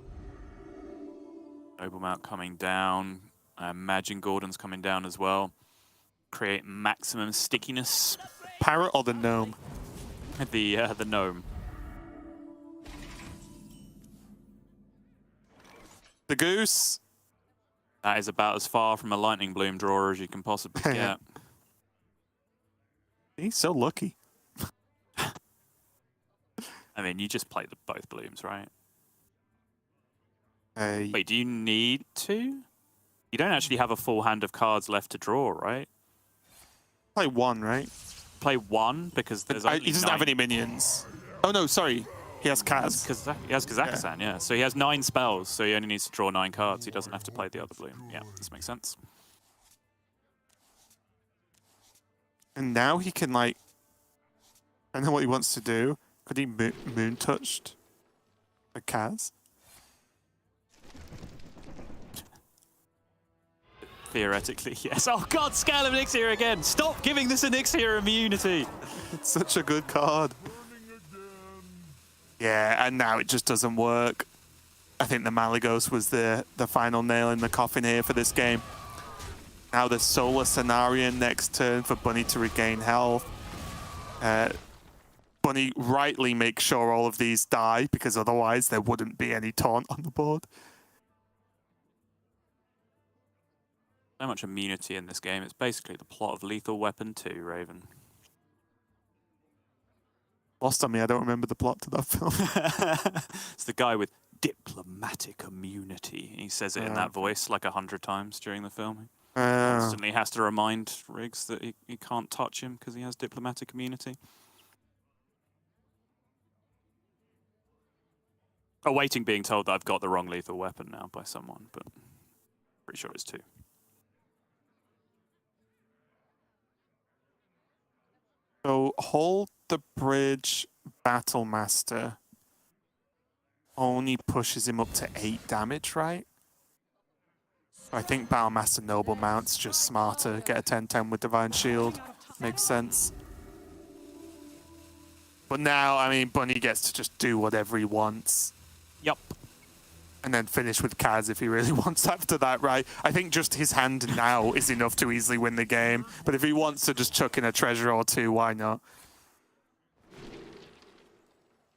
Noble Mount coming down. Imagine Gordon's coming down as well. Create maximum stickiness. Parrot or the gnome? The gnome. The goose. That is about as far from a lightning bloom drawer as you can possibly get. He's so lucky. I mean, you just play both blooms, right? Hey. Wait, do you need to? You don't actually have a full hand of cards left to draw, right? Play one, right? Play one because there's only He doesn't have any minions. Oh no, sorry. He has Kaz. He has Kazakhstan, yeah. So he has 9 spells, so he only needs to draw 9 cards. He doesn't have to play the other bloom. Yeah, this makes sense. And now he can, like... I don't know what he wants to do. Could he moon touched a Kaz? Theoretically, yes. Oh god, Scale of Elixir again! Stop giving this Elixir immunity! It's such a good card. Yeah, and now it just doesn't work. I think the Malygos was the final nail in the coffin here for this game. Now the Solar Cenarian next turn for Bunny to regain health. Bunny rightly makes sure all of these die, because otherwise there wouldn't be any taunt on the board. So much immunity in this game. It's basically the plot of Lethal Weapon 2, Raven. Lost on me, I don't remember the plot to that film. It's the guy with diplomatic immunity. He says it in that voice like 100 times during the film. He constantly has to remind Riggs that he can't touch him because he has diplomatic immunity. Awaiting being told that I've got the wrong lethal weapon now by someone, but pretty sure it's 2. So hold the bridge Battlemaster only pushes him up to 8 damage, right? I think Battlemaster Noble Mount's just smarter. Get a 10-10 with Divine Shield. Makes sense. But now, I mean, Bunny gets to just do whatever he wants. Yep. And then finish with Kaz if he really wants after that, right? I think just his hand now is enough to easily win the game. But if he wants to just chuck in a treasure or 2, why not?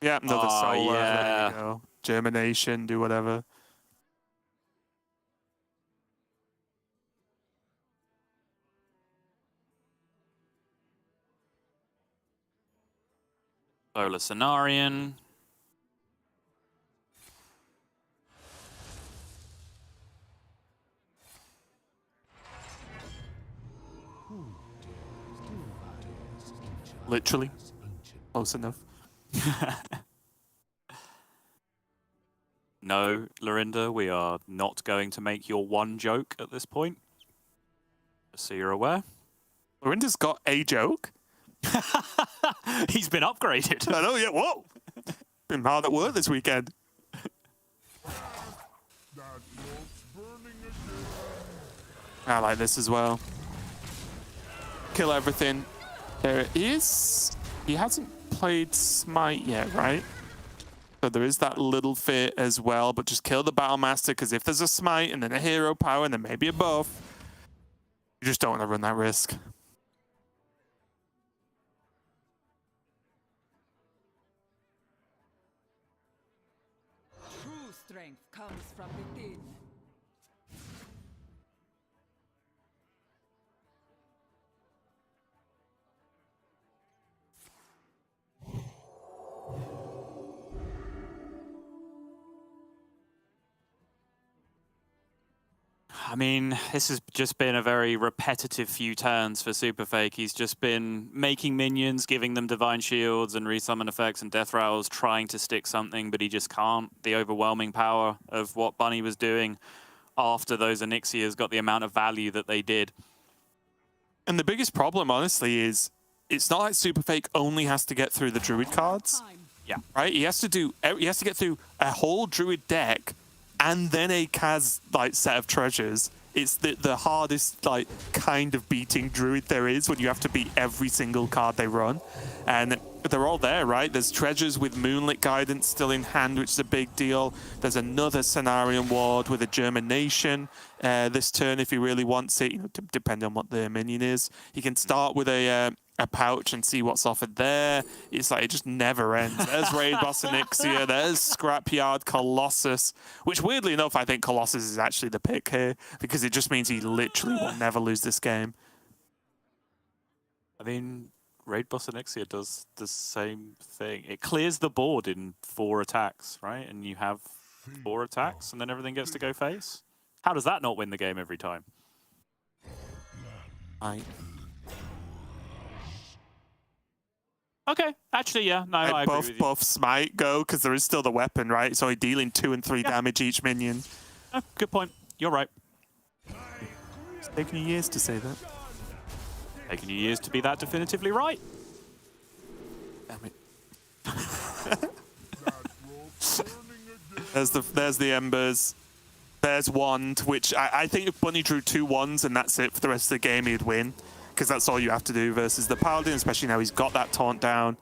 Yeah, another solar. Yeah. There you go. Germination, do whatever. Solar Cenarian. Literally. Close enough. No, Lorinda, we are not going to make your one joke at this point. Just so you're aware. Lorinda's got a joke. He's been upgraded. I know, yeah, whoa. Been hard at work this weekend. I like this as well. Kill everything. There it is. He hasn't played Smite yet, right? So there is that little fit as well, but just kill the Battlemaster, because if there's a Smite and then a hero power and then maybe a buff, you just don't want to run that risk. True strength comes from within. I mean, this has just been a very repetitive few turns for SuperFake. He's just been making minions, giving them divine shields and resummon effects and death rattles, trying to stick something, but he just can't. The overwhelming power of what Bunny was doing after those Onyxias got the amount of value that they did. And the biggest problem, honestly, is it's not like SuperFake only has to get through the Druid cards. Yeah. Right? He has to get through a whole Druid deck and then a Kaz like set of treasures it's the hardest like kind of beating Druid there is, when you have to beat every single card they run. And they're all there, right? There's treasures with Moonlit Guidance still in hand, which is a big deal. There's another Cenarian Ward with a Germination this turn if he really wants it, you know, depending on what the minion is. He can start with a pouch and see what's offered there. It's like, it just never ends. There's Raid Boss Onyxia, there's Scrapyard Colossus, which weirdly enough, I think Colossus is actually the pick here, because it just means he literally will never lose this game. I mean, Raid Boss Onyxia does the same thing. It clears the board in 4 attacks, right? And you have 4 attacks, and then everything gets to go face. How does that not win the game every time? Okay, actually, yeah. No, I agree with you. Both Smite go, because there is still the weapon, right? It's only dealing 2 and 3 damage each minion. Oh, good point. You're right. It's taken you years to say that. Taking you years to be that definitively right. Damn it. There's the Embers. There's Wand, which I think if Bunny drew 2 wands and that's it for the rest of the game, he'd win. Because that's all you have to do versus the Paladin, especially now he's got that taunt down.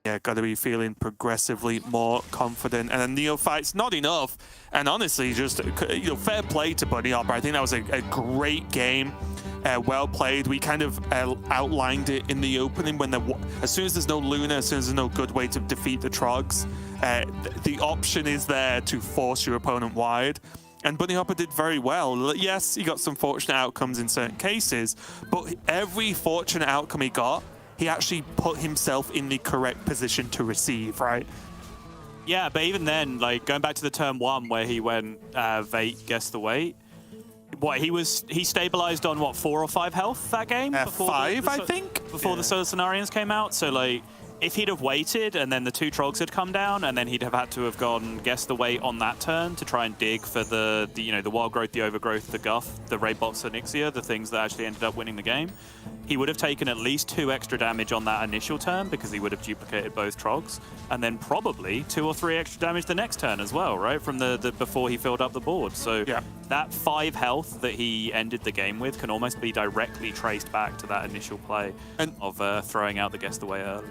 Yeah, got to be feeling progressively more confident. And then Neophyte's not enough. And honestly, just, you know, fair play to Bunnyhoppor. I think that was a great game. Well played. We kind of outlined it in the opening when as soon as there's no Luna, as soon as there's no good way to defeat the Trogs, the option is there to force your opponent wide. And Bunnyhoppor did very well. Yes, he got some fortunate outcomes in certain cases, but every fortunate outcome he got, he actually put himself in the correct position to receive, right? Yeah, but even then, like going back to the turn 1 where he went Vate, guess the weight. What, he stabilized on what, 4 or 5 health that game? Before 5, I think. Before the Solar Cenarians came out. So like, if he'd have waited and then the 2 Trogs had come down, and then he'd have had to have gone guess the weight on that turn to try and dig for the you know, the Wild Growth, the Overgrowth, the Guff, the Raid Boss Onyxia, the things that actually ended up winning the game, he would have taken at least 2 extra damage on that initial turn because he would have duplicated both Trogs, and then probably 2 or 3 extra damage the next turn as well, right? From the before he filled up the board. So yeah, that 5 health that he ended the game with can almost be directly traced back to that initial play of throwing out the guess the way early.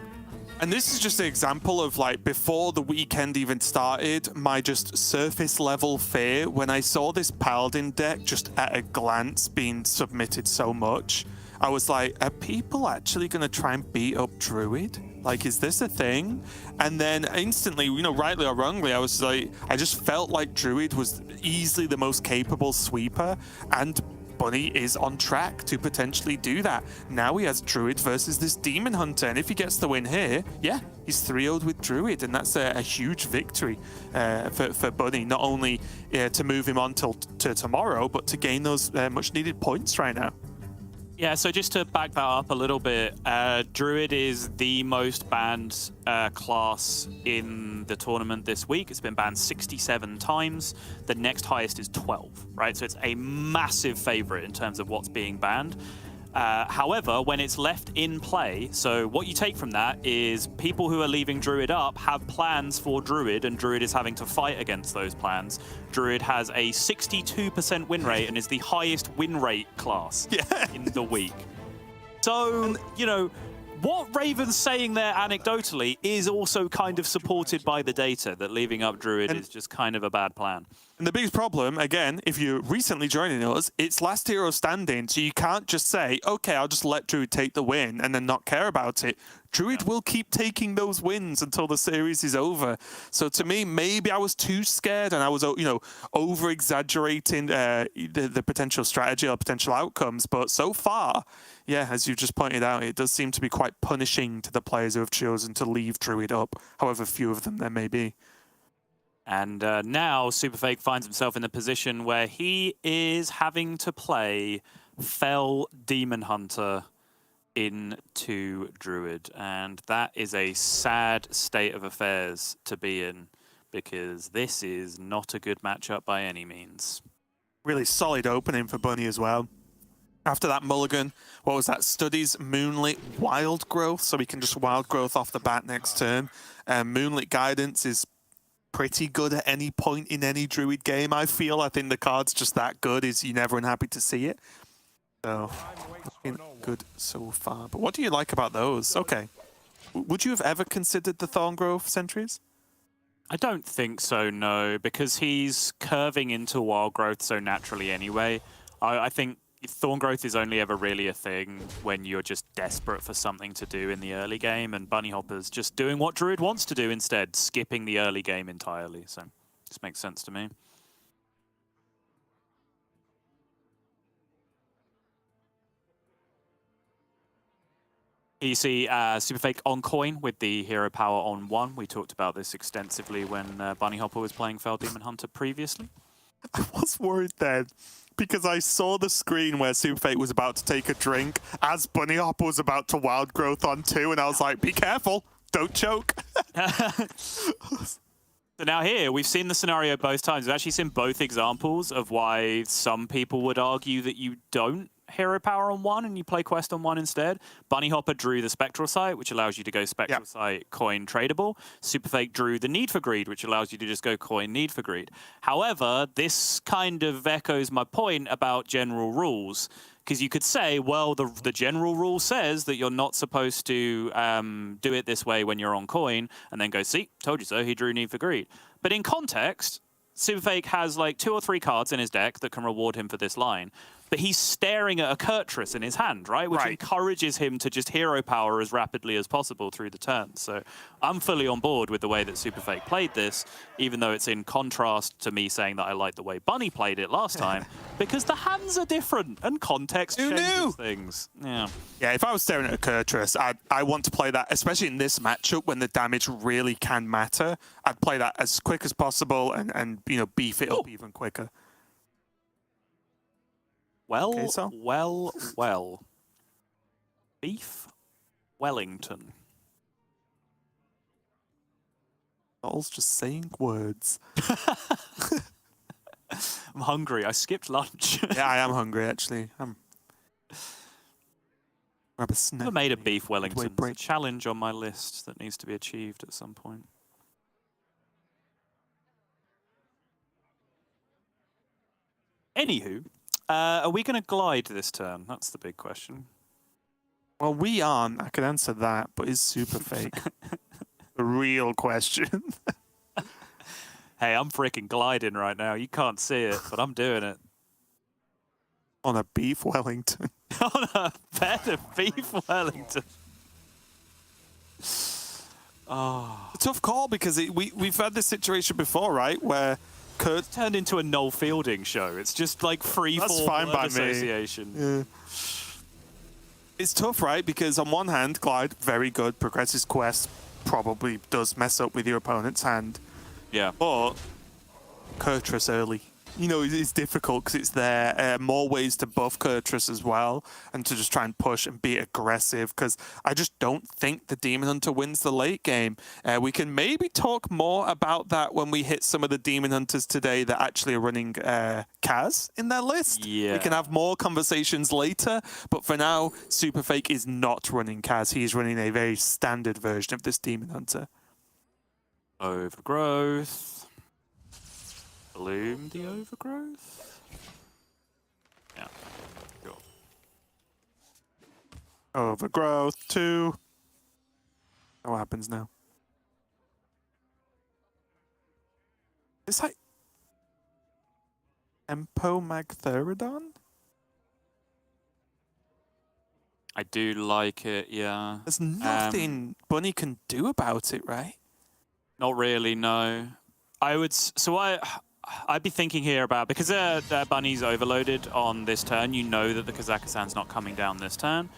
And this is just an example of, like, before the weekend even started, my just surface level fear when I saw this Paladin deck just at a glance being submitted so much. I was like, are people actually going to try and beat up Druid? Like, is this a thing? And then instantly, you know, rightly or wrongly, I was like, I just felt like Druid was easily the most capable sweeper, and Bunny is on track to potentially do that. Now he has Druid versus this Demon Hunter, and if he gets the win here, yeah, he's 3-0'd with Druid, and that's a huge victory for Bunny, not only to move him on to tomorrow, but to gain those much-needed points right now. Yeah, so just to back that up a little bit, Druid is the most banned class in the tournament this week. It's been banned 67 times. The next highest is 12, right? So it's a massive favorite in terms of what's being banned. However, when it's left in play, so what you take from that is people who are leaving Druid up have plans for Druid, and Druid is having to fight against those plans. Druid has a 62% win rate and is the highest win rate class in the week. So, you know, what Raven's saying there anecdotally is also kind of supported by the data that leaving up Druid is just kind of a bad plan. And the biggest problem, again, if you're recently joining us, it's last hero standing, so you can't just say, okay, I'll just let Druid take the win and then not care about it. Druid will keep taking those wins until the series is over. So to me, maybe I was too scared and I was, you know, over-exaggerating the potential strategy or potential outcomes. But so far, yeah, as you just pointed out, it does seem to be quite punishing to the players who have chosen to leave Druid up, however few of them there may be. And now SuperFake finds himself in the position where he is having to play Fell Demon Hunter into Druid. And that is a sad state of affairs to be in, because this is not a good matchup by any means. Really solid opening for Bunny as well. After that mulligan, what was that? Studies Moonlit Wild Growth, so we can just Wild Growth off the bat next turn. Moonlit Guidance is pretty good at any point in any Druid game, I feel. I think the card's just that good, is you're never unhappy to see it. So, looking good so far. But what do you like about those? Okay. Would you have ever considered the Thorngrove sentries? I don't think so, no, because he's curving into wild growth so naturally anyway. I think thorn growth is only ever really a thing when you're just desperate for something to do in the early game, and Bunnyhoppor's just doing what Druid wants to do instead, skipping the early game entirely. So this makes sense to me. You see SuperFake on coin with the hero power on 1. We talked about this extensively when Bunnyhoppor was playing Fell Demon Hunter previously. I was worried then, because I saw the screen where SuperFake was about to take a drink as Bunnyhoppor was about to wild growth on 2, and I was like, be careful, don't choke. So now here, we've seen the scenario both times. We've actually seen both examples of why some people would argue that you don't hero power on 1 and you play quest on 1 instead. Bunnyhoppor drew the Spectral Sight, which allows you to go Spectral Sight, coin, tradable. SuperFake drew the Need for Greed, which allows you to just go coin, Need for Greed. However, this kind of echoes my point about general rules, because you could say, well, the general rule says that you're not supposed to do it this way when you're on coin, and then go, see, told you so, he drew Need for Greed. But in context, SuperFake has like 2 or 3 cards in his deck that can reward him for this line. But he's staring at a Kurtrus in his hand, right? Which encourages him to just hero power as rapidly as possible through the turn. So I'm fully on board with the way that SuperFake played this, even though it's in contrast to me saying that I like the way Bunny played it last time, because the hands are different and context changes things. Yeah. Yeah, if I was staring at a Kurtrus, I want to play that, especially in this matchup when the damage really can matter. I'd play that as quick as possible and you know, beef it up even quicker. Well, Okay, so? well. Beef Wellington. All's just saying words. I'm hungry. I skipped lunch. Yeah, I am hungry, actually. Grab a snack. Never made a beef Wellington. It's a break. challenge on my list that needs to be achieved at some point. Anywho, are we going to glide this turn? That's the big question. Well, we aren't. I could answer that, but is SuperFake the real question? Hey, I'm freaking gliding right now. You can't see it, but I'm doing it. On a beef Wellington. On a bed of beef Wellington. Oh. A tough call, because we've had this situation before, right? Where It's turned into a Noel Fielding show. It's just like free-form word association. Yeah. It's tough, right? Because on one hand, Glide, very good. Progresses quest probably does mess up with your opponent's hand. Yeah. But Kurtrus early, you know, it's difficult because it's there. More ways to buff Kurtrus as well, and to just try and push and be aggressive, because I just don't think the Demon Hunter wins the late game. We can maybe talk more about that when we hit some of the Demon Hunters today that actually are running Casie in their list. Yeah. We can have more conversations later, but for now, SuperFake is not running Casie. He's running a very standard version of this Demon Hunter. Overgrowth. Bloom the overgrowth? Yeah. Cool. Overgrowth 2. What happens now? It's like Tempo Magtheridon? I do like it, yeah. There's nothing Bunny can do about it, right? Not really, no. I'd be thinking here about, because Bunny's overloaded on this turn, you know that the Kazakhstan's not coming down this turn.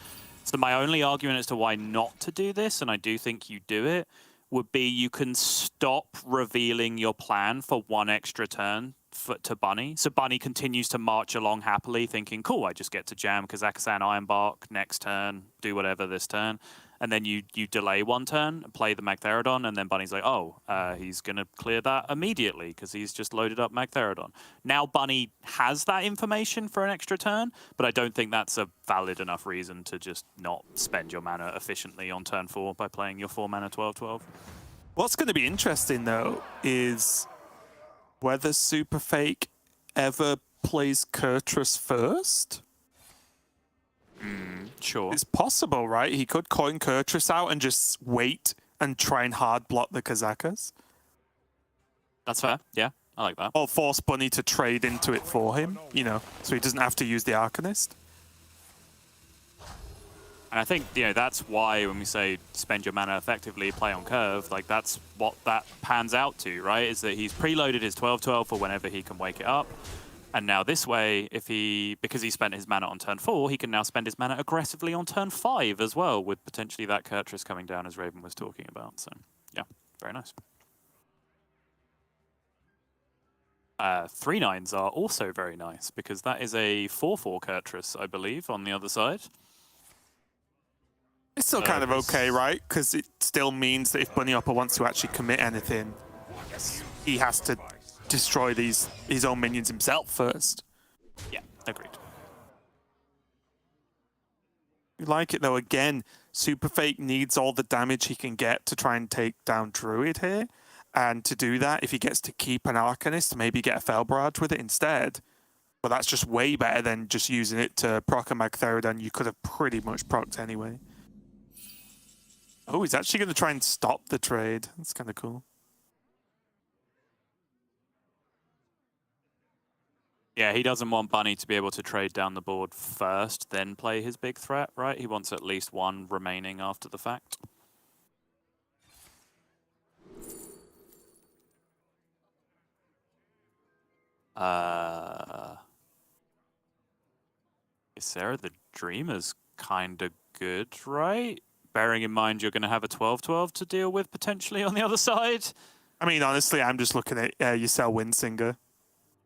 So my only argument as to why not to do this, and I do think you do it, would be you can stop revealing your plan for 1 extra turn to Bunny. So Bunny continues to march along happily, thinking, cool, I just get to jam Kazakhstan Ironbark next turn, do whatever this turn. And then you delay 1 turn, play the Magtheridon, and then Bunny's like, oh, he's going to clear that immediately because he's just loaded up Magtheridon. Now Bunny has that information for an extra turn, but I don't think that's a valid enough reason to just not spend your mana efficiently on turn 4 by playing your 4 mana 12/12. What's going to be interesting, though, is whether SuperFake ever plays Kurtrus first. Sure. It's possible, right? He could coin Kurtrus out and just wait and try and hard block the Kazakas. That's fair. Yeah, I like that. Or force Bunny to trade into it for him, you know, so he doesn't have to use the Arcanist. And I think, you know, that's why when we say spend your mana effectively, play on curve, like that's what that pans out to, right? Is that he's preloaded his 12/12 for whenever he can wake it up. And now this way, because he spent his mana on turn 4, he can now spend his mana aggressively on turn 5 as well, with potentially that Kurtrus coming down as Raven was talking about. So, yeah, very nice. 3/9s are also very nice, because that is a 4/4 Kurtrus, I believe, on the other side. It's still kind of okay, right? Because it still means that if Bunnyhoppor wants to actually commit anything, he has to destroy his own minions himself first. Yeah, agreed. You like it, though. Again, SuperFake needs all the damage he can get to try and take down Druid here. And to do that, if he gets to keep an Arcanist, maybe get a Fel Barrage with it instead. But that's just way better than just using it to proc a Magtheridon you could have pretty much procced anyway. Oh, he's actually going to try and stop the trade. That's kind of cool. Yeah, he doesn't want Bunny to be able to trade down the board first, then play his big threat, right? He wants at least one remaining after the fact. Sarah the Dreamer's kind of good, right? Bearing in mind you're going to have a 12/12 to deal with potentially on the other side. I mean, honestly, I'm just looking at Yusel Windsinger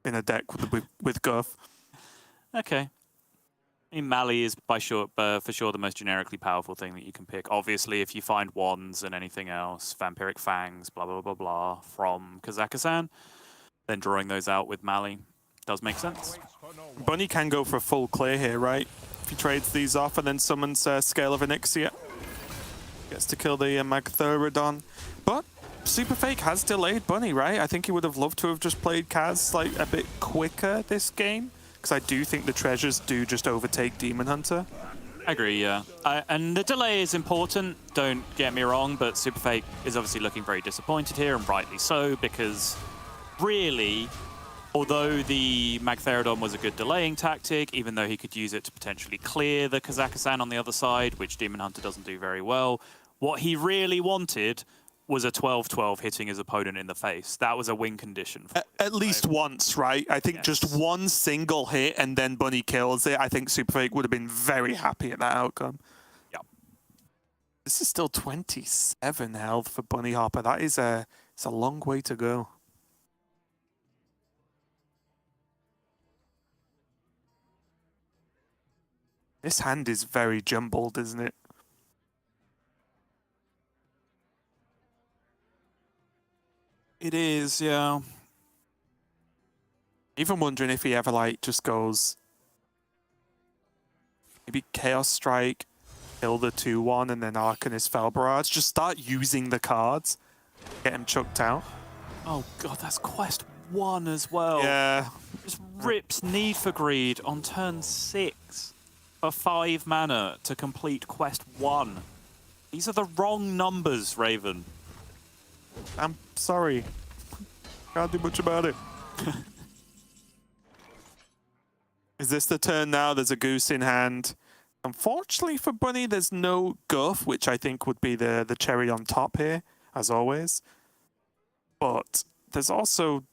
in a deck with Guff. Okay. I mean, Mali is for sure the most generically powerful thing that you can pick. Obviously, if you find wands and anything else, Vampiric Fangs, blah, blah, blah, blah, from Kazakhstan, then drawing those out with Mali does make sense. Bunny can go for a full clear here, right? If he trades these off and then summons Scale of Onyxia. Gets to kill the Magtheridon. But SuperFake has delayed Bunny, right? I think he would have loved to have just played Kaz like a bit quicker this game. Because I do think the treasures do just overtake Demon Hunter. I agree, yeah. And the delay is important, don't get me wrong, but SuperFake is obviously looking very disappointed here, and rightly so, because really, although the Magtheridon was a good delaying tactic, even though he could use it to potentially clear the Kazakhstan on the other side, which Demon Hunter doesn't do very well, what he really wanted was a 12/12 hitting his opponent in the face. That was a win condition. At least once, right? I think just one single hit and then Bunny kills it. I think SuperFake would have been very happy at that outcome. Yep. This is still 27 health for Bunnyhoppor. That is it's a long way to go. This hand is very jumbled, isn't it? It is, yeah. Even wondering if he ever like just goes maybe Chaos Strike, kill the 2/1 and then Arcanist Fel Barrage. Just start using the cards, get him chucked out. Oh god, that's quest 1 as well. Yeah. Just rips Need for Greed on turn 6 for 5 mana to complete quest 1. These are the wrong numbers, Raven. I'm sorry. Can't do much about it. Is this the turn now? There's a goose in hand. Unfortunately for Bunny, there's no Guff, which I think would be the cherry on top here, as always. But there's also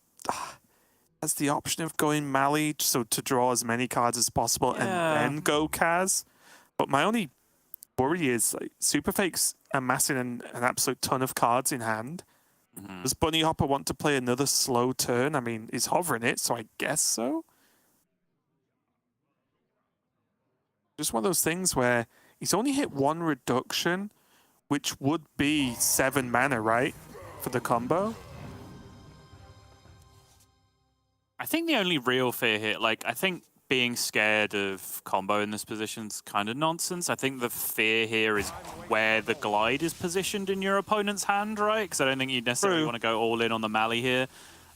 has the option of going Mali, so to draw as many cards as possible and then go Kaz. But my only worry is like, SuperFake's amassing an absolute ton of cards in hand. Does Bunnyhoppor want to play another slow turn? I mean, he's hovering it, so I guess so. Just one of those things where he's only hit one reduction, which would be 7 mana, right? For the combo. I think the only real fear here, like, I think being scared of combo in this position is kind of nonsense. I think the fear here is where the glide is positioned in your opponent's hand, right? Because I don't think you necessarily want to go all in on the Mally here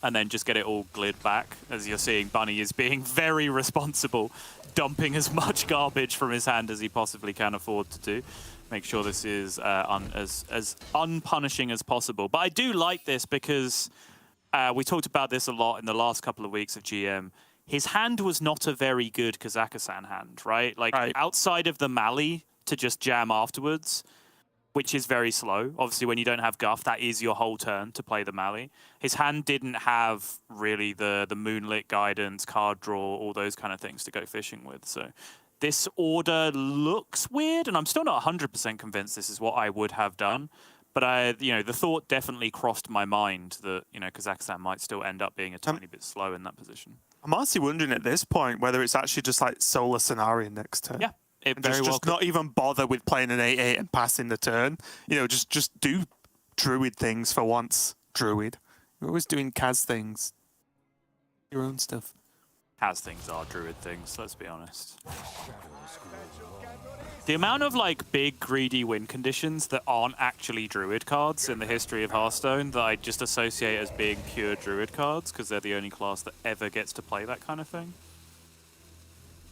and then just get it all glid back. As you're seeing, Bunny is being very responsible, dumping as much garbage from his hand as he possibly can afford to do. Make sure this is as unpunishing as possible. But I do like this because we talked about this a lot in the last couple of weeks of GM. His hand was not a very good Kazakhstan hand, right? Like, outside of the Mally to just jam afterwards, which is very slow. Obviously, when you don't have Guff, that is your whole turn to play the Mally. His hand didn't have really the Moonlit guidance, card draw, all those kind of things to go fishing with. So this order looks weird, and I'm still not 100% convinced this is what I would have done. But the thought definitely crossed my mind that, Kazakhstan might still end up being a tiny bit slow in that position. I'm honestly wondering at this point whether it's actually just like Solar Scenario next turn. Yeah, it very well just not even bother with playing an 8/8 and passing the turn. Just do Druid things for once. Druid. You're always doing Kaz things. Your own stuff. Kaz things are Druid things, let's be honest. The amount of big greedy win conditions that aren't actually Druid cards in the history of Hearthstone that I just associate as being pure Druid cards because they're the only class that ever gets to play that kind of thing.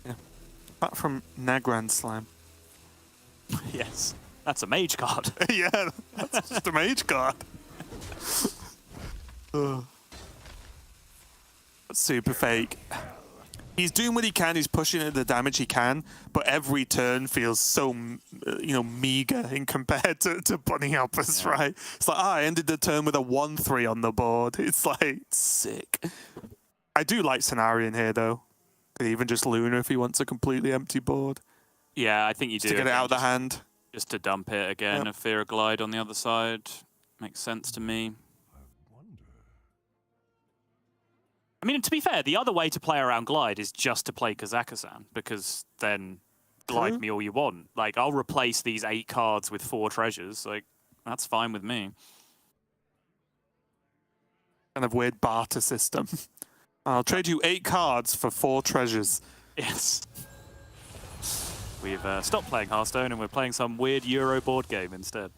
Yeah. Apart from Nagrand Slam. Yes, that's a mage card. Yeah, that's just a mage card. SuperFake. He's doing what he can. He's pushing at the damage he can, but every turn feels so, meager in compared to Bunnyhoppors, right? It's like, I ended the turn with a 1/3 on the board. It's like sick. I do like Cenarion here though. Even just Luna if he wants a completely empty board. Yeah, I think you do. To get it out of the hand. Just to dump it again. A Fear of Glide on the other side makes sense to me. I mean, to be fair, the other way to play around Glide is just to play Kazakhstan, because then glide me all you want. Like, I'll replace these 8 cards with 4 treasures. Like, that's fine with me. Kind of weird barter system. I'll trade you 8 cards for 4 treasures. Yes. We've stopped playing Hearthstone and we're playing some weird Euro board game instead.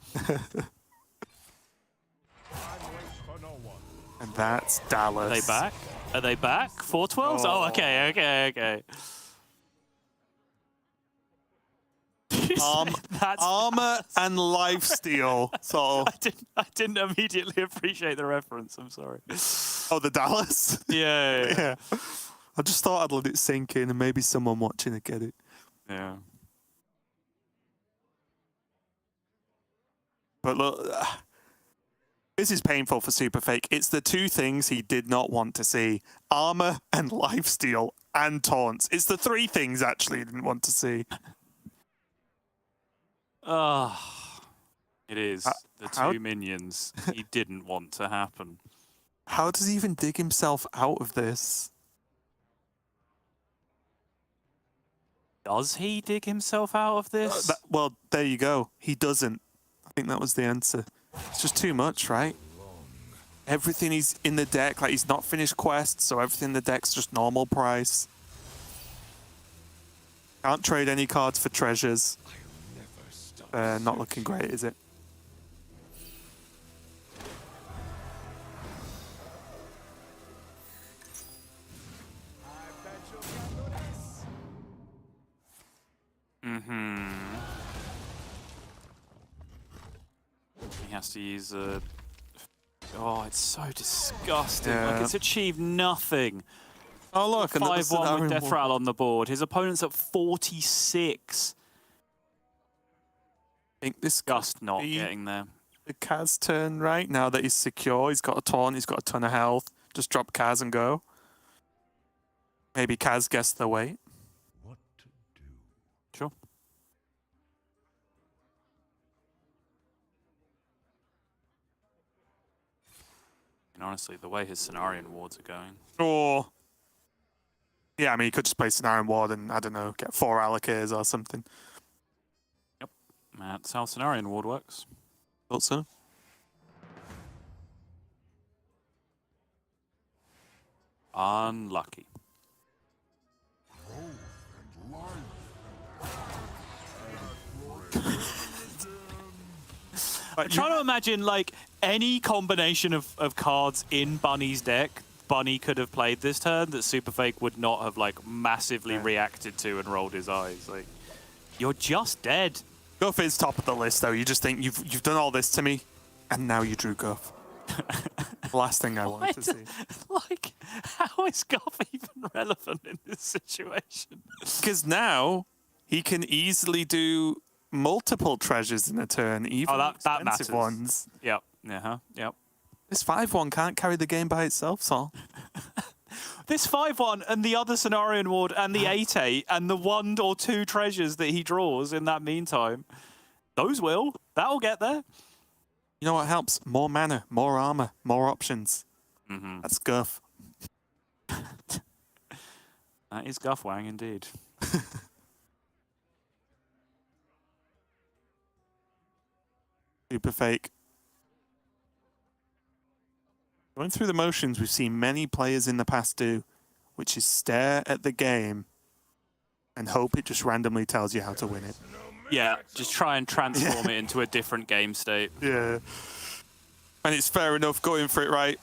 And that's Dallas. Are they back? Are they back? 412s? Oh, okay. Armor and lifesteal. So I didn't immediately appreciate the reference. I'm sorry. Oh, the Dallas? Yeah. I just thought I'd let it sink in and maybe someone watching it get it. Yeah. But look, this is painful for SuperFake. It's the 2 things he did not want to see. Armor and lifesteal and taunts. It's the 3 things actually he didn't want to see. It is the 2 minions he didn't want to happen. How does he even dig himself out of this? Does he dig himself out of this? Well, there you go. He doesn't. I think that was the answer. It's just too much, right? Everything is in the deck, like he's not finished quests, so everything in the deck's just normal price. Can't trade any cards for treasures. Not looking great, is it? He has to use a... Oh, it's so disgusting. Yeah. Like, it's achieved nothing. Oh, look, 5-1 with Death Rattle on the board. His opponent's at 46. I think this Just not getting there. The Kaz turn right now that he's secure. He's got a taunt. He's got a ton of health. Just drop Kaz and go. Maybe Kaz guessed the weight. What to do? Sure. And honestly, the way his Cenarion wards are going. Or... Yeah, I mean, he could just play Cenarion Ward and, I don't know, get 4 Allocators or something. Yep. That's how Cenarion ward works. Thought so. Unlucky. I'm trying to imagine like any combination of cards in Bunny's deck Bunny could have played this turn that SuperFake would not have like massively reacted to and rolled his eyes. Like, you're just dead. Guff is top of the list though. You just think you've done all this to me, and now you drew Guff. Last thing I want to see. Like, how is Gaby even relevant in this situation? Because now he can easily do multiple treasures in a turn, even that expensive matters. ones. Yep. Yep. This 5/1 can't carry the game by itself, Saul. This 5/1 and the other Scenario Ward and the 8/8 and the 1 or 2 treasures that he draws in that meantime, that'll get there. You know what helps? More mana, more armor, more options. That's Guff. That is Guff Wang indeed. SuperFake. Going through the motions we've seen many players in the past do, which is stare at the game and hope it just randomly tells you how to win it. Yeah, just try and transform it into a different game state. Yeah. And it's fair enough going for it right.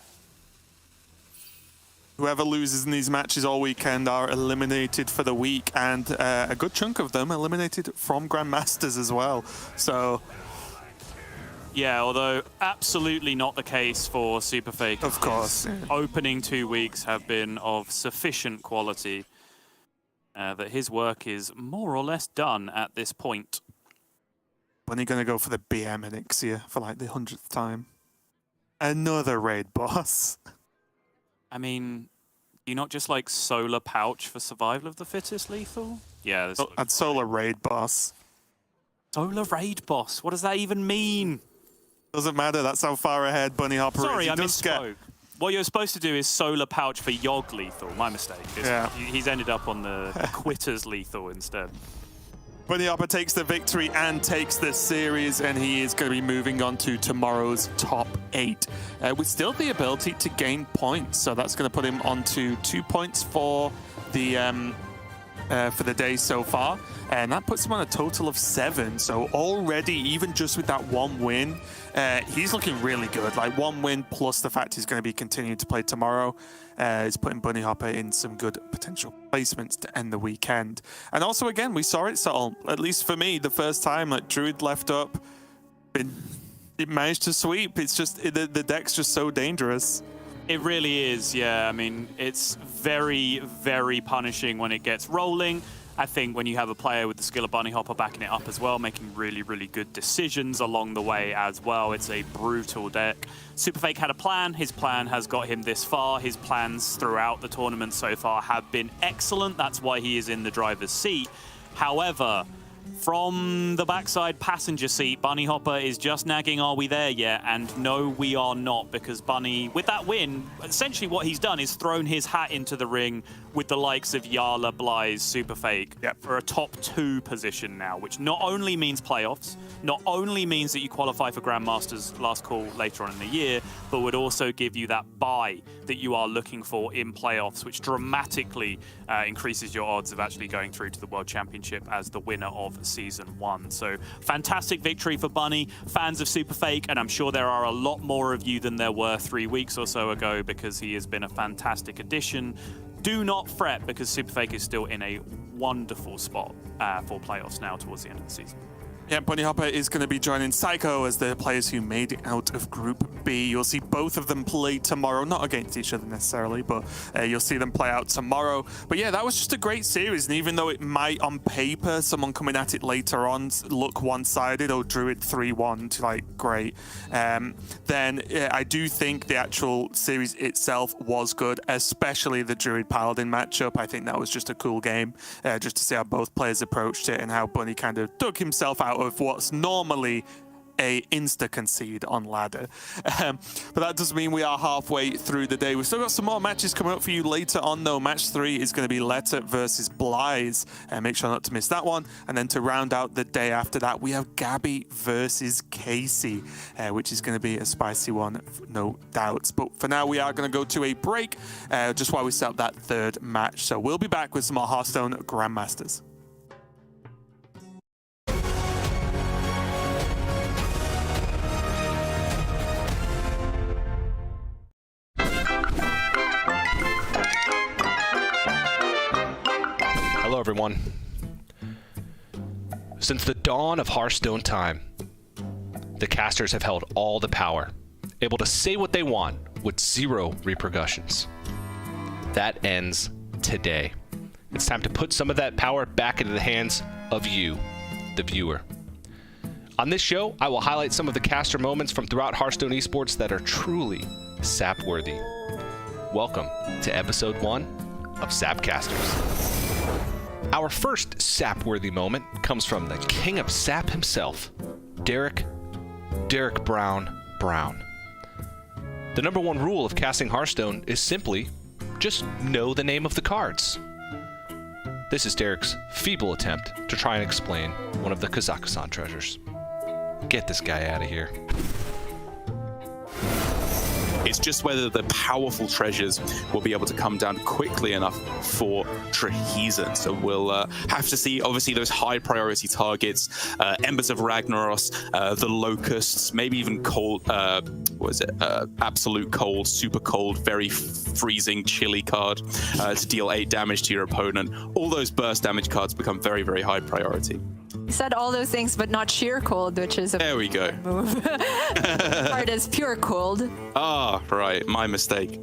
Whoever loses in these matches all weekend are eliminated for the week, and a good chunk of them eliminated from Grandmasters as well. So... yeah, although absolutely not the case for SuperFake. Of course. His opening 2 weeks have been of sufficient quality that his work is more or less done at this point. When are you going to go for the BM Elixir for like the 100th time? Another raid boss. I mean, do you not just like Solar Pouch for Survival of the Fittest lethal? Yeah. This And Solar raid boss. Solar Raid Boss? What does that even mean? Doesn't matter, that's how far ahead Bunnyhoppor is. Sorry, He I does misspoke. What you're supposed to do is Solar Pouch for Yogg lethal. My mistake. Yeah. He's ended up on the Quitters lethal instead. Bunnyhoppor takes the victory and takes the series, and he is going to be moving on to tomorrow's top 8 with still the ability to gain points. So that's going to put him onto 2 points for the day so far, and that puts him on a total of 7. So already, even just with that 1 win, he's looking really good. Like 1 win plus the fact he's going to be continuing to play tomorrow is putting Bunnyhoppor in some good potential placements to end the weekend. And also, again, we saw it settle, at least for me, the first time that Druid left up, it managed to sweep. It's just, the deck's just so dangerous. It really is, yeah. I mean, it's very, very punishing when it gets rolling. I think when you have a player with the skill of Bunnyhoppor backing it up as well, making really, really good decisions along the way as well, it's a brutal deck. SuperFake had a plan. His plan has got him this far. His plans throughout the tournament so far have been excellent. That's why he is in the driver's seat. However, from the backside passenger seat, Bunnyhoppor is just nagging, are we there yet? And no, we are not, because Bunny, with that win, essentially what he's done is thrown his hat into the ring with the likes of Yala, Blyze, SuperFake for a top 2 position now, which not only means playoffs, not only means that you qualify for Grandmasters last call later on in the year, but would also give you that bye that you are looking for in playoffs, which dramatically increases your odds of actually going through to the World Championship as the winner of Season 1. So fantastic victory for Bunny, fans of SuperFake, and I'm sure there are a lot more of you than there were 3 weeks or so ago, because he has been a fantastic addition. Do not fret, because SuperFake is still in a wonderful spot for playoffs now towards the end of the season. Yeah, Bunnyhoppor is going to be joining Psycho as the players who made it out of Group B. You'll see both of them play tomorrow, not against each other necessarily, but you'll see them play out tomorrow. But yeah, that was just a great series, and even though it might, on paper, someone coming at it later on look one-sided, or Druid 3-1, like, great, then I do think the actual series itself was good, especially the Druid Paladin matchup. I think that was just a cool game, just to see how both players approached it and how Bunny kind of dug himself out of what's normally a insta-concede on ladder. But that does mean we are halfway through the day. We've still got some more matches coming up for you later on, though. Match 3 is going to be Leta versus Blyze. Make sure not to miss that one. And then to round out the day after that, we have Gaby versus Casie, which is going to be a spicy one, no doubts. But for now, we are going to go to a break just while we set up that 3rd match. So we'll be back with some more Hearthstone Grandmasters. everyone. Since the dawn of Hearthstone time, the casters have held all the power, able to say what they want with zero repercussions. That ends today. It's time to put some of that power back into the hands of you, the viewer. On this show, I will highlight some of the caster moments from throughout Hearthstone Esports that are truly sap-worthy. Welcome to episode 1 of Sapcasters. Our first sap-worthy moment comes from the king of sap himself, Derek Brown. The number one rule of casting Hearthstone is simply just know the name of the cards. This is Derek's feeble attempt to try and explain one of the Kazakhstan treasures. Get this guy out of here. It's just whether the powerful treasures will be able to come down quickly enough for Trehezen. So we'll have to see, obviously, those high priority targets, Embers of Ragnaros, the Locusts, maybe even cold, absolute cold, super cold, very freezing, chilly card to deal 8 damage to your opponent. All those burst damage cards become very, very high priority. You said all those things, but not sheer cold, which is a there we go. Move. Card is pure cold. Ah, right, my mistake.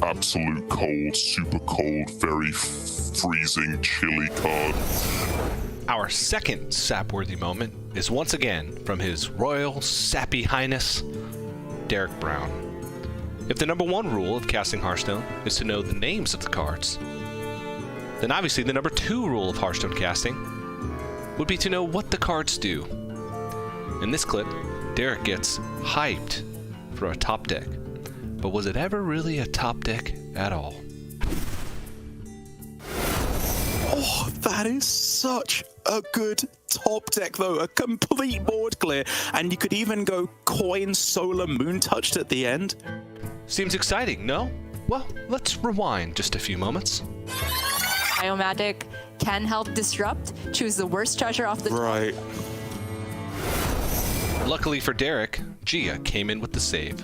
Absolute cold, super cold, very freezing, chilly card. Our second sap-worthy moment is once again from His Royal Sappy Highness, Derek Brown. If the number one rule of casting Hearthstone is to know the names of the cards, then obviously the number 2 rule of Hearthstone casting would be to know what the cards do. In this clip, Derek gets hyped for a top deck. But was it ever really a top deck at all? Oh, that is such a good top deck, though. A complete board clear. And you could even go coin solar moon touched at the end. Seems exciting, no? Well, let's rewind just a few moments. Biomatic can help disrupt. Choose the worst treasure off the Right. Luckily for Derek, Gia came in with the save.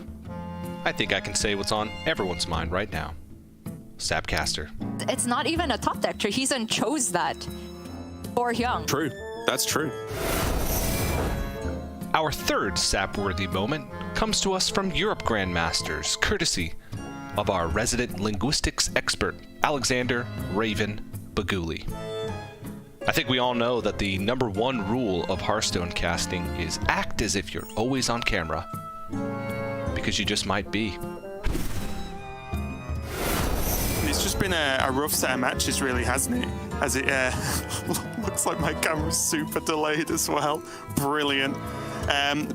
I think I can say what's on everyone's mind right now. Sapcaster. It's not even a top deck. Trehezen chose that. Or Hyung. True. That's true. Our third sap-worthy moment comes to us from Europe Grandmasters, courtesy of our resident linguistics expert, Alexander Raven Baguli. I think we all know that the number one rule of Hearthstone casting is act as if you're always on camera, because you just might be. It's just been a rough set of matches, really, hasn't it? As it looks like my camera's super delayed as well. Brilliant.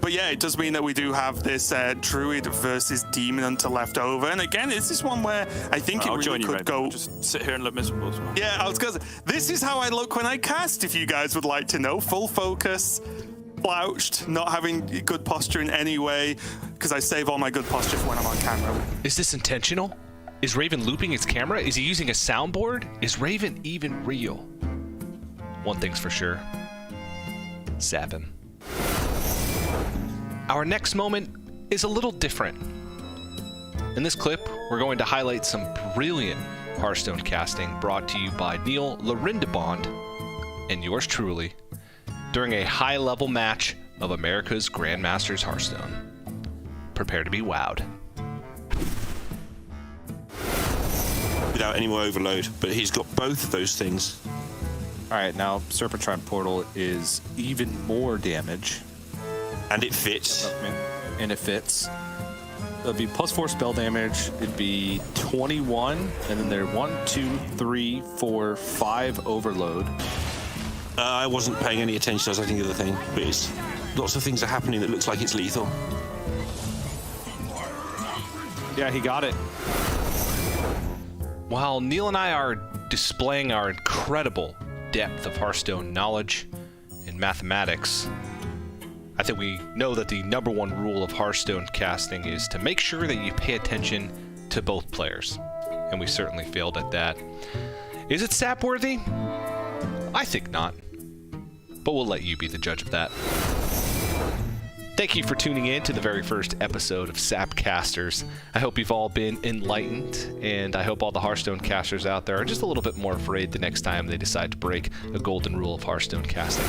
But yeah, it does mean that we do have this Druid versus Demon Hunter left over. And again, this is one where I think it really could go... Just sit here and look miserable as well. Yeah, I was going to say, this is how I look when I cast, if you guys would like to know. Full focus, slouched, not having good posture in any way, because I save all my good posture for when I'm on camera. Is this intentional? Is Raven looping his camera? Is he using a soundboard? Is Raven even real? One thing's for sure. Sappin'. Our next moment is a little different. In this clip, we're going to highlight some brilliant Hearthstone casting brought to you by Neil Larindabond and yours truly during a high-level match of America's Grandmasters Hearthstone. Prepare to be wowed. Without any more overload, but he's got both of those things. Alright, now Serpentine Portal is even more damage. And it fits. And it fits. It'd be plus 4 spell damage. It'd be 21, and then they're 1, 2, 3, 4, 5 overload. I wasn't paying any attention. I was looking at the other thing, but it's lots of things are happening that looks like it's lethal. Yeah, he got it. While Neil and I are displaying our incredible depth of Hearthstone knowledge and mathematics, I think we know that the number one rule of Hearthstone casting is to make sure that you pay attention to both players. And we certainly failed at that. Is it sap-worthy? I think not. But we'll let you be the judge of that. Thank you for tuning in to the very first episode of Sapcasters. I hope you've all been enlightened, and I hope all the Hearthstone casters out there are just a little bit more afraid the next time they decide to break a golden rule of Hearthstone casting.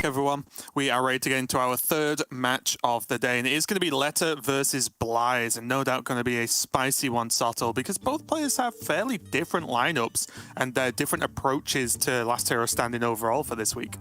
back, everyone. We are ready to get into our third match of the day, and it is going to be Leta versus xBlyzes, and no doubt going to be a spicy one, Soto, because both players have fairly different lineups and different approaches to Last Hero Standing overall for this week.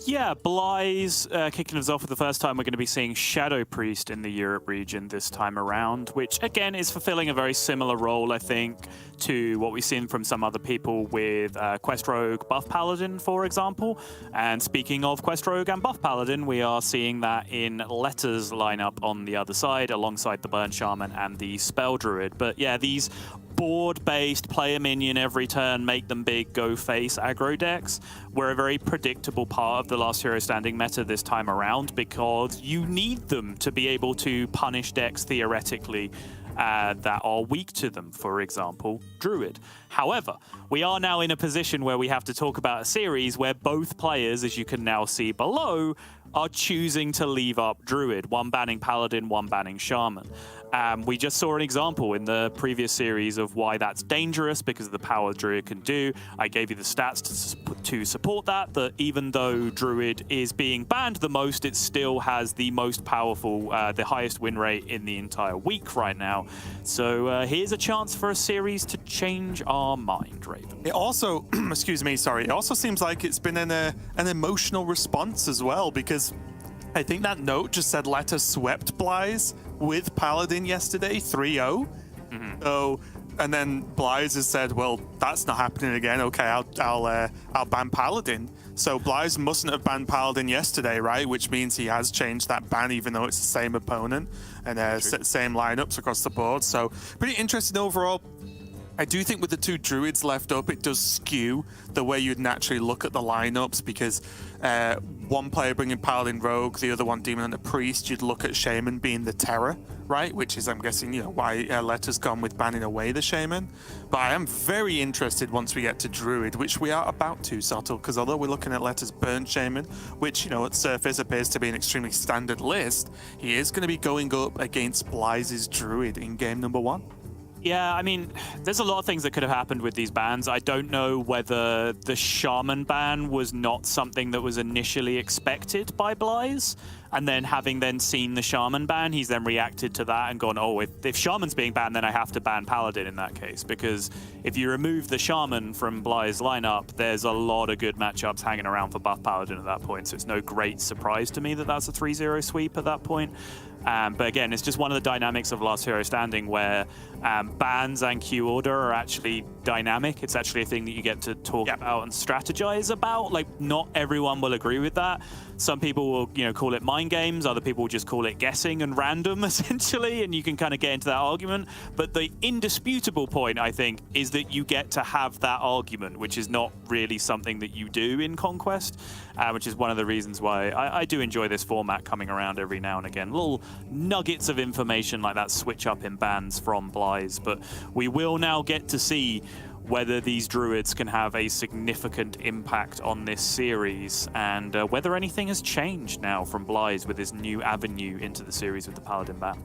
Yeah, xBlyzes kicking us off for the first time. We're going to be seeing Shadow Priest in the Europe region this time around, which again is fulfilling a very similar role, I think, to what we've seen from some other people with Quest Rogue, Buff Paladin, for example. And speaking of Quest Rogue and Buff Paladin, we are seeing that in Leta's lineup on the other side, alongside the Burn Shaman and the Spell Druid. But yeah, these board-based play a minion every turn, make them big, go face aggro decks were a very predictable part of the Last Hero Standing meta this time around, because you need them to be able to punish decks theoretically that are weak to them, for example, Druid. However, we are now in a position where we have to talk about a series where both players, as you can now see below, are choosing to leave up Druid, one banning Paladin, one banning Shaman. We just saw an example in the previous series of why that's dangerous because of the power Druid can do. I gave you the stats to support that even though Druid is being banned the most, it still has the most powerful, the highest win rate in the entire week right now. So here's a chance for a series to change our mind, Raven. It also, excuse me, sorry, it also seems like it's been an emotional response as well, because I think that note just said Leta swept xBlyzes with Paladin yesterday, 3-0. So, and then xBlyzes has said, well, that's not happening again. Okay, I'll ban Paladin. So xBlyzes mustn't have banned Paladin yesterday, right? Which means he has changed that ban, even though it's the same opponent and same lineups across the board. So pretty interesting overall. I do think with the two Druids left up, it does skew the way you'd naturally look at the lineups, because one player bringing Paladin Rogue, the other one Demon Hunter Priest, you'd look at Shaman being the terror, right? Which is, I'm guessing, why Leta's gone with banning away the Shaman. But I am very interested once we get to Druid, which we are about to, Subtle, because although we're looking at Leta's Burnt Shaman, which, at surface appears to be an extremely standard list, he is going to be going up against xBlyzes Druid in game number 1. Yeah, I mean, there's a lot of things that could have happened with these bans. I don't know whether the Shaman ban was not something that was initially expected by xBlyzes, and then having then seen the Shaman ban, he's then reacted to that and gone, oh, if Shaman's being banned, then I have to ban Paladin in that case, because if you remove the Shaman from xBlyzes' lineup, there's a lot of good matchups hanging around for buff Paladin at that point, so it's no great surprise to me that that's a 3-0 sweep at that point. But again, it's just one of the dynamics of Last Hero Standing where bans and queue order are actually dynamic. It's actually a thing that you get to talk about and strategize about. Like, not everyone will agree with that. Some people will, call it mind games. Other people will just call it guessing and random, essentially, and you can kind of get into that argument. But the indisputable point, I think, is that you get to have that argument, which is not really something that you do in Conquest, which is one of the reasons why I do enjoy this format coming around every now and again. Little nuggets of information like that switch up in bans from xBlyzes, but we will now get to see whether these Druids can have a significant impact on this series, and whether anything has changed now from xBlyzes with this new avenue into the series with the Paladin ban.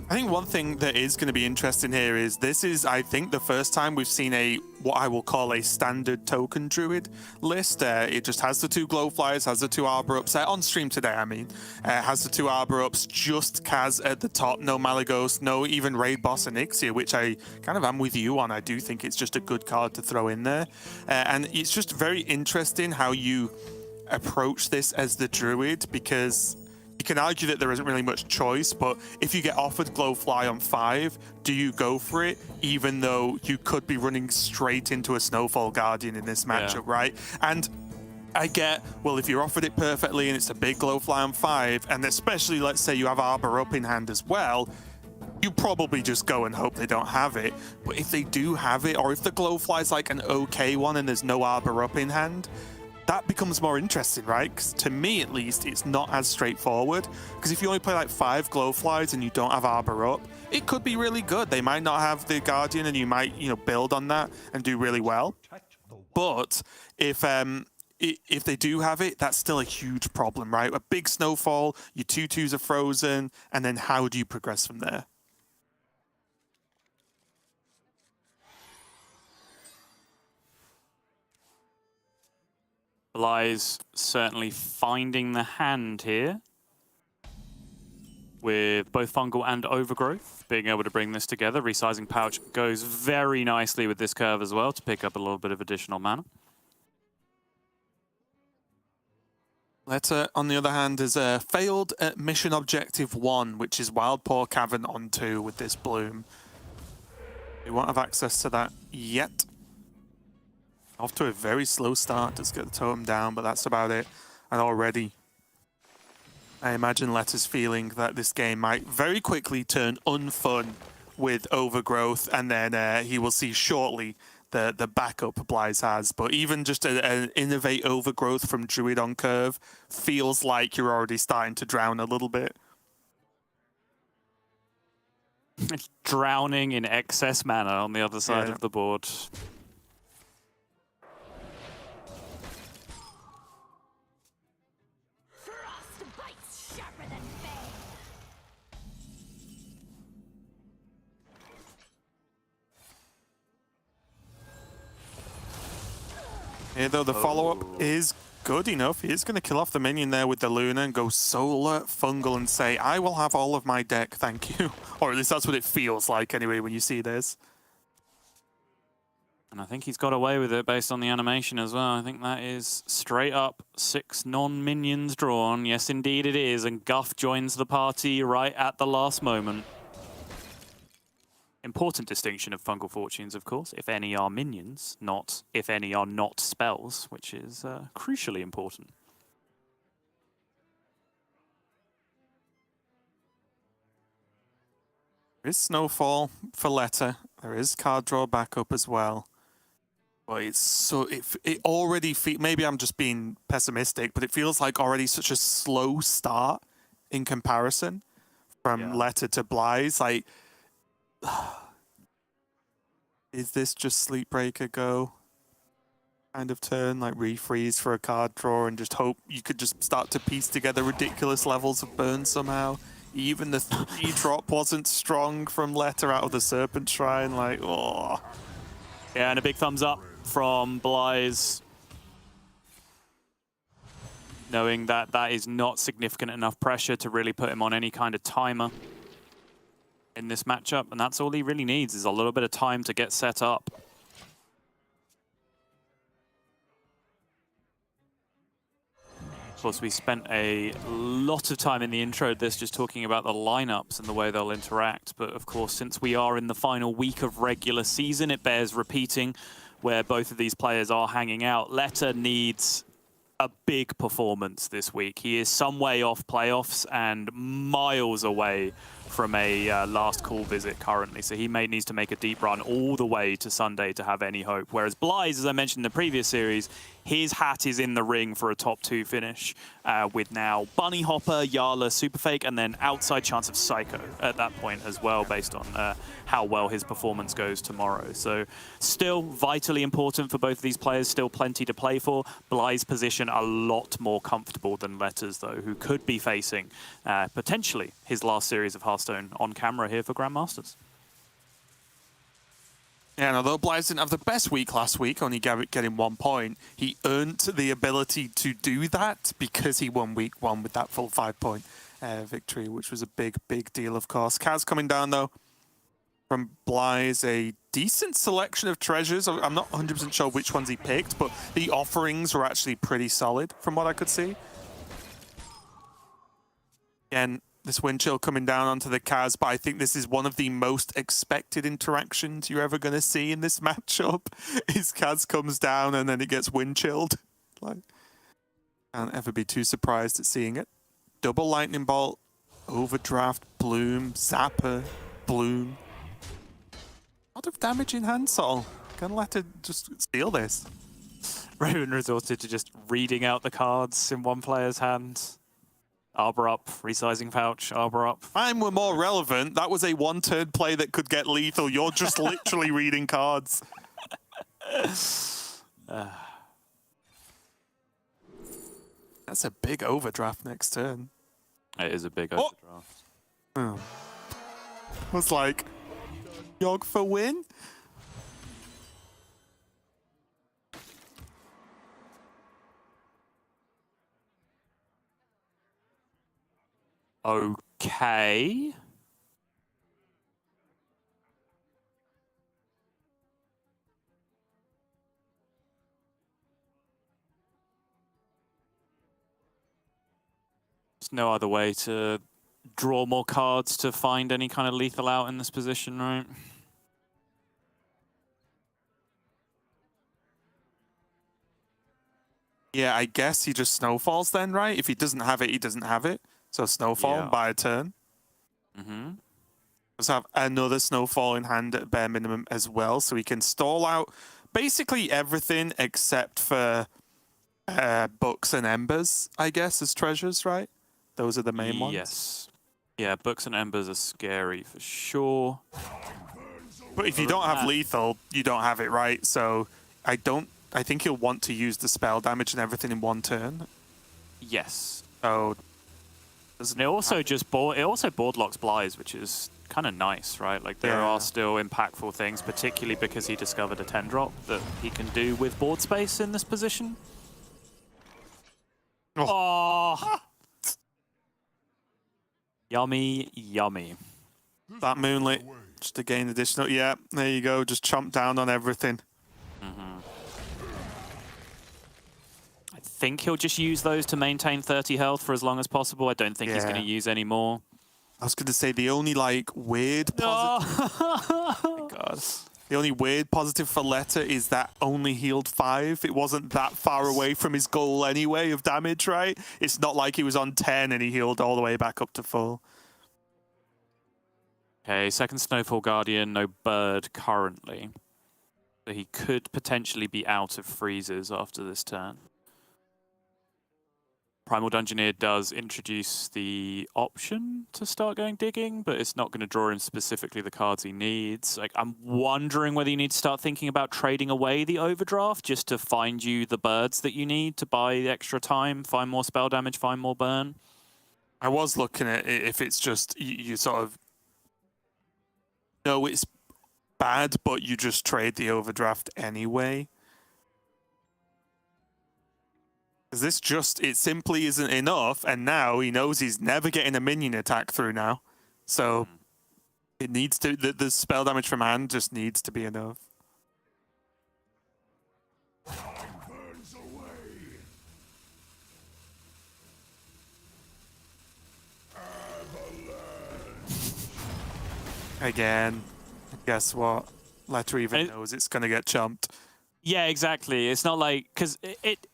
I think one thing that is going to be interesting here is this is, I think, the first time we've seen what I will call a standard token Druid list. It just has the 2 Glowflies, has the 2 Arbor Ups, on stream today, I mean. Has the 2 Arbor Ups, just Kaz at the top, no Malygos, no even Raid Boss Onyxia, which I kind of am with you on. I do think it's just a good card to throw in there. And it's just very interesting how you approach this as the Druid, because you can argue that there isn't really much choice, but if you get offered Glowfly on 5, do you go for it, even though you could be running straight into a Snowfall Guardian in this matchup, right? And I get, well, if you're offered it perfectly and it's a big Glowfly on 5, and especially, let's say you have Arbor Up in hand as well, you probably just go and hope they don't have it. But if they do have it, or if the Glowfly's like an okay one and there's no Arbor Up in hand, that becomes more interesting, right? Because to me, at least, it's not as straightforward. Because if you only play like 5 Glowflies and you don't have Arbor Up, it could be really good. They might not have the Guardian, and you might, build on that and do really well. But if they do have it, that's still a huge problem, right? A big Snowfall, your 2/2s are frozen, and then how do you progress from there? XBlyzes certainly finding the hand here, with both Fungal and Overgrowth being able to bring this together. Resizing Pouch goes very nicely with this curve as well to pick up a little bit of additional mana. Leta, on the other hand, has failed at mission objective 1, which is Wild Paw Cavern on 2 with this Bloom. We won't have access to that yet. Off to a very slow start. Just get the totem down, but that's about it. And already, I imagine Leta's feeling that this game might very quickly turn unfun with Overgrowth, and then he will see shortly the backup Blyze has. But even just an innovate Overgrowth from Druid on curve feels like you're already starting to drown a little bit. Drowning in excess mana on the other side of the board. Here, though, the follow-up is good enough. He is going to kill off the minion there with the Luna and go solar Fungal and say, I will have all of my deck, thank you. Or at least that's what it feels like anyway when you see this. And I think he's got away with it based on the animation as well. I think that is straight up 6 non-minions drawn. Yes, indeed it is. And Guff joins the party right at the last moment. Important distinction of Fungal Fortunes, of course. If any are minions, not if any are not spells, which is crucially important. There is Snowfall for Leta. There is card draw backup as well. But it's so it already maybe I'm just being pessimistic, but it feels like already such a slow start in comparison from Leta to Blyze. Like, is this just Sleepbreaker go kind of turn, like refreeze for a card draw and just hope you could just start to piece together ridiculous levels of burn somehow? Even the 3-drop wasn't strong from Leta out of the Serpent Shrine. Like, oh. Yeah, and a big thumbs up from Blyze, knowing that that is not significant enough pressure to really put him on any kind of timer in this matchup, and that's all he really needs is a little bit of time to get set up. Of course, we spent a lot of time in the intro of this just talking about the lineups and the way they'll interact, but of course, since we are in the final week of regular season, it bears repeating where both of these players are hanging out. Leta needs a big performance this week. He is some way off playoffs and miles away from a last call visit currently, so he needs to make a deep run all the way to Sunday to have any hope. Whereas Blyze, as I mentioned in the previous series, his hat is in the ring for a top 2 finish with now Bunnyhoppor, Yala, SuperFake, and then outside chance of Psycho at that point as well, based on how well his performance goes tomorrow. So still vitally important for both of these players, still plenty to play for. Blyze's position a lot more comfortable than Leta's, though, who could be facing potentially his last series of Hearthstone on camera here for Grandmasters. Yeah, and although Blyze didn't have the best week last week, only getting 1 point, he earned the ability to do that because he won week 1 with that full 5-point victory, which was a big, big deal, of course. Kaz coming down, though, from Blyze, a decent selection of treasures. I'm not 100% sure which ones he picked, but the offerings were actually pretty solid from what I could see. Again, this wind chill coming down onto the Kaz, but I think this is one of the most expected interactions you're ever going to see in this matchup. Is Kaz comes down and then it gets wind chilled. Like, can't ever be too surprised at seeing it. Double lightning bolt, overdraft, bloom, zapper, bloom. A lot of damage in hand, Sol. Gonna let it just steal this. Raven resorted to just reading out the cards in one player's hand. Arbor up, resizing pouch, arbor up. Mine were more relevant. That was a 1-turn play that could get lethal. You're just literally reading cards. That's a big overdraft next turn. It is a big overdraft. Oh. Was like, Yogg for win? Okay. There's no other way to draw more cards to find any kind of lethal out in this position, right? Yeah, I guess he just snowfalls then, right? If he doesn't have it, he doesn't have it. So snowfall Yeah. by a turn. Mm-hmm. Let's have another snowfall in hand at bare minimum as well, so he can stall out basically everything except for books and embers, I guess, as treasures, right? Those are the main ones. Yes. Yeah, books and embers are scary for sure. But if you don't have lethal, you don't have it, right? So I think he'll want to use the spell damage and everything in one turn. Yes. So And it also board locks Blyze, which is kind of nice, right? Like there are still impactful things, particularly because he discovered a 10-drop that he can do with board space in this position. Oh. Yummy, yummy. that Moonlit, just to gain additional. Yeah, there you go. Just chomp down on everything. I think he'll just use those to maintain 30 health for as long as possible. I don't think he's going to use any more. I was going to say the only like weird positive. Oh my God. The only weird positive for Leta is that only healed 5. It wasn't that far away from his goal anyway of damage, right? It's not like he was on 10 and he healed all the way back up to full. Okay, second Snowfall Guardian, no bird currently. So he could potentially be out of freezes after this turn. Primal Dungeoneer does introduce the option to start going digging, but it's not going to draw him specifically the cards he needs. Like, I'm wondering whether you need to start thinking about trading away the overdraft just to find you the birds that you need to buy the extra time, find more spell damage, find more burn. I was looking at it if it's just you sort of know it's bad, but you just trade the overdraft anyway. Because it simply isn't enough, and now he knows he's never getting a minion attack through now. So it needs to, the spell damage from hand just needs to be enough. Again, guess what? Leta even knows it's going to get chumped. Yeah, exactly. It's not like, because it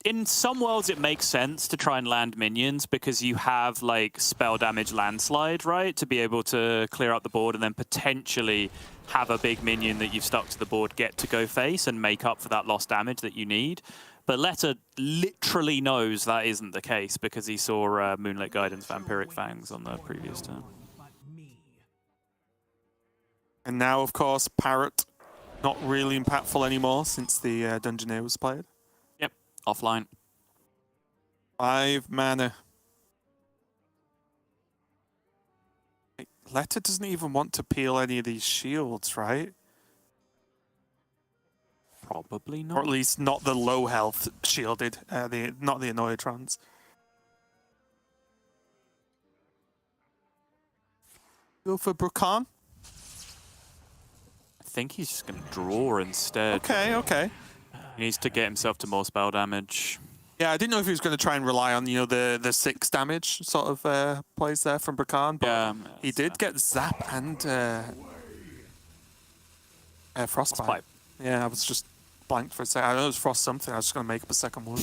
in some worlds it makes sense to try and land minions because you have like spell damage landslide, right? To be able to clear out the board and then potentially have a big minion that you've stuck to the board get to go face and make up for that lost damage that you need. But Leta literally knows that isn't the case because he saw Moonlit Guidance Vampiric Fangs on the previous turn. And now, of course, Parrot, not really impactful anymore since the Dungeoneer was played. Yep, offline. 5 mana. Leta doesn't even want to peel any of these shields, right? Probably not. Or at least not the low health shielded, not the Annoyatrons. Go for Brukan. I think he's just going to draw instead. Okay. He needs to get himself to more spell damage. Yeah, I didn't know if he was going to try and rely on, the 6 damage sort of plays there from Brukan, but he did get Zap and Frostbite. Yeah, I was just blanked for a second. I know it was Frost something. I was just going to make up a second one.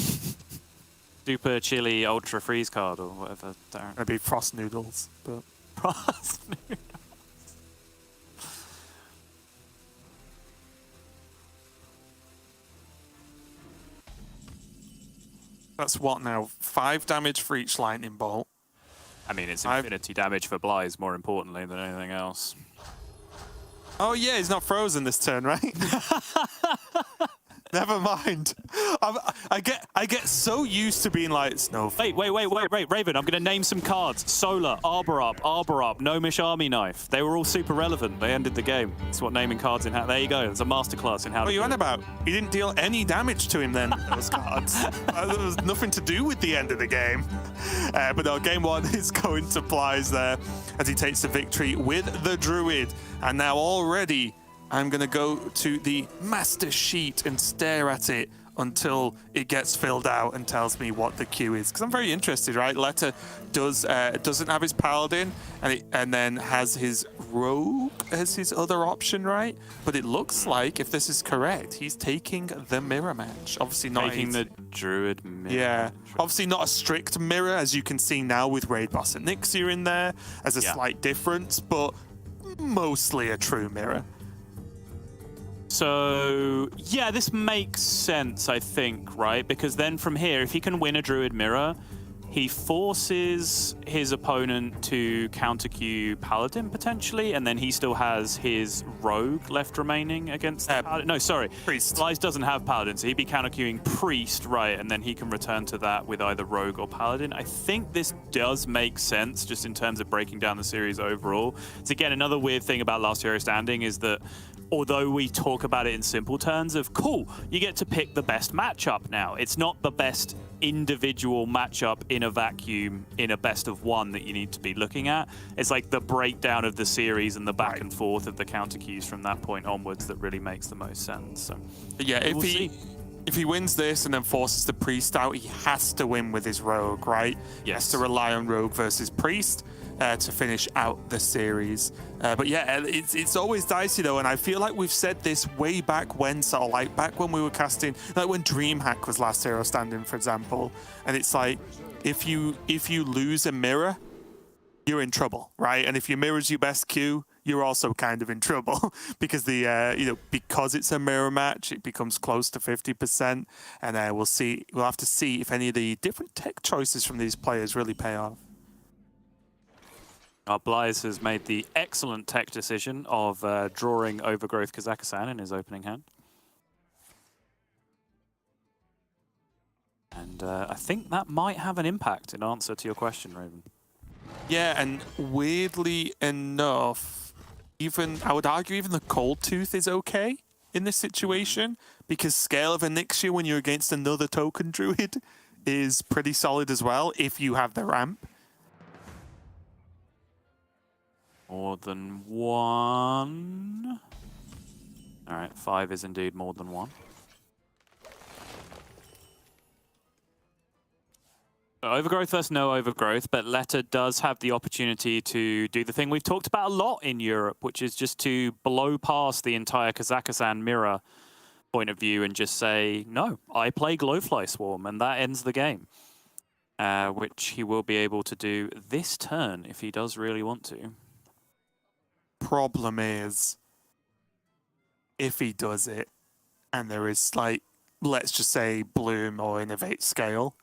Super Chili Ultra Freeze card or whatever. It'd be Frost Noodles, but... Frost Noodles. That's what now? 5 damage for each lightning bolt. I mean, it's infinity damage for Blyze, more importantly than anything else. Oh yeah, he's not frozen this turn, right? Never mind. I get so used to being like Snowflake. Wait, Raven, I'm going to name some cards. Solar, Arbor Up, Gnomish Army Knife. They were all super relevant. They ended the game. That's what naming cards in how. There you go. There's a masterclass in how What to are you do on it. about? He didn't deal any damage to him then, those cards. There was nothing to do with the end of the game. But no, game one is going to Blyze there as he takes the victory with the Druid. And now already I'm going to go to the master sheet and stare at it until it gets filled out and tells me what the queue is. Because I'm very interested, right? Leta doesn't have his Paladin and then has his Rogue as his other option, right? But it looks like, if this is correct, he's taking the mirror match. Obviously not Taking the Druid mirror. Yeah, obviously not a strict mirror, as you can see now with Raid Boss and Nixia in there as a slight difference, but mostly a true mirror. So, yeah, this makes sense, I think, right? Because then from here, if he can win a Druid mirror, he forces his opponent to counter-queue Paladin, potentially, and then he still has his Rogue left remaining against Paladin. No, sorry. Priest. Xbylyzes doesn't have Paladin, so he'd be counter-queuing Priest, right, and then he can return to that with either Rogue or Paladin. I think this does make sense, just in terms of breaking down the series overall. It's, again, another weird thing about Last Hero Standing is that although we talk about it in simple terms of, cool, you get to pick the best matchup now. It's not the best individual matchup in a vacuum in a best of one that you need to be looking at. It's like the breakdown of the series and the back and forth of the counter cues from that point onwards that really makes the most sense. So, yeah, if he wins this and then forces the Priest out, he has to win with his Rogue, right? Yes. He has to rely on Rogue versus Priest to finish out the series. But yeah, it's always dicey though, and I feel like we've said this way back when, sort of like back when we were casting, like when DreamHack was Last Hero Standing, for example. And it's like, if you lose a mirror, you're in trouble, right? And if your mirror's your best queue, you're also kind of in trouble because because it's a mirror match, it becomes close to 50%, and we'll have to see if any of the different tech choices from these players really pay off. Blyze has made the excellent tech decision of drawing Overgrowth Kazakhstan in his opening hand. And I think that might have an impact in answer to your question, Raven. Yeah, and weirdly enough, I would argue even the Cold Tooth is okay in this situation, because Scale of Onyxia when you're against another token druid is pretty solid as well if you have the ramp. More than one. All right, 5 is indeed more than one. Overgrowth versus no Overgrowth, but Leta does have the opportunity to do the thing we've talked about a lot in Europe, which is just to blow past the entire Kazakhstan mirror point of view and just say, no, I play Glowfly Swarm, and that ends the game. Which he will be able to do this turn if he does really want to. Problem is, if he does it, and there is like, let's just say Bloom or Innovate Scale,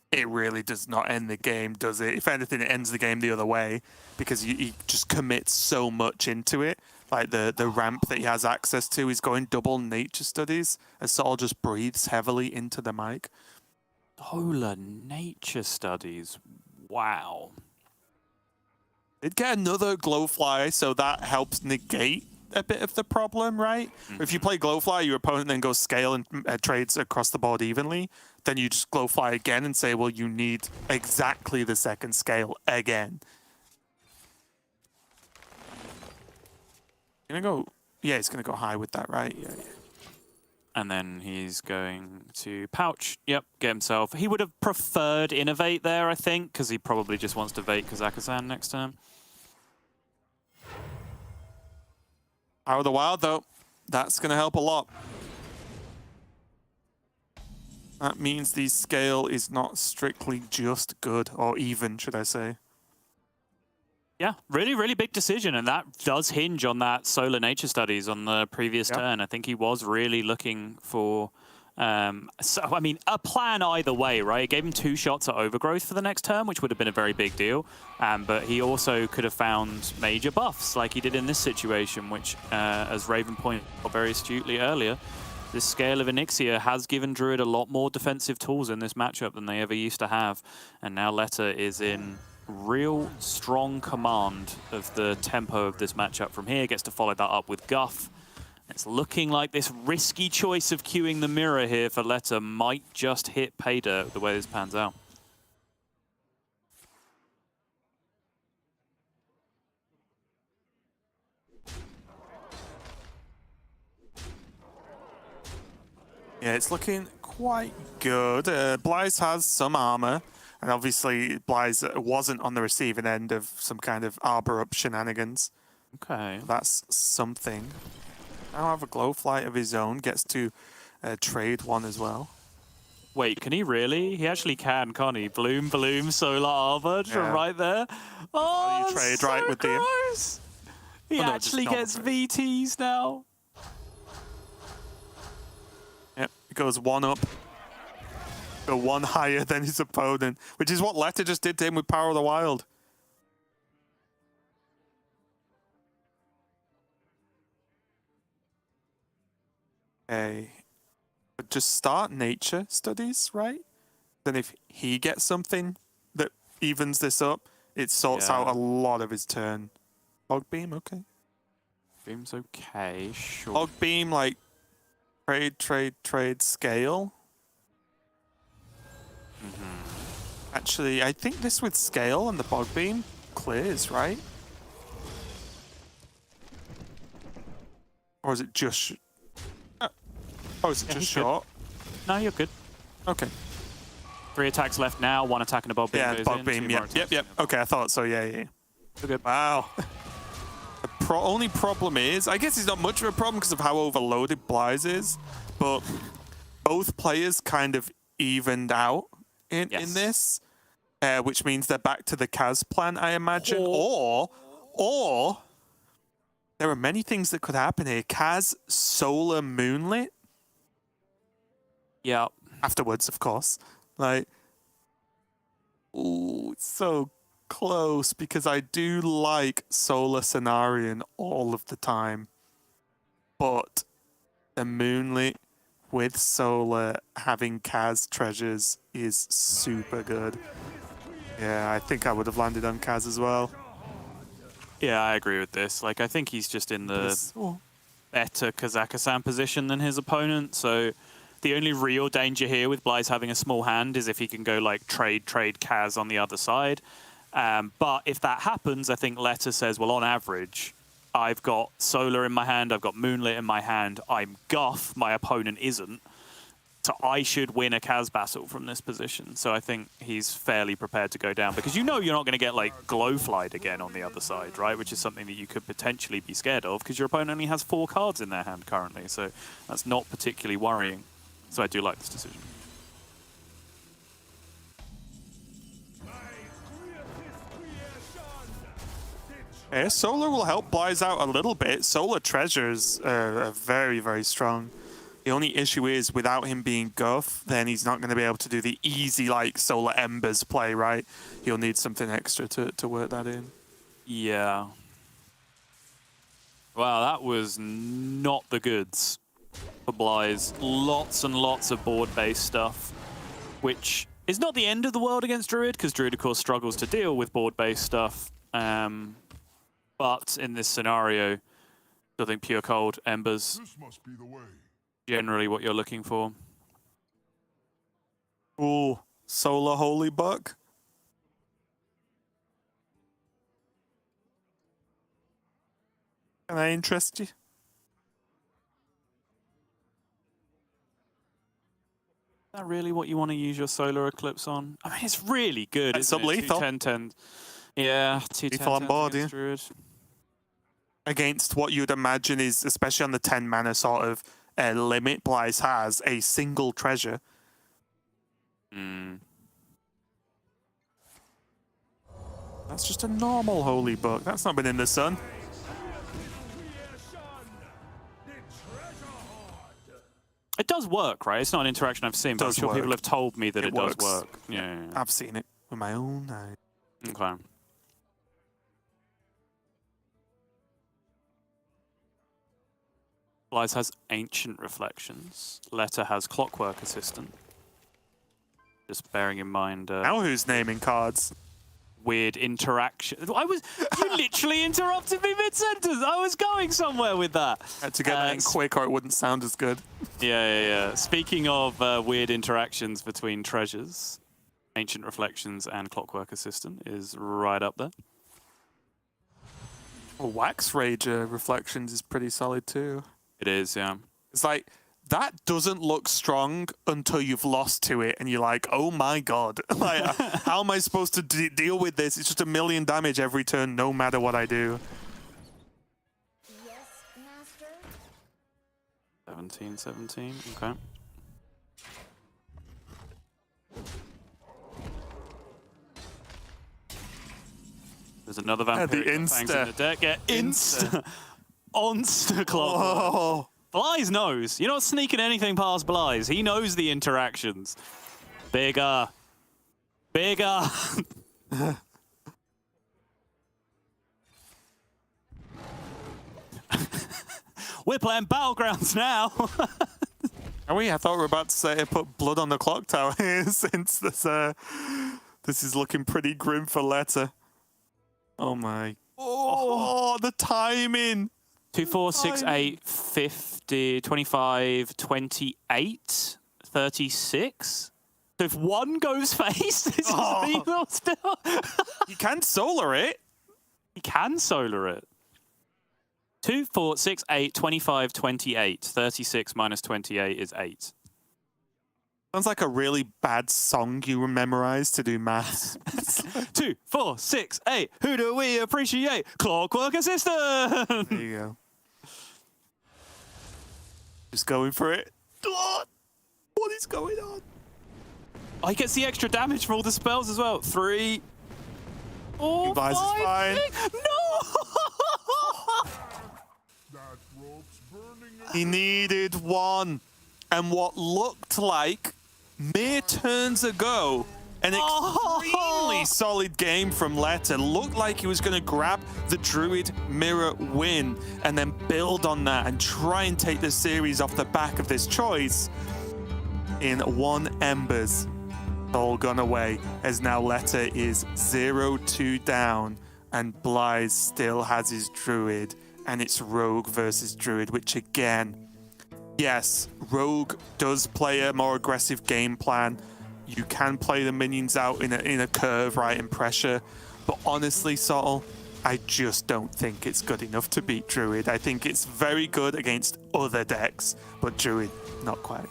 it really does not end the game, does it? If anything, it ends the game the other way, because he just commits so much into it. Like the ramp that he has access to is going double Nature Studies, as Saul just breathes heavily into the mic. Solar Nature Studies, wow. They'd get another Glowfly, so that helps negate a bit of the problem, right? Mm-hmm. If you play Glowfly, your opponent then goes Scale and trades across the board evenly, then you just Glowfly again and say, well, you need exactly the second Scale again. Gonna go, yeah, he's gonna go high with that, right? Yeah. And then he's going to pouch. Yep, get himself. He would have preferred Innovate there, I think, because he probably just wants to bait Kazakhstan next turn. Power of the Wild, though, that's going to help a lot. That means the Scale is not strictly just good, or even, should I say. Yeah, really, really big decision, and that does hinge on that Solar Nature Studies on the previous turn. I think he was really looking for, I mean, a plan either way, right? It gave him 2 shots at Overgrowth for the next turn, which would have been a very big deal, but he also could have found major buffs like he did in this situation, which, as Raven pointed out very astutely earlier, this scale of Onyxia has given Druid a lot more defensive tools in this matchup than they ever used to have. And now Leta is in real strong command of the tempo of this matchup from here. Gets to follow that up with Guff. It's looking like this risky choice of queuing the mirror here for Leta might just hit pay dirt the way this pans out. Yeah, it's looking quite good. Blyze has some armor, and obviously Blyze wasn't on the receiving end of some kind of Arbor Up shenanigans. Okay. That's something. Now have a Glowflight of his own, gets to trade one as well. Wait, can he really? He actually can, can't he? Bloom, Solar Arbor from right there. Oh, you trade so right with the... gross. He no, actually just gets VTs now. Yep, it goes one up. Go one higher than his opponent, which is what Leta just did to him with Power of the Wild. Okay. Just start nature studies, right? Then if he gets something that evens this up, it sorts out a lot of his turn. Log Beam, okay. Beam's okay, sure. Log Beam, like, trade, scale. Actually, I think this with scale and the Bog Beam clears, right? Or is it just... Oh, is it just short? No, you're good. Okay. 3 attacks left now, 1 attack and a Bog Beam. Yeah, Bog Beam, yep. Okay, I thought so, yeah. You're good. Wow. The only problem is, I guess it's not much of a problem because of how overloaded Blyze is, but both players kind of evened out in this, which means they're back to the Kaz plan, I imagine, or there are many things that could happen here. Kaz, Solar, Moonlit. Yeah. Afterwards, of course. Like, ooh, it's so close because I do like Solar Cenarian all of the time. But the Moonlit with Solar having Kaz treasures is super good. Yeah, I think I would have landed on Kaz as well. Yeah, I agree with this. Like, I think he's just in the better Kazaka-san position than his opponent, so the only real danger here with Blyze having a small hand is if he can go, like, trade Kaz on the other side. But if that happens, I think Leta says, well, on average, I've got Solar in my hand, I've got Moonlit in my hand, I'm Guff, my opponent isn't. So I should win a Kaz battle from this position. So I think he's fairly prepared to go down because you know you're not going to get like Glowflight again on the other side, right? Which is something that you could potentially be scared of because your opponent only has 4 cards in their hand currently. So that's not particularly worrying. So I do like this decision. Yeah, Solar will help Blyze out a little bit. Solar treasures are very, very strong. The only issue is without him being Guff, then he's not going to be able to do the easy, like, Solar Embers play, right? He'll need something extra to work that in. Yeah. Wow, that was not the goods for Blyze. Lots and lots of board-based stuff, which is not the end of the world against Druid, because Druid, of course, struggles to deal with board-based stuff. But in this scenario, I think pure cold embers generally what you're looking for. Ooh, Solar Holy Buck. Can I interest you? Is that really what you want to use your Solar Eclipse on? I mean, it's really good. It's isn't it? sublethal. 2/10/10. Yeah, 2/10/10 Lethal on board, against Druid. Against what you'd imagine is, especially on the 10 mana sort of limit Blyze has, a single treasure. That's just a normal Holy Book. That's not been in the sun. It does work, right? It's not an interaction I've seen, but I'm sure people have told me that it does works. work. Yeah. I've seen it with my own eyes. Okay. xBlyzes has Ancient Reflections. Leta has Clockwork Assistant. Just bearing in mind... now who's naming cards? Weird interaction. You literally interrupted me mid-sentence. I was going somewhere with that. Had to get that in quick or it wouldn't sound as good. Yeah. Speaking of weird interactions between treasures, Ancient Reflections and Clockwork Assistant is right up there. Well, Wax Rager Reflections is pretty solid too. It is, yeah. It's like, that doesn't look strong until you've lost to it and you're like, oh my god. Like, how am I supposed to deal with this? It's just 1 million damage every turn, no matter what I do. Yes, master. 17, okay. There's another Vampiric Fangs in the deck. Yeah, Onsta Clockwork. Oh. Blyze knows. You're not sneaking anything past Blyze. He knows the interactions. Bigger. We're playing Battlegrounds now. Are we? I thought we were about to say put blood on the clock tower since this is looking pretty grim for Leta. Oh my. Oh, the timing. 2, 4, 6, 8, 50, 25, 28, 36. So if one goes face, this is lethal still. You can solar it. He can solar it. 2, 4, 6, 8, 25, 28. 36 minus 28 is 8. Sounds like a really bad song you memorize to do maths. 2, 4, 6, 8. Who do we appreciate? Clockwork Assistant. There you go. Just going for it. What is going on? Oh, he gets the extra damage for all the spells as well. 3, 4, xBlyzes 5, fine. 6. No! That rope's burning. He needed one. And what looked like mere turns ago, an extremely solid game from Leta. Looked like he was going to grab the Druid mirror win and then build on that and try and take the series off the back of this choice. In 1 Embers, all gone away, as now Leta is 0-2 down and xBlyzes still has his Druid, and it's Rogue versus Druid, which again, yes, Rogue does play a more aggressive game plan. You can play the minions out in a curve, right, in pressure. But honestly, Sottle, I just don't think it's good enough to beat Druid. I think it's very good against other decks, but Druid, not quite.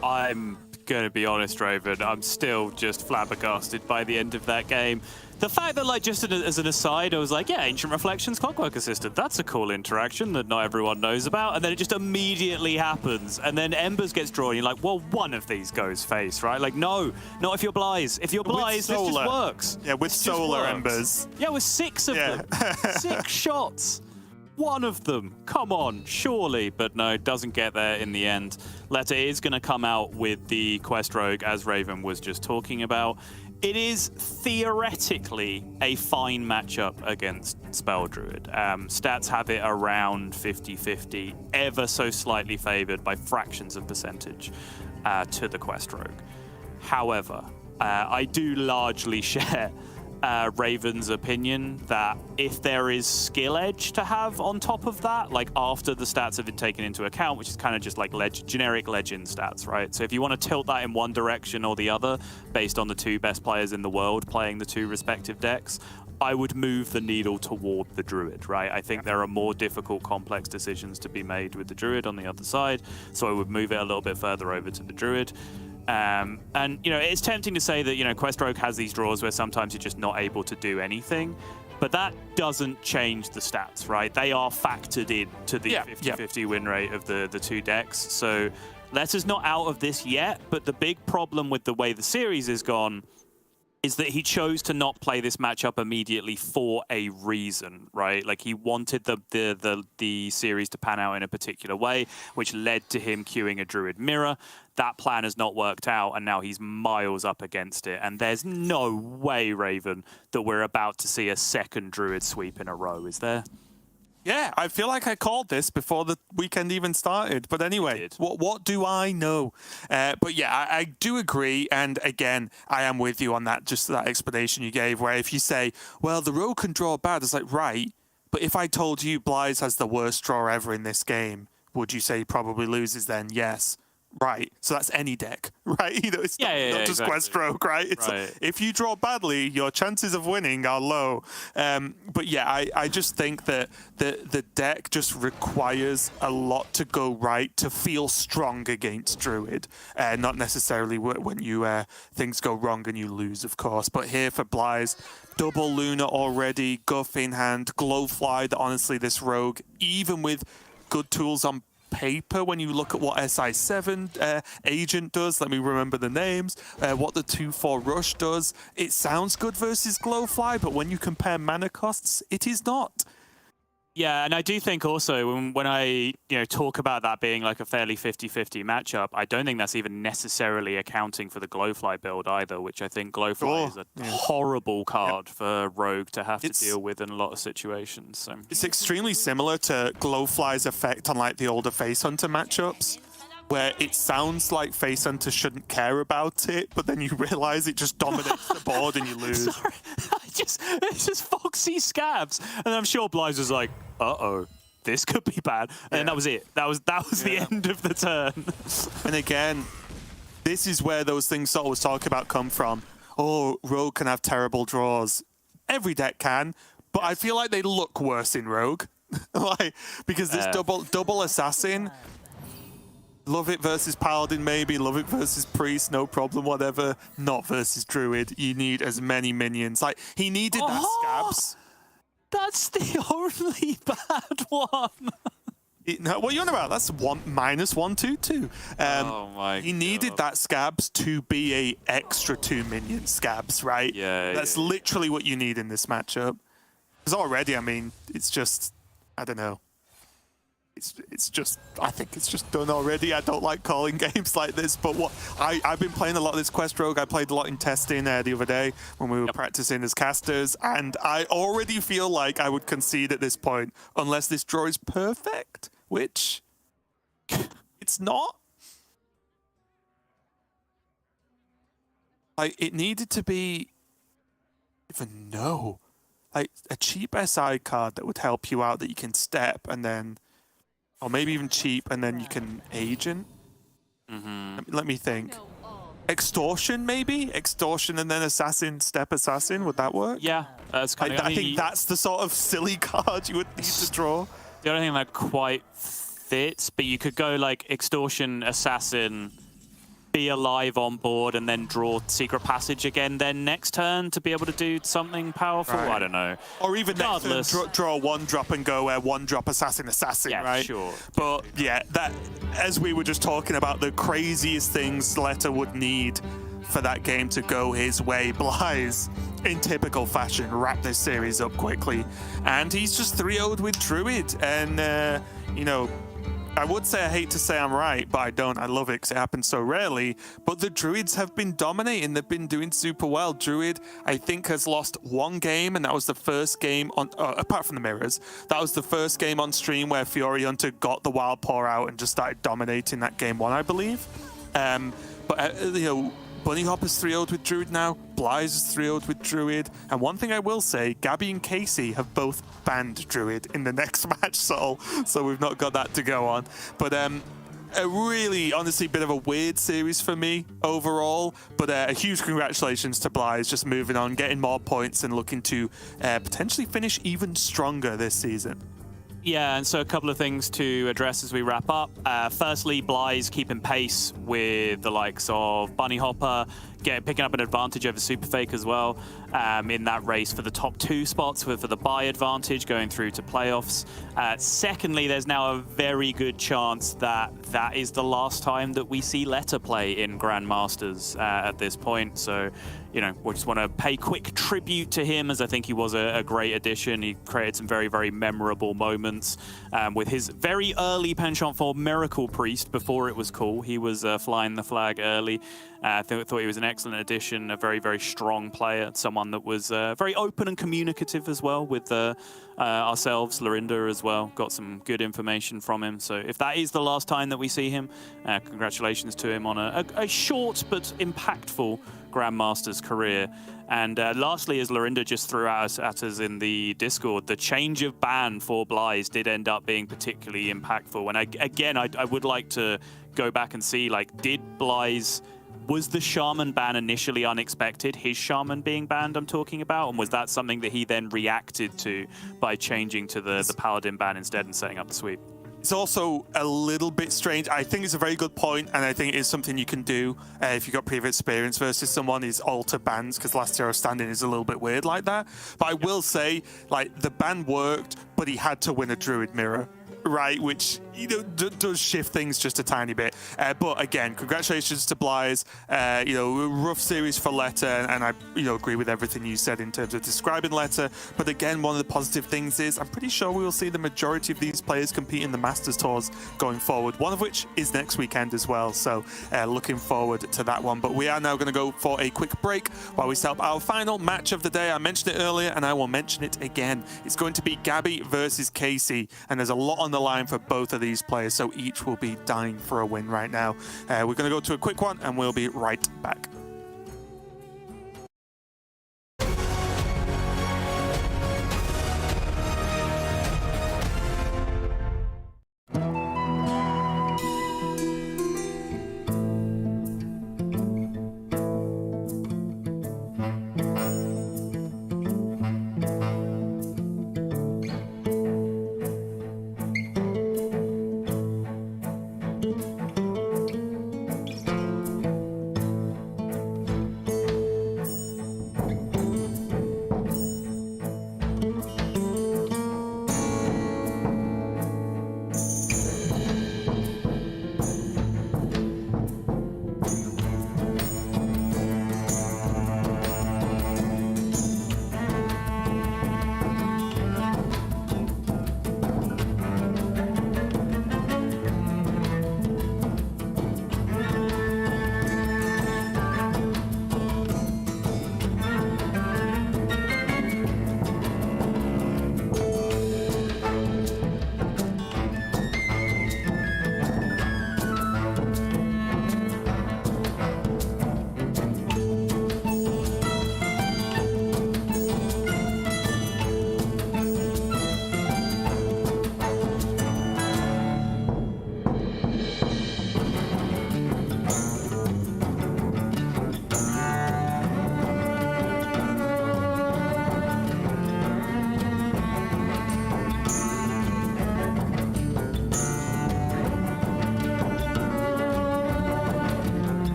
I'm going to be honest, Raven. I'm still just flabbergasted by the end of that game. The fact that, like, just as an aside, I was like, yeah, Ancient Reflections, Clockwork Assistant, that's a cool interaction that not everyone knows about. And then it just immediately happens. And then Embers gets drawn, and you're like, well, one of these goes face, right? Like, no, not if you're Blyzes. If you're Blyzes, this just works. Yeah, with solar Embers. Yeah, with 6 of them. 6 shots. One of them. Come on, surely. But no, it doesn't get there in the end. Leta is going to come out with the Quest Rogue, as Raven was just talking about. It is theoretically a fine matchup against Spell Druid. Stats have it around 50-50, ever so slightly favored by fractions of percentage to the Quest Rogue. However, I do largely share Raven's opinion that if there is skill edge to have on top of that, like after the stats have been taken into account, which is kind of just like generic legend stats, right? So if you want to tilt that in one direction or the other based on the 2 best players in the world playing the 2 respective decks, I would move the needle toward the Druid, right? I think there are more difficult, complex decisions to be made with the Druid on the other side, so I would move it a little bit further over to the Druid. And, you know, it's tempting to say that, you know, Quest Rogue has these draws where sometimes you're just not able to do anything, but that doesn't change the stats, right? They are factored in to the 50-50 win rate of the 2 decks. So Leta's not out of this yet, but the big problem with the way the series is gone is that he chose to not play this matchup immediately for a reason, right? Like, he wanted the series to pan out in a particular way, which led to him queuing a Druid Mirror. That plan has not worked out, and now he's miles up against it. And there's no way, Raven, that we're about to see a second Druid sweep in a row, is there? Yeah, I feel like I called this before the weekend even started. But anyway, what do I know? But yeah, I do agree. And again, I am with you on that, just that explanation you gave, where if you say, well, the rogue can draw bad, it's like, right. But if I told you Blyze has the worst draw ever in this game, would you say he probably loses then? Yes. Right, so that's any deck, right? You know, it's not just exactly. Quest Rogue, right? It's Right. like, if you draw badly, your chances of winning are low. But yeah, I just think that the deck just requires a lot to go right to feel strong against Druid. Not necessarily when you things go wrong and you lose, of course. But here for Blyze, double Luna already, Guff in hand, Glowfly, that honestly this Rogue, even with good tools on paper, when you look at what SI7 agent does, let me remember the names, what the 2/4 rush does, it sounds good versus Glowfly, but when you compare mana costs, it is not. Yeah, and I do think also when I talk about that being like a fairly 50-50 matchup, I don't think that's even necessarily accounting for the Glowfly build either, which I think Glowfly is a horrible card for Rogue to have to deal with in a lot of situations. So it's extremely similar to Glowfly's effect on like the older Face Hunter matchups, where it sounds like Face Hunter shouldn't care about it, but then you realize it just dominates the board and you lose. Sorry, it's just Foxy Scabs, and I'm sure Blyze was like, "Uh-oh, this could be bad," and that was it. That was the end of the turn. And again, this is where those things that I was talking about come from. Oh, Rogue can have terrible draws. Every deck can, but I feel like they look worse in Rogue, because this double assassin. Love it versus Paladin, maybe. Love it versus Priest, no problem, whatever. Not versus Druid. You need as many minions. Like, he needed that Scabs. That's the only bad one. What are you on about? That's -1/2/2. Oh my He needed that Scabs to be a extra 2 minion Scabs, right? Yeah. That's literally what you need in this matchup. Because already, I mean, it's just, I don't know. It's just, I think it's just done already. I don't like calling games like this, but I've been playing a lot of this Quest Rogue. I played a lot in testing the other day when we were practicing as casters, and I already feel like I would concede at this point unless this draw is perfect, which it's not. Like, it needed to be, even no, like a cheap SI card that would help you out, that you can step and then, or maybe even cheap, and then you can agent. Let me think. Extortion, maybe? Extortion and then assassin, step assassin. Would that work? Yeah, that's kind of. I think that's the sort of silly card you would need to draw. The only thing that quite fits, but you could go like extortion, assassin, be alive on board, and then draw secret passage again then next turn to be able to do something powerful. Right. I don't know. Or even next Regardless. turn, draw 1-drop and go 1-drop assassin, Yeah, right? sure. But yeah, that, as we were just talking about, the craziest things Leta would need for that game to go his way, Blyze, in typical fashion, wrap this series up quickly. And he's just 3-0'd with Druid. And, you know, I would say I hate to say I'm right, but I don't. I love it because it happens so rarely. But the Druids have been dominating. They've been doing super well. Druid, I think, has lost one game, and that was the first game on, apart from the mirrors, that was the first game on stream where Furyhunter got the wild pour out and just started dominating that game one, I believe. But, you know, Bunnyhoppor's 3-0'd with Druid now. Blyze is 3-0'd with Druid. And one thing I will say, Gaby and Casie have both banned Druid in the next match, so we've not got that to go on. But a really, honestly, bit of a weird series for me overall. But a huge congratulations to Blyze, just moving on, getting more points and looking to potentially finish even stronger this season. Yeah, and so a couple of things to address as we wrap up. Firstly, Blyze keeping pace with the likes of Bunnyhoppor, picking up an advantage over SuperFake as well in that race for the top 2 spots for the buy advantage going through to playoffs. Secondly, there's now a very good chance that that is the last time that we see Leta play in Grandmasters at this point. So, you know, we just want to pay quick tribute to him, as I think he was a great addition. He created some very, very memorable moments with his very early penchant for Miracle Priest before it was cool. He was flying the flag early. Thought he was an excellent addition, a very, very strong player, someone that was very open and communicative as well with ourselves, Lorinda as well. Got some good information from him. So if that is the last time that we see him, congratulations to him on a short but impactful Grandmasters career. And lastly, as Lorinda just threw at us in the Discord, the change of ban for Blyze did end up being particularly impactful. And again, I would like to go back and see, like, did Blyze, was the Shaman ban initially unexpected, his Shaman being banned I'm talking about, and was that something that he then reacted to by changing to the Paladin ban instead and setting up the sweep? It's also a little bit strange. I think it's a very good point, and I think it is something you can do if you've got previous experience versus someone, is alter bans, because last hero standing is a little bit weird like that. But I will say, like, the ban worked, but he had to win a Druid mirror, right? Which, you know, does shift things just a tiny bit. But again, congratulations to Blyze. You know, rough series for Leta, and I, you know, agree with everything you said in terms of describing Leta. But again, one of the positive things is I'm pretty sure we will see the majority of these players compete in the Masters tours going forward, one of which is next weekend as well. So looking forward to that one. But we are now going to go for a quick break while we set up our final match of the day. I mentioned it earlier, and I will mention it again. It's going to be Gaby versus Casie, and there's a lot on the line for both of these players, so each will be dying for a win right now. We're going to go to a quick one, and we'll be right back.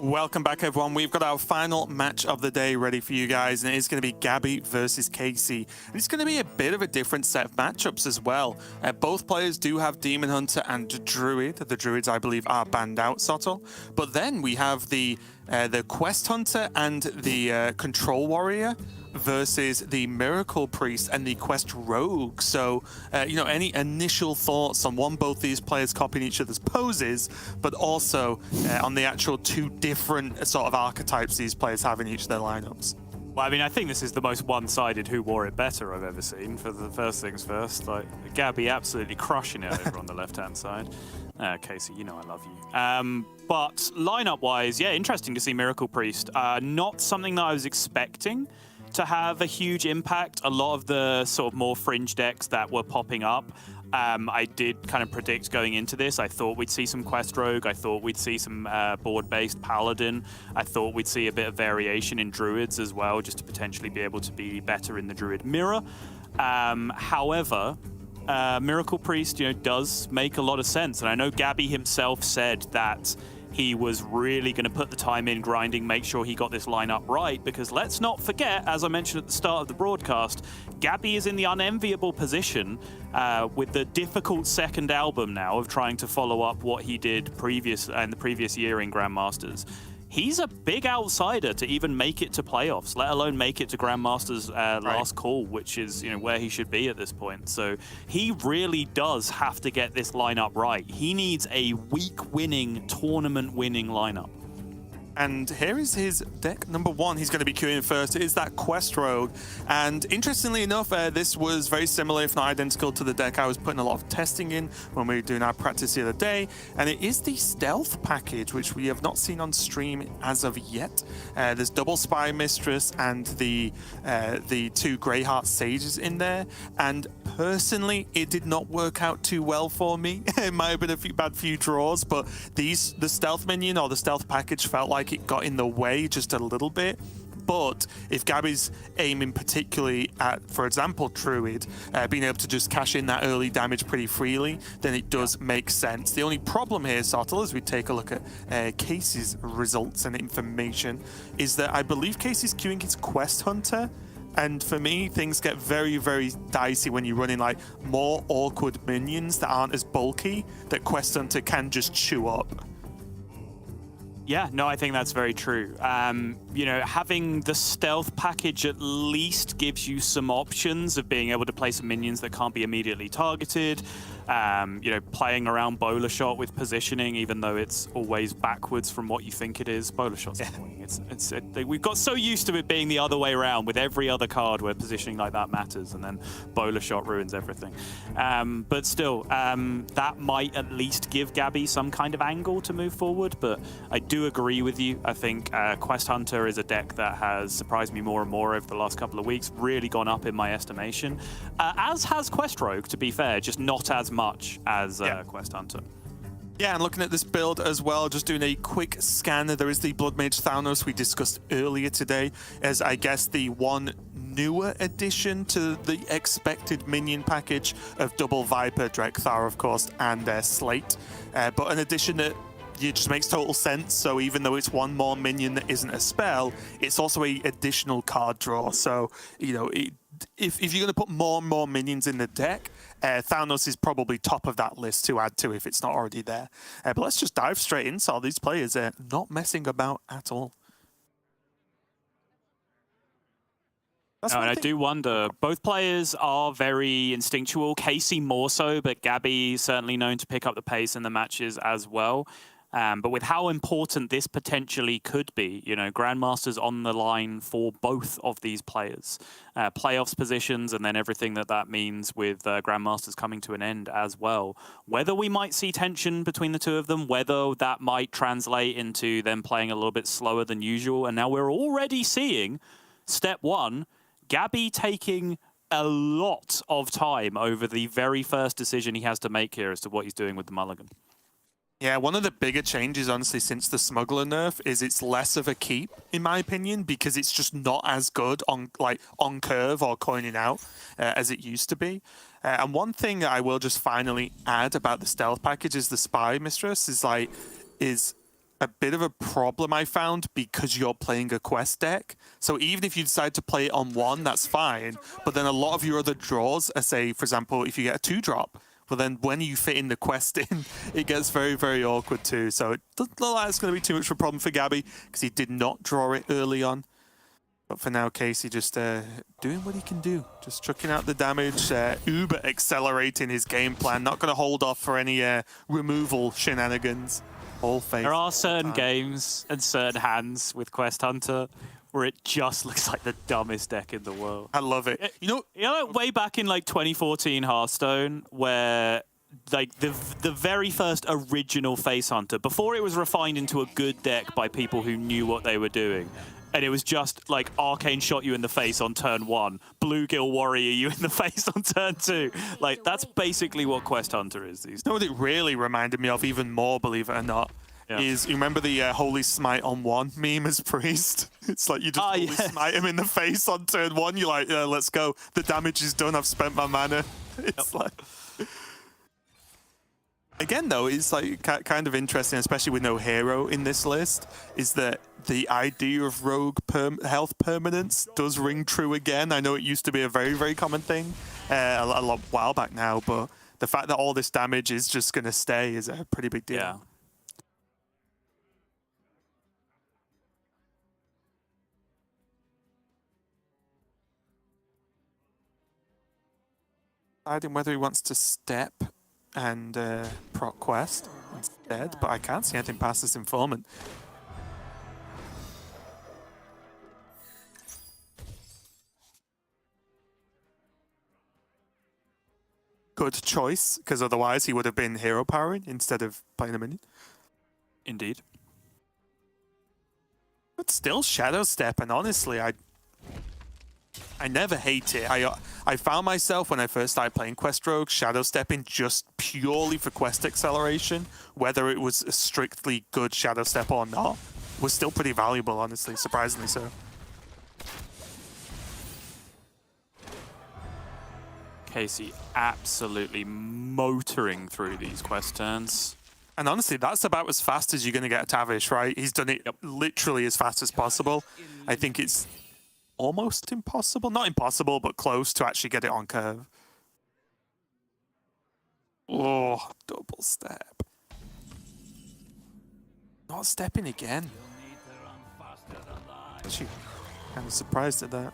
Welcome back, everyone. We've got our final match of the day ready for you guys, and it's going to be Gaby versus Casie. And it's going to be a bit of a different set of matchups as well. Both players do have Demon Hunter and Druid. The Druids, I believe, are banned out, Sottle. But then we have the Quest Hunter and the Control Warrior versus the Miracle Priest and the Quest Rogue. So, any initial thoughts on both these players copying each other's poses, but also on the actual two different sort of archetypes these players have in each of their lineups? Well, I mean, I think this is the most one-sided who wore it better I've ever seen, for the first things first. Like, Gaby absolutely crushing it over on the left-hand side. Casie, you know I love you. But lineup-wise, yeah, interesting to see Miracle Priest. Not something that I was expecting to have a huge impact. A lot of the sort of more fringe decks that were popping up, I did kind of predict going into this. I thought we'd see some Quest Rogue. I thought we'd see some board-based Paladin. I thought we'd see a bit of variation in Druids as well, just to potentially be able to be better in the Druid mirror. However, Miracle Priest, does make a lot of sense. And I know Gaby himself said that he was really going to put the time in grinding, make sure he got this lineup right, because let's not forget, as I mentioned at the start of the broadcast, Gaby is in the unenviable position with the difficult second album now of trying to follow up what he did in the previous year in Grandmasters. He's a big outsider to even make it to playoffs, let alone make it to Grandmasters last call, which is where he should be at this point. So he really does have to get this lineup right. He needs a week-winning, tournament-winning lineup. And here is his deck number one. He's going to be queuing first. It is that Quest Rogue. And interestingly enough, this was very similar, if not identical, to the deck I was putting a lot of testing in when we were doing our practice the other day. And it is the Stealth package, which we have not seen on stream as of yet. There's double Spy Mistress and the two Greyheart Sages in there. And personally, it did not work out too well for me. It might have been a bad few draws, but the Stealth minion or the Stealth package felt like it got in the way just a little bit. But if Gaby's aiming particularly at, for example, Druid, being able to just cash in that early damage pretty freely, then it does make sense. The only problem here, Sottle, as we take a look at Casey's results and information, is that I believe Casey's queuing his Quest Hunter. And for me, things get very, very dicey when you're running like more awkward minions that aren't as bulky that Quest Hunter can just chew up. Yeah, no, I think that's very true. Having the Stealth package at least gives you some options of being able to play some minions that can't be immediately targeted. Playing around Bowler Shot with positioning, even though it's always backwards from what you think it is. Bowler Shot's annoying. We've got so used to it being the other way around with every other card where positioning like that matters, and then Bowler Shot ruins everything. But still, that might at least give Gaby some kind of angle to move forward. But I do agree with you. I think Quest Hunter is a deck that has surprised me more and more over the last couple of weeks, really gone up in my estimation. As has Quest Rogue, to be fair, just not as much as Quest Hunter. Yeah, and looking at this build as well, just doing a quick scan, there is the Blood Mage Thanos we discussed earlier today as, I guess, the one newer addition to the expected minion package of double Viper, Drekthar, of course, and Slate. But an addition that it just makes total sense. So even though it's one more minion that isn't a spell, it's also a additional card draw. So, if you're going to put more and more minions in the deck, Thanos is probably top of that list to add to if it's not already there. But let's just dive straight in. So these players are not messing about at all. And I do wonder, both players are very instinctual. Casie more so, but Gaby certainly known to pick up the pace in the matches as well. But with how important this potentially could be, Grandmasters on the line for both of these players. Playoffs positions and then everything that means with Grandmasters coming to an end as well. Whether we might see tension between the two of them, whether that might translate into them playing a little bit slower than usual. And now we're already seeing step one, Gaby taking a lot of time over the very first decision he has to make here as to what he's doing with the mulligan. Yeah, one of the bigger changes, honestly, since the Smuggler nerf is it's less of a keep, in my opinion, because it's just not as good on curve or coining out as it used to be. And one thing that I will just finally add about the Stealth package is the Spy Mistress is a bit of a problem, I found, because you're playing a quest deck. So even if you decide to play it on one, that's fine. But then a lot of your other draws are, say, for example, if you get a 2-drop, well, then when you fit in the quest in, it gets very, very awkward too. So it doesn't look like it's going to be too much of a problem for Gaby, because he did not draw it early on. But for now, Casie just doing what he can do. Just chucking out the damage, uber accelerating his game plan. Not going to hold off for any removal shenanigans. All faith. There are certain games and certain hands with Quest Hunter where it just looks like the dumbest deck in the world. I love it. You know, way back in like 2014 Hearthstone, where like the very first original Face Hunter, before it was refined into a good deck by people who knew what they were doing, and it was just like Arcane shot you in the face on turn 1, Bluegill Warrior you in the face on turn 2. Like, that's basically what Quest Hunter is these days. You know what it really reminded me of even more, believe it or not, is you remember the Holy Smite on 1 meme as Priest? It's like you just Holy Smite him in the face on turn 1. You're like, let's go. The damage is done. I've spent my mana. It's like... Again, though, it's like kind of interesting, especially with no hero in this list, is that the idea of rogue health permanence does ring true again. I know it used to be a very, very common thing a while back now, but the fact that all this damage is just going to stay is a pretty big deal. Yeah. Deciding whether he wants to step and proc quest instead, but I can't see anything past this informant. Good choice, because otherwise he would have been hero powering instead of playing a minion. Indeed. But still Shadow Step, and honestly, I never hate it. I found myself, when I first started playing Quest Rogue, Shadow Stepping just purely for quest acceleration, whether it was a strictly good Shadow Step or not, was still pretty valuable, honestly, surprisingly so. Casie absolutely motoring through these quest turns. And honestly, that's about as fast as you're going to get a Tavish, right? He's done it literally as fast as possible. I think it's almost impossible. Not impossible, but close to actually get it on curve. Oh, double step. Not stepping again. Actually, kind of surprised at that.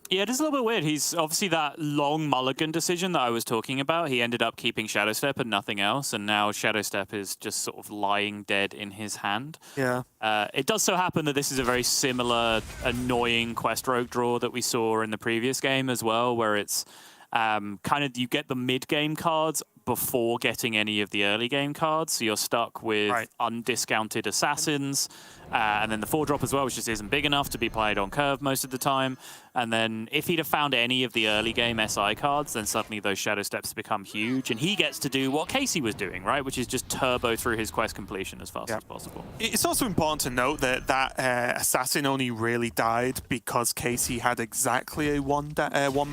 Yeah, it is a little bit weird. He's obviously that long mulligan decision that I was talking about. He ended up keeping Shadow Step and nothing else, and now Shadow Step is just sort of lying dead in his hand. Yeah. It does so happen that this is a very similar, annoying Quest Rogue draw that we saw in the previous game as well, where it's kind of you get the mid-game cards before getting any of the early game cards, so you're stuck with undiscounted assassins, and then the 4-drop as well, which just isn't big enough to be played on curve most of the time. And then if he'd have found any of the early game SI cards, then suddenly those Shadow Steps become huge, and he gets to do what Casie was doing, right? Which is just turbo through his quest completion as fast as possible. It's also important to note that that assassin only really died because Casie had exactly a one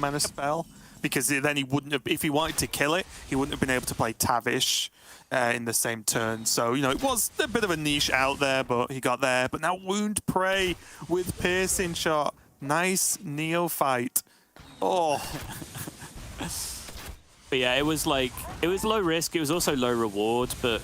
mana spell. Because then he wouldn't have, if he wanted to kill it, he wouldn't have been able to play Tavish in the same turn. So, you know, it was a bit of a niche out there, but he got there. But now Wound Prey with Piercing Shot. Nice neophyte. Oh. But yeah, it was like, it was low risk. It was also low reward, but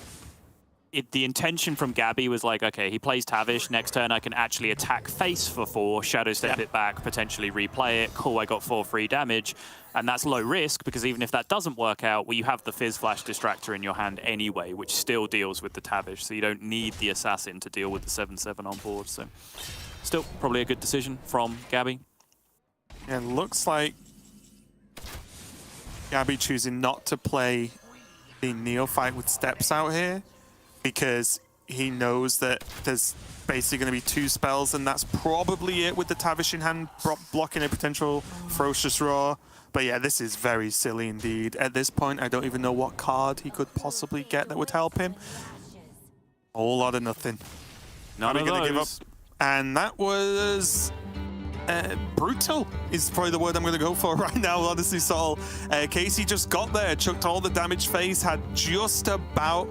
the intention from Gaby was like, okay, he plays Tavish. Next turn, I can actually attack face for 4, Shadow Step it back, potentially replay it. Cool, I got 4 free damage. And that's low risk, because even if that doesn't work out, well, you have the Fizz Flash Distractor in your hand anyway, which still deals with the Tavish, so you don't need the Assassin to deal with the 7/7 on board. So still probably a good decision from Gaby. Yeah, looks like Gaby choosing not to play the Neophyte with Steps out here, because he knows that there's basically going to be 2 spells, and that's probably it with the Tavish in hand, blocking a potential Ferocious Roar. But yeah, this is very silly indeed. At this point, I don't even know what card he could possibly get that would help him. A whole lot of nothing. None of those. Give up. And that was brutal is probably the word I'm going to go for right now, honestly, Saul. Casie just got there, chucked all the damage phase, had just about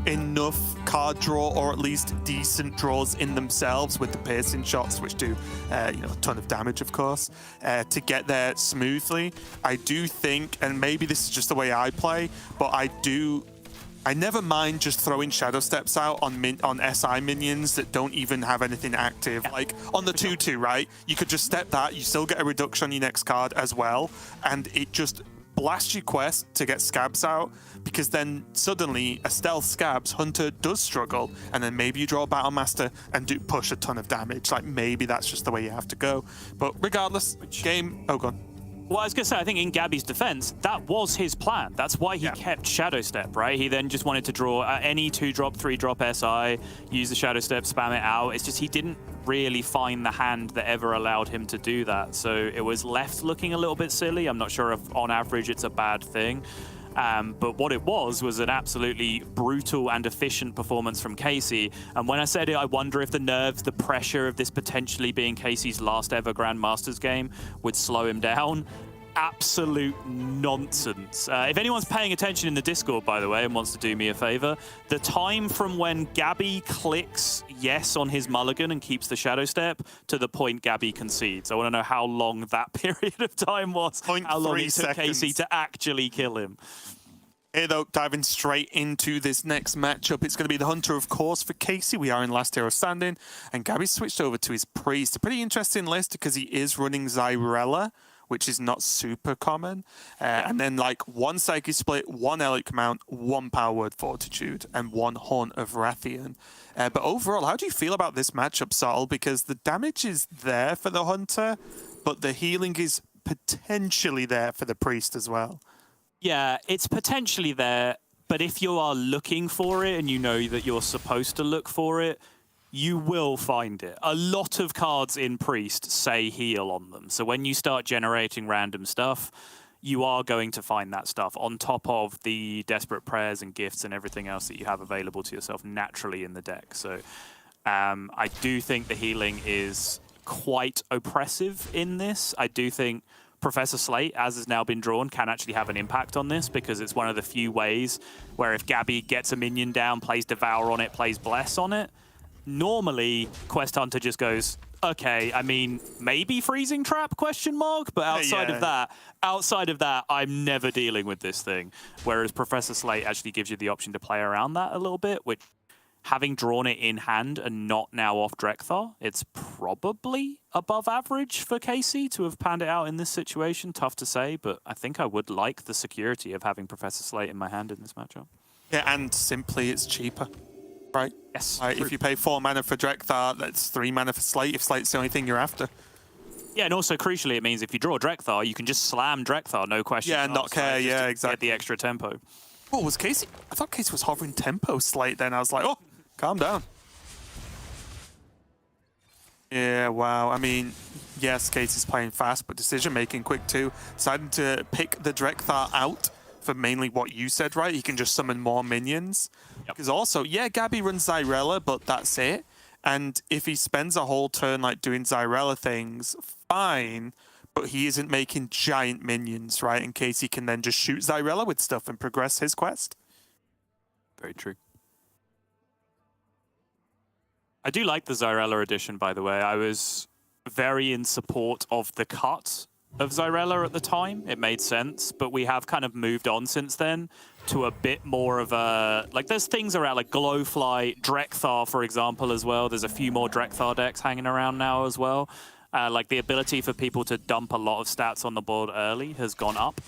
enough card draw, or at least decent draws in themselves with the piercing shots, which do a ton of damage, of course, to get there smoothly. I do think, and maybe this is just the way I play, but I never mind just throwing Shadow Steps out on SI minions that don't even have anything active. Like on the 2/2, right? You could just step that, you still get a reduction on your next card as well, and it just blasts your quest to get scabs out, because then suddenly a stealth scabs hunter does struggle, and then maybe you draw a Battle Master and do push a ton of damage. Like maybe that's just the way you have to go. But regardless, game. Oh, gone. Well, I was going to say, I think in Gaby's defense, that was his plan. That's why he kept Shadow Step, right? He then just wanted to draw any 2-drop, 3-drop SI, use the Shadow Step, spam it out. It's just he didn't really find the hand that ever allowed him to do that. So it was left looking a little bit silly. I'm not sure if on average it's a bad thing. But what it was an absolutely brutal and efficient performance from Casie. And when I said it, I wonder if the nerves, the pressure of this potentially being Casie's last ever Grandmasters game would slow him down. Absolute nonsense. If anyone's paying attention in the Discord, by the way, and wants to do me a favor, the time from when Gaby clicks yes on his mulligan and keeps the Shadow Step to the point Gaby concedes. I want to know how long that period of time was. How long it took Casie to actually kill him. Here, though, diving straight into this next matchup, it's going to be the Hunter, of course, for Casie. We are in last hero standing, and Gaby switched over to his Priest. A pretty interesting list because he is running Zyrella, which is not super common. And then like 1 Psyche Split, 1 Elite Mount, 1 Power Word Fortitude, and 1 Haunt of Rathian. But overall, how do you feel about this matchup, Saul? Because the damage is there for the Hunter, but the healing is potentially there for the Priest as well. Yeah, it's potentially there, but if you are looking for it and you know that you're supposed to look for it, you will find it. A lot of cards in Priest say heal on them. So when you start generating random stuff, you are going to find that stuff on top of the Desperate Prayers and Gifts and everything else that you have available to yourself naturally in the deck. So I do think the healing is quite oppressive in this. I do think Professor Slate, as has now been drawn, can actually have an impact on this, because it's one of the few ways where if Gaby gets a minion down, plays Devour on it, plays Bless on it, normally Quest Hunter just goes, okay, I mean, maybe Freezing Trap, question mark, but outside of that, I'm never dealing with this thing. Whereas Professor Slate actually gives you the option to play around that a little bit, which, having drawn it in hand and not now off Drekthar, it's probably above average for Casie to have panned it out in this situation. Tough to say, but I think I would like the security of having Professor Slate in my hand in this matchup. Yeah, and simply it's cheaper, right? Yes. If you pay 4 mana for Drekthar, that's 3 mana for Slate, if Slate's the only thing you're after. Yeah, and also crucially, it means if you draw Drekthar, you can just slam Drekthar, no question. Yeah, and not care, yeah, exactly. Get the extra tempo. Oh, was Casie? I thought Casie was hovering tempo Slate then. I was like, oh, calm down. Yeah, wow. I mean, yes, Casie's playing fast, but decision-making quick too. Deciding to pick the Drekthar out for mainly what you said, right? He can just summon more minions. Because also, yeah, Gaby runs Zyrella, but that's it. And if he spends a whole turn like doing Zyrella things, fine, but he isn't making giant minions, right? In case he can then just shoot Zyrella with stuff and progress his quest. Very true. I do like the Zyrella edition, by the way. I was very in support of the cut of Zyrella at the time. It made sense, but we have kind of moved on since then to a bit more of a... Like, there's things around, like Glowflight, Drekthar, for example, as well. There's a few more Drekthar decks hanging around now as well. Like, the ability for people to dump a lot of stats on the board early has gone up.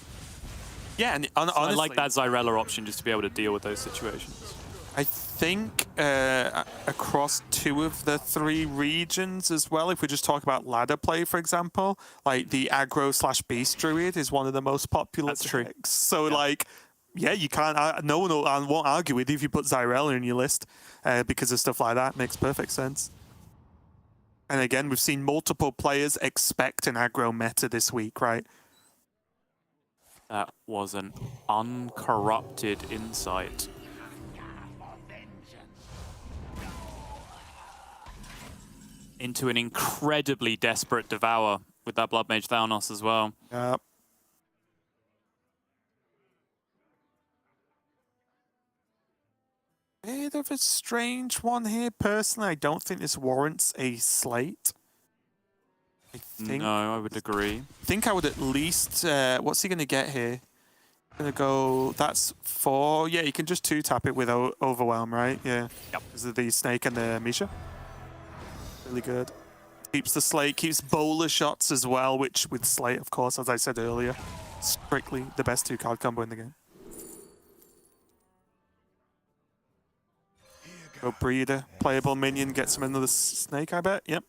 Yeah, and honestly, I like that Zyrella option just to be able to deal with those situations. I think across 2 of the 3 regions as well, if we just talk about ladder play, for example, like the aggro/beast druid is one of the most popular decks. So like, yeah, you can't, no one won't argue with you if you put Zyrella in your list because of stuff like that. Makes perfect sense. And again, we've seen multiple players expect an aggro meta this week, right? That was an uncorrupted insight. into an incredibly desperate Devour with that Blood Mage Thalnos as well. Yep. Bit of a strange one here. Personally, I don't think this warrants a slate. No, I would agree. I think I would at least... what's he going to get here? Going to go... That's 4. Yeah, you can just 2-tap it with Overwhelm, right? Yeah. Yep. Because of the Snake and the Misha. Really good. Keeps the Slate, keeps bowler shots as well, which with Slate, of course, as I said earlier, strictly the best 2-card combo in the game. Go Breeder, playable minion, gets him another Snake, I bet. Yep.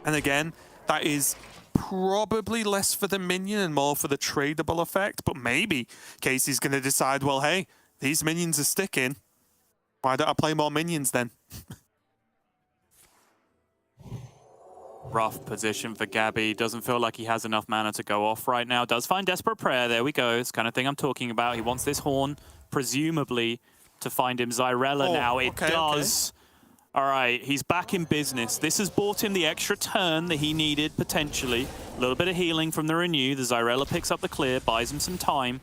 And again, that is probably less for the minion and more for the tradable effect, but maybe Casey's going to decide, well, hey, these minions are sticking. Why don't I play more minions then? Rough position for Gaby. Doesn't feel like he has enough mana to go off right now. Does find Desperate Prayer. There we go. It's the kind of thing I'm talking about. He wants this Horn, presumably, to find him Xyrella now. It does. All right, he's back in business. This has bought him the extra turn that he needed, potentially. A little bit of healing from the Renew. The Xyrella picks up the clear, buys him some time.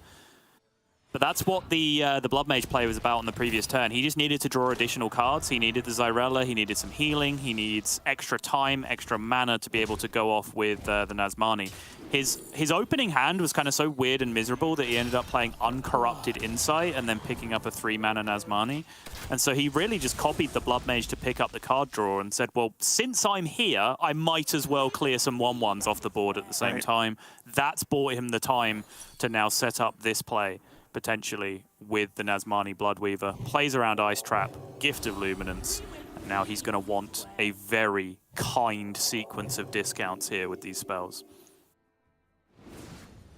But that's what the Blood Mage play was about on the previous turn. He just needed to draw additional cards. He needed the Xyrella, he needed some healing, he needs extra time, extra mana to be able to go off with the Nazmani. His opening hand was kind of so weird and miserable that he ended up playing Uncorrupted Insight and then picking up a 3-mana Nazmani. And so he really just copied the Blood Mage to pick up the card draw and said, well, since I'm here, I might as well clear some 1/1s off the board at the same time. That's bought him the time to now set up this play, potentially, with the Nazmani Bloodweaver. Plays around Ice Trap, Gift of Luminance. And now he's going to want a very kind sequence of discounts here with these spells.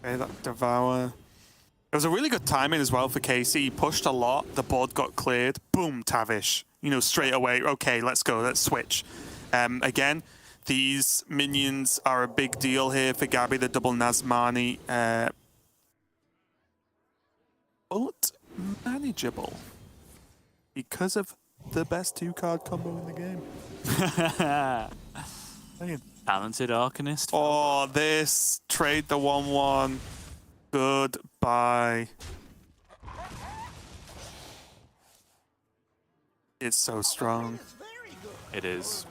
Okay, that Devour. It was a really good timing as well for Casie. He pushed a lot, the board got cleared. Boom, Tavish. You know, straight away, okay, let's go, let's switch. Again, these minions are a big deal here for Gaby, the double Nazmani. But manageable because of the best 2-card combo in the game. Talented Arcanist. Oh, this trade the 1/1. Goodbye. It's so strong. It is.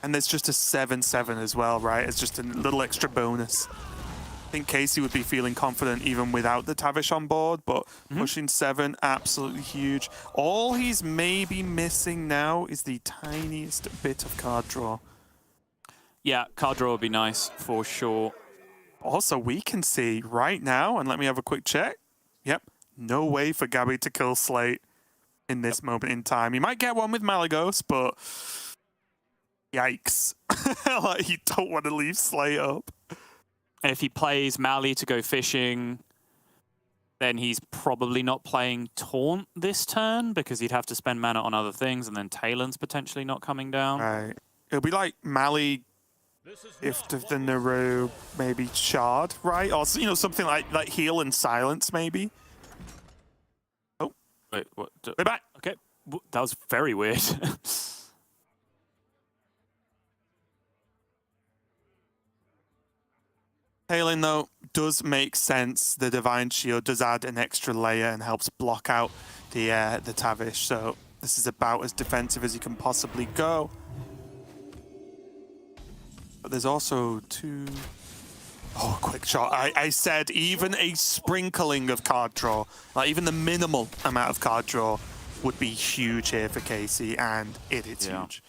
And there's just a 7/7 as well, right? It's just a little extra bonus. I think Casie would be feeling confident even without the Tavish on board, but pushing 7, absolutely huge. All he's maybe missing now is the tiniest bit of card draw. Yeah, card draw would be nice for sure. Also, we can see right now, and let me have a quick check. Yep, no way for Gaby to kill Slate in this moment in time. He might get one with Malagos, but yikes. Like, you don't want to leave Slate up. If he plays Mali to go fishing, then he's probably not playing Taunt this turn because he'd have to spend mana on other things, and then Talon's potentially not coming down. Right. It'll be like Mali if the Naru maybe Shard, right? Or, you know, something like Heal and Silence, maybe. Oh. Wait, what? We're back. Okay. That was very weird. Hailing, though, does make sense. The Divine Shield does add an extra layer and helps block out the Tavish. So this is about as defensive as you can possibly go. But there's also 2... Oh, quick shot. I said even a sprinkling of card draw, like even the minimal amount of card draw would be huge here for Casie, and it is huge.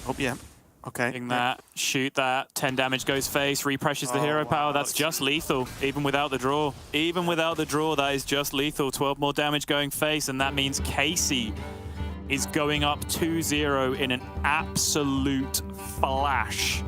Oh, yeah. Okay. That, shoot that, 10 damage goes face, repressures the hero power. That's just lethal, even without the draw. Even without the draw, that is just lethal. 12 more damage going face, and that means Casie is going up 2-0 in an absolute flash.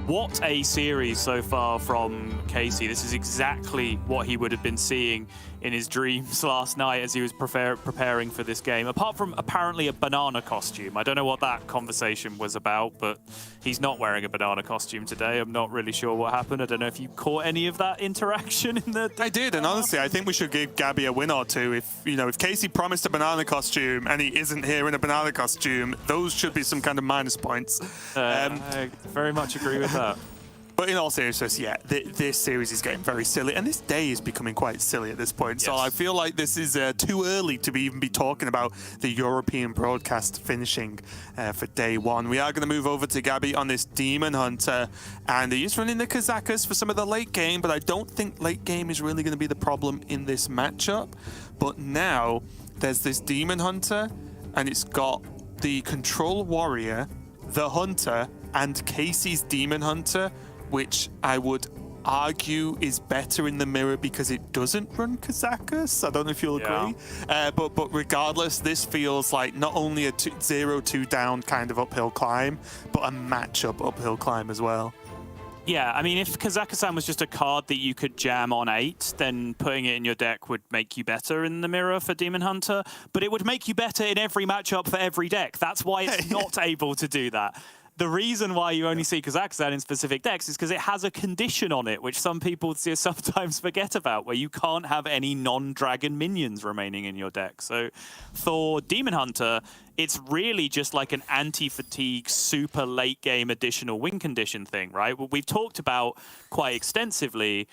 What a series so far from Casie. This is exactly what he would have been seeing in his dreams last night as he was preparing for this game. Apart from apparently a banana costume. I don't know what that conversation was about, but he's not wearing a banana costume today. I'm not really sure what happened. I don't know if you caught any of that interaction in the... I did, and honestly, I think we should give Gaby a win or two. If Casie promised a banana costume and he isn't here in a banana costume, those should be some kind of minus points. I very much agree with that. But in all seriousness, yeah, this series is getting very silly, and this day is becoming quite silly at this point. Yes. So I feel like this is too early to even be talking about the European broadcast finishing for day one. We are going to move over to Gaby on this Demon Hunter, and he's running the Kazakas for some of the late game, but I don't think late game is really going to be the problem in this matchup. But now there's this Demon Hunter, and it's got the Control Warrior, the Hunter, and Casey's Demon Hunter, which I would argue is better in the mirror because it doesn't run Kazakas. I don't know if you'll agree. But regardless, this feels like not only a 0-2 down kind of uphill climb, but a matchup uphill climb as well. Yeah, I mean, if Kazakasan was just a card that you could jam on 8, then putting it in your deck would make you better in the mirror for Demon Hunter, but it would make you better in every matchup for every deck. That's why it's not able to do that. The reason why you only see Kazakhstan in specific decks is because it has a condition on it, which some people sometimes forget about, where you can't have any non-dragon minions remaining in your deck. So for Demon Hunter, it's really just like an anti-fatigue, super late-game additional win condition thing, right? What we've talked about quite extensively.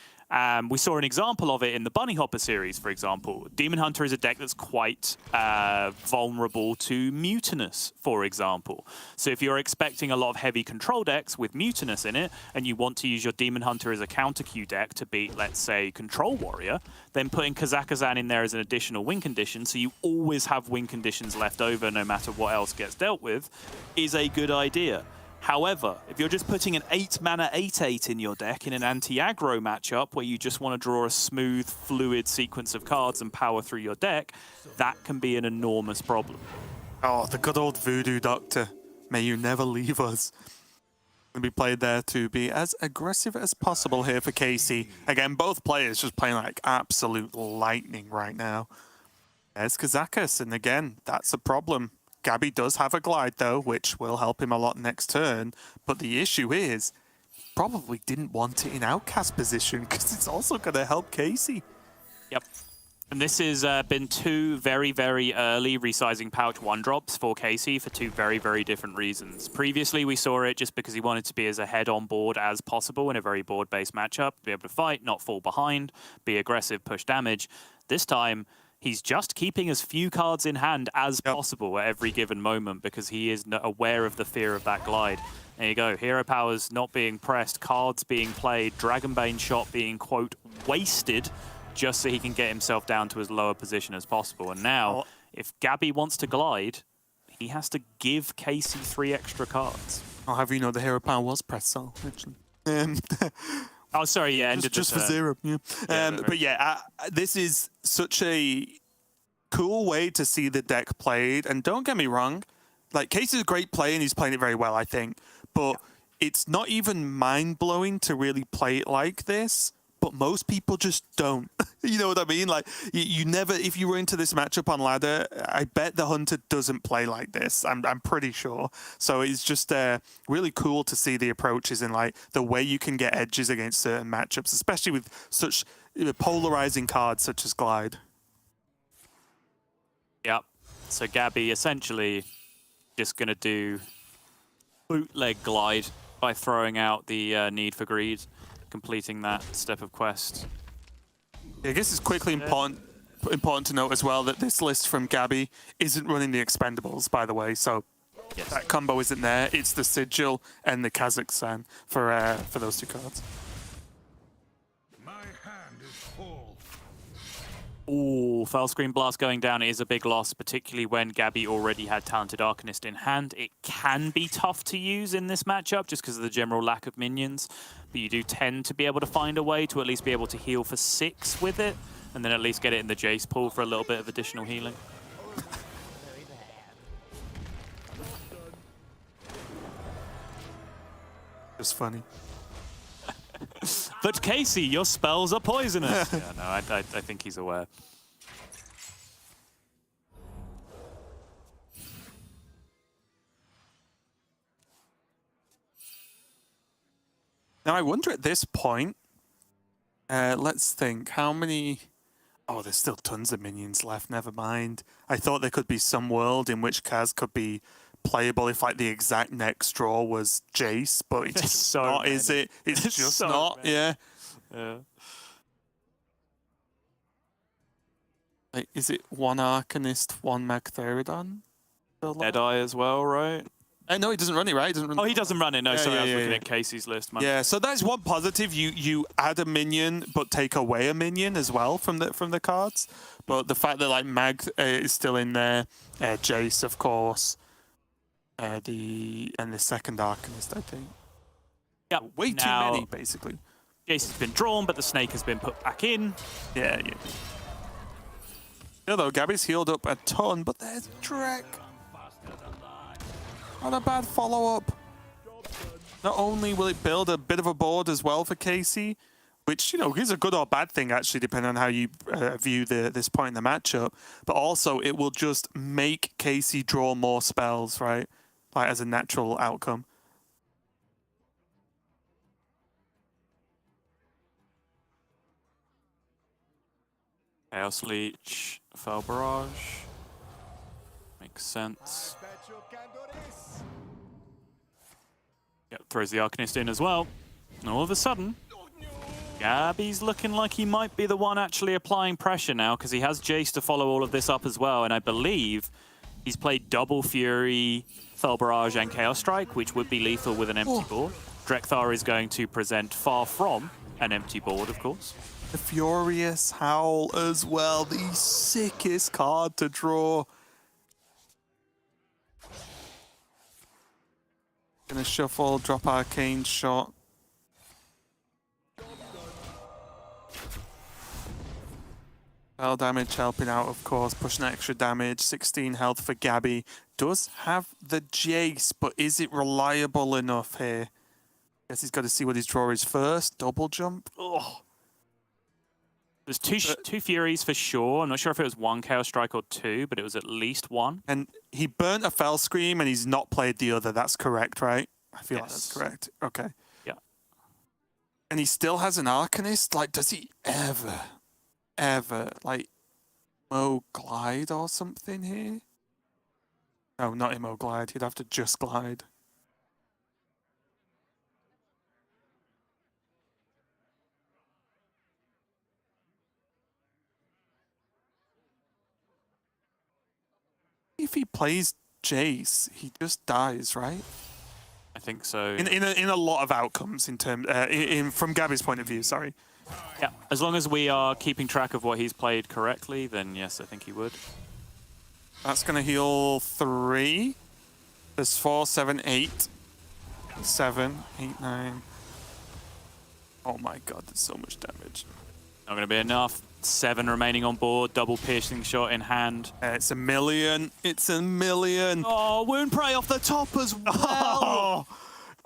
We saw an example of it in the Bunnyhoppor series, for example. Demon Hunter is a deck that's quite vulnerable to Mutinous, for example. So if you're expecting a lot of heavy control decks with Mutinous in it, and you want to use your Demon Hunter as a counter Q deck to beat, let's say, Control Warrior, then putting Kazakazan in there as an additional win condition, so you always have win conditions left over no matter what else gets dealt with, is a good idea. However, if you're just putting an 8-mana 8/8 in your deck in an anti-aggro matchup where you just want to draw a smooth, fluid sequence of cards and power through your deck, that can be an enormous problem. Oh, the good old Voodoo Doctor. May you never leave us. Going to be played there to be as aggressive as possible here for Casie. Again, both players just playing like absolute lightning right now. There's Kazakas, and again, that's a problem. Gaby does have a glide, though, which will help him a lot next turn. But the issue is, probably didn't want it in outcast position because it's also going to help Casie. Yep. And this has been two very, very early resizing pouch 1-drops for Casie for two very, very different reasons. Previously, we saw it just because he wanted to be as ahead on board as possible in a very board-based matchup, be able to fight, not fall behind, be aggressive, push damage. This time, he's just keeping as few cards in hand as possible at every given moment because he is aware of the fear of that glide. There you go. Hero powers not being pressed, cards being played, Dragonbane shot being, quote, wasted just so he can get himself down to as low a position as possible. And now, if Gaby wants to glide, he has to give Casie 3 extra cards. I'll have you know the hero power was pressed, so actually. Oh, sorry, yeah, ended just for 0. Yeah. But yeah, this is such a cool way to see the deck played. And don't get me wrong, like Casey's a great player and he's playing it very well, I think. But it's not even mind-blowing to really play it like this. But most people just don't. You know what I mean? Like, you never, if you were into this matchup on ladder, I bet the Hunter doesn't play like this. I'm pretty sure. So it's just really cool to see the approaches and like the way you can get edges against certain matchups, especially with such polarizing cards such as Glide. Yep. So Gaby essentially just going to do bootleg Glide by throwing out the Need for Greed, completing that step of quest. I guess it's quickly important to note as well that this list from Gaby isn't running the expendables, by the way, so that combo isn't there. It's the Sigil and the Kazakhstan for those two cards. My hand is full. Ooh, Fell Screen Blast going down is a big loss, particularly when Gaby already had Talented Arcanist in hand. It can be tough to use in this matchup just because of the general lack of minions, but you do tend to be able to find a way to at least be able to heal for 6 with it, and then at least get it in the Jace pool for a little bit of additional healing. Just funny. But Casie, your spells are poisonous. Yeah, no, I think he's aware. Now, I wonder at this point, let's think, how many... Oh, there's still tons of minions left, never mind. I thought there could be some world in which Kaz could be playable if like the exact next draw was Jace, but it's just so not, many. is it? It's There's just so not, many. yeah. Yeah. Like, is it one Arcanist, one Magtheridon? Deadeye as well, right? No, he doesn't run it, right? He doesn't run Oh, he doesn't run it. No, Yeah, sorry, yeah, I was yeah, looking yeah. at Casey's list. Man. Yeah, so that's one positive. You add a minion, but take away a minion as well from the cards. But the fact that like Mag is still in there, Jace, of course, and the second Arcanist, I think. Yeah, Way too now, many, basically. Jace has been drawn, but the snake has been put back in. Yeah, yeah. Although Gaby's healed up a ton, but there's Drek. Not a bad follow-up. Not only will it build a bit of a board as well for Casie, which, you know, is a good or bad thing, actually, depending on how you view this point in the matchup, but also it will just make Casie draw more spells, right? Like, as a natural outcome. Chaos Leech, Fell Barrage. Makes sense. Yep, throws the Arcanist in as well. And all of a sudden, Gaby's looking like he might be the one actually applying pressure now, because he has Jace to follow all of this up as well. And I believe he's played double Fury, Fell Barrage, and Chaos Strike, which would be lethal with an empty board. Drekthar is going to present far from an empty board, of course. The Furious Howl as well, the sickest card to draw. Gonna shuffle, drop Arcane Shot. Spell damage helping out, of course, pushing extra damage. 16 health for Gaby. Does have the Jace, but is it reliable enough here? Guess he's got to see what his draw is first. Double jump. Oh. There's two Furies for sure. I'm not sure if it was one Chaos Strike or two, but it was at least one. And he burnt a Fell Scream and he's not played the other. That's correct, right? I feel like that's correct. Okay. Yeah. And he still has an Arcanist? Like, does he ever, like, Mo Glide or something here? No, not Immo Glide. He'd have to just Glide. If he plays Jace, he just dies, right? I think so. In a lot of outcomes, in terms from Gaby's point of view. Sorry. Yeah, as long as we are keeping track of what he's played correctly, then yes, I think he would. That's gonna heal 3. There's 4, 7, 8, 7, 8, 9. Oh my god, there's so much damage. Not going to be enough. 7 remaining on board. Double piercing shot in hand. It's a million. It's a million. Oh, Wound Prey off the top as well.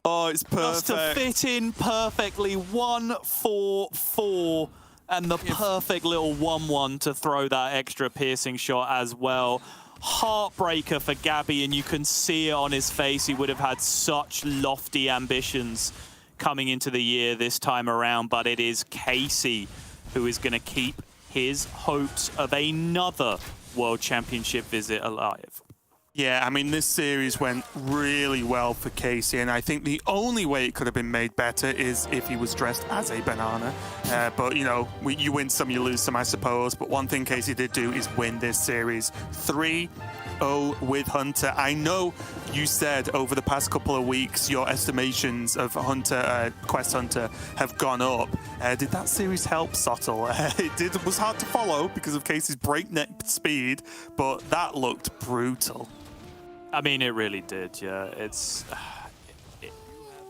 Oh, it's perfect. Just to fit in perfectly. 1, 4, 4. And the perfect little 1-1 to throw that extra piercing shot as well. Heartbreaker for Gaby, and you can see it on his face. He would have had such lofty ambitions coming into the year this time around, but it is Casie who is going to keep his hopes of another World Championship visit alive. Yeah, I mean, this series went really well for Casie, and I think the only way it could have been made better is if he was dressed as a banana. But, you know, you win some, you lose some, I suppose. But one thing Casie did do is win this series 3-0 with Hunter. I know you said over the past couple of weeks your estimations of Hunter, Quest Hunter have gone up. Did that series help Sottle? It was hard to follow because of Casey's breakneck speed, but that looked brutal. I mean, it really did, yeah.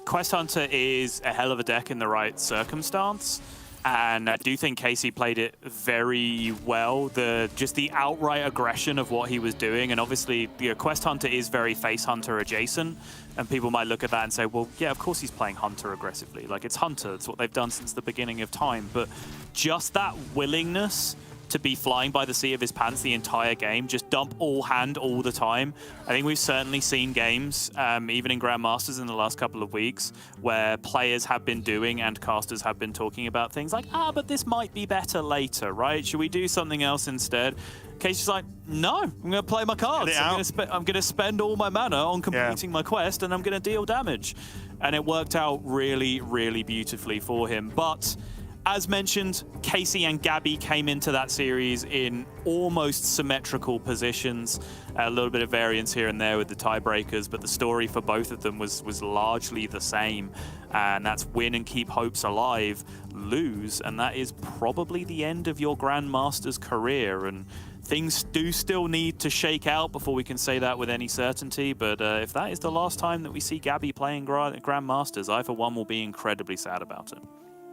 Quest Hunter is a hell of a deck in the right circumstance. And I do think Casie played it very well. Just the outright aggression of what he was doing, and obviously the Quest Hunter is very Face Hunter adjacent, and people might look at that and say, well, yeah, of course he's playing Hunter aggressively. Like, it's Hunter, it's what they've done since the beginning of time. But just that willingness to be flying by the seat of his pants the entire game, just dump all hand all the time. I think we've certainly seen games, even in Grandmasters in the last couple of weeks, where players have been doing and casters have been talking about things like, but this might be better later, right? Should we do something else instead? Casey's like, no, I'm going to play my cards. I'm going to spend all my mana on completing my quest, and I'm going to deal damage. And it worked out really, really beautifully for him. But as mentioned, Casie and Gaby came into that series in almost symmetrical positions. A little bit of variance here and there with the tiebreakers, but the story for both of them was largely the same. And that's win and keep hopes alive, lose, and that is probably the end of your Grandmasters career. And things do still need to shake out before we can say that with any certainty. But if that is the last time that we see Gaby playing Grandmasters, I, for one, will be incredibly sad about it.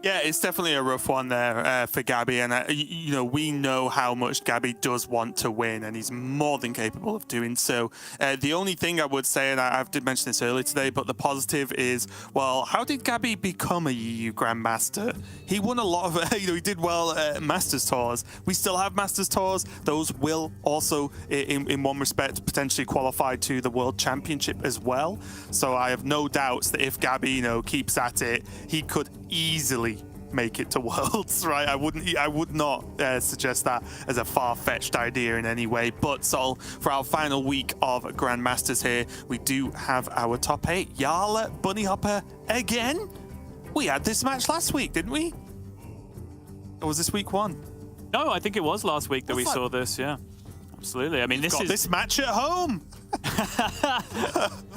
Yeah, it's definitely a rough one there for Gaby, and you know, we know how much Gaby does want to win, and he's more than capable of doing so. The only thing I would say, and I did mention this earlier today, but the positive is, well, how did Gaby become a EU Grandmaster? He won a lot of, he did well at Masters Tours. We still have Masters Tours. Those will also, in one respect, potentially qualify to the World Championship as well. So I have no doubts that if Gaby, keeps at it, he could easily make it to Worlds, right? I would not suggest that as a far-fetched idea in any way. But so for our final week of Grandmasters here, we do have our top 8. Jarl, Bunnyhoppor again? We had this match last week, didn't we? Or was this week 1? No, I think it was last week that we saw this, yeah. Absolutely. I mean, this match at home.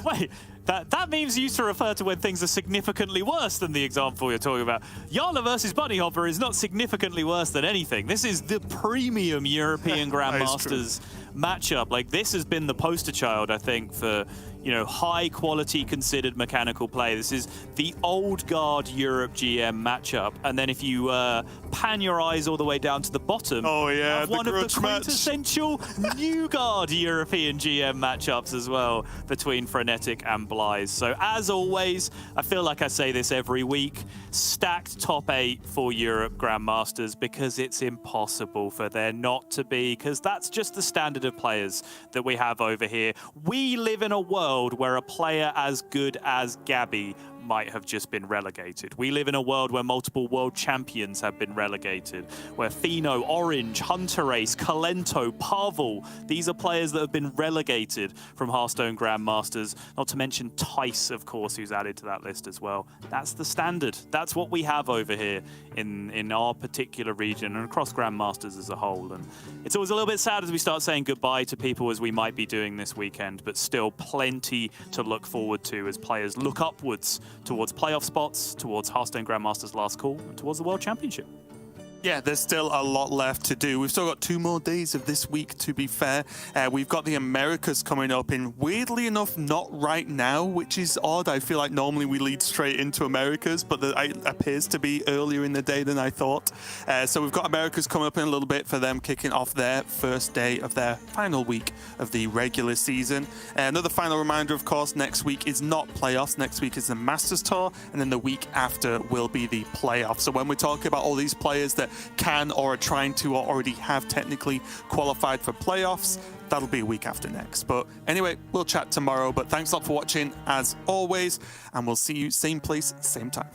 Wait, that means used to refer to when things are significantly worse than the example you're talking about. Jarl versus Bunnyhoppor is not significantly worse than anything. This is the premium European Grandmasters matchup. Like, this has been the poster child, I think, for high quality considered mechanical play. This is the old guard Europe GM matchup, and then if you pan your eyes all the way down to the bottom, one of the quintessential new guard European GM matchups as well between Frenetic and xBlyzes. So as always, I feel like I say this every week, stacked top 8 for Europe Grandmasters, because it's impossible for there not to be, because that's just the standard of players that we have over here. We live in a world where a player as good as Gaby might have just been relegated. We live in a world where multiple world champions have been relegated, where Fino, Orange, Hunter Ace, Kalento, Pavel, these are players that have been relegated from Hearthstone Grandmasters, not to mention Tice, of course, who's added to that list as well. That's the standard. That's what we have over here in our particular region and across Grandmasters as a whole. And it's always a little bit sad as we start saying goodbye to people, as we might be doing this weekend, but still plenty to look forward to as players look upwards towards playoff spots, towards Hearthstone Grandmasters Last Call, and towards the World Championship. Yeah, there's still a lot left to do. We've still got 2 more days of this week, to be fair. We've got the Americas coming up in, weirdly enough, not right now, which is odd. I feel like normally we lead straight into Americas, but it appears to be earlier in the day than I thought. So we've got Americas coming up in a little bit for them kicking off their first day of their final week of the regular season. Another final reminder, of course, next week is not playoffs. Next week is the Masters Tour, and then the week after will be the playoffs. So when we're talking about all these players that can or are trying to or already have technically qualified for playoffs, that'll be a week after next. But anyway, we'll chat tomorrow. But thanks a lot for watching, as always, and we'll see you same place, same time.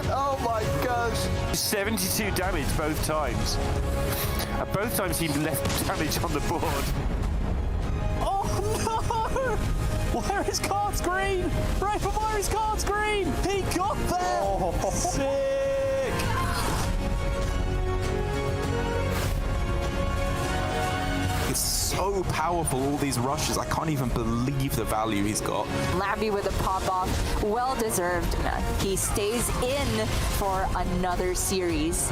Oh my gosh. 72 damage both times. And both times he left damage on the board. Oh no! Where is cards green? Raven, where is cards green? He got there! Oh. Sick! It's so powerful, all these rushes. I can't even believe the value he's got. Labby with a pop-off, well deserved. He stays in for another series.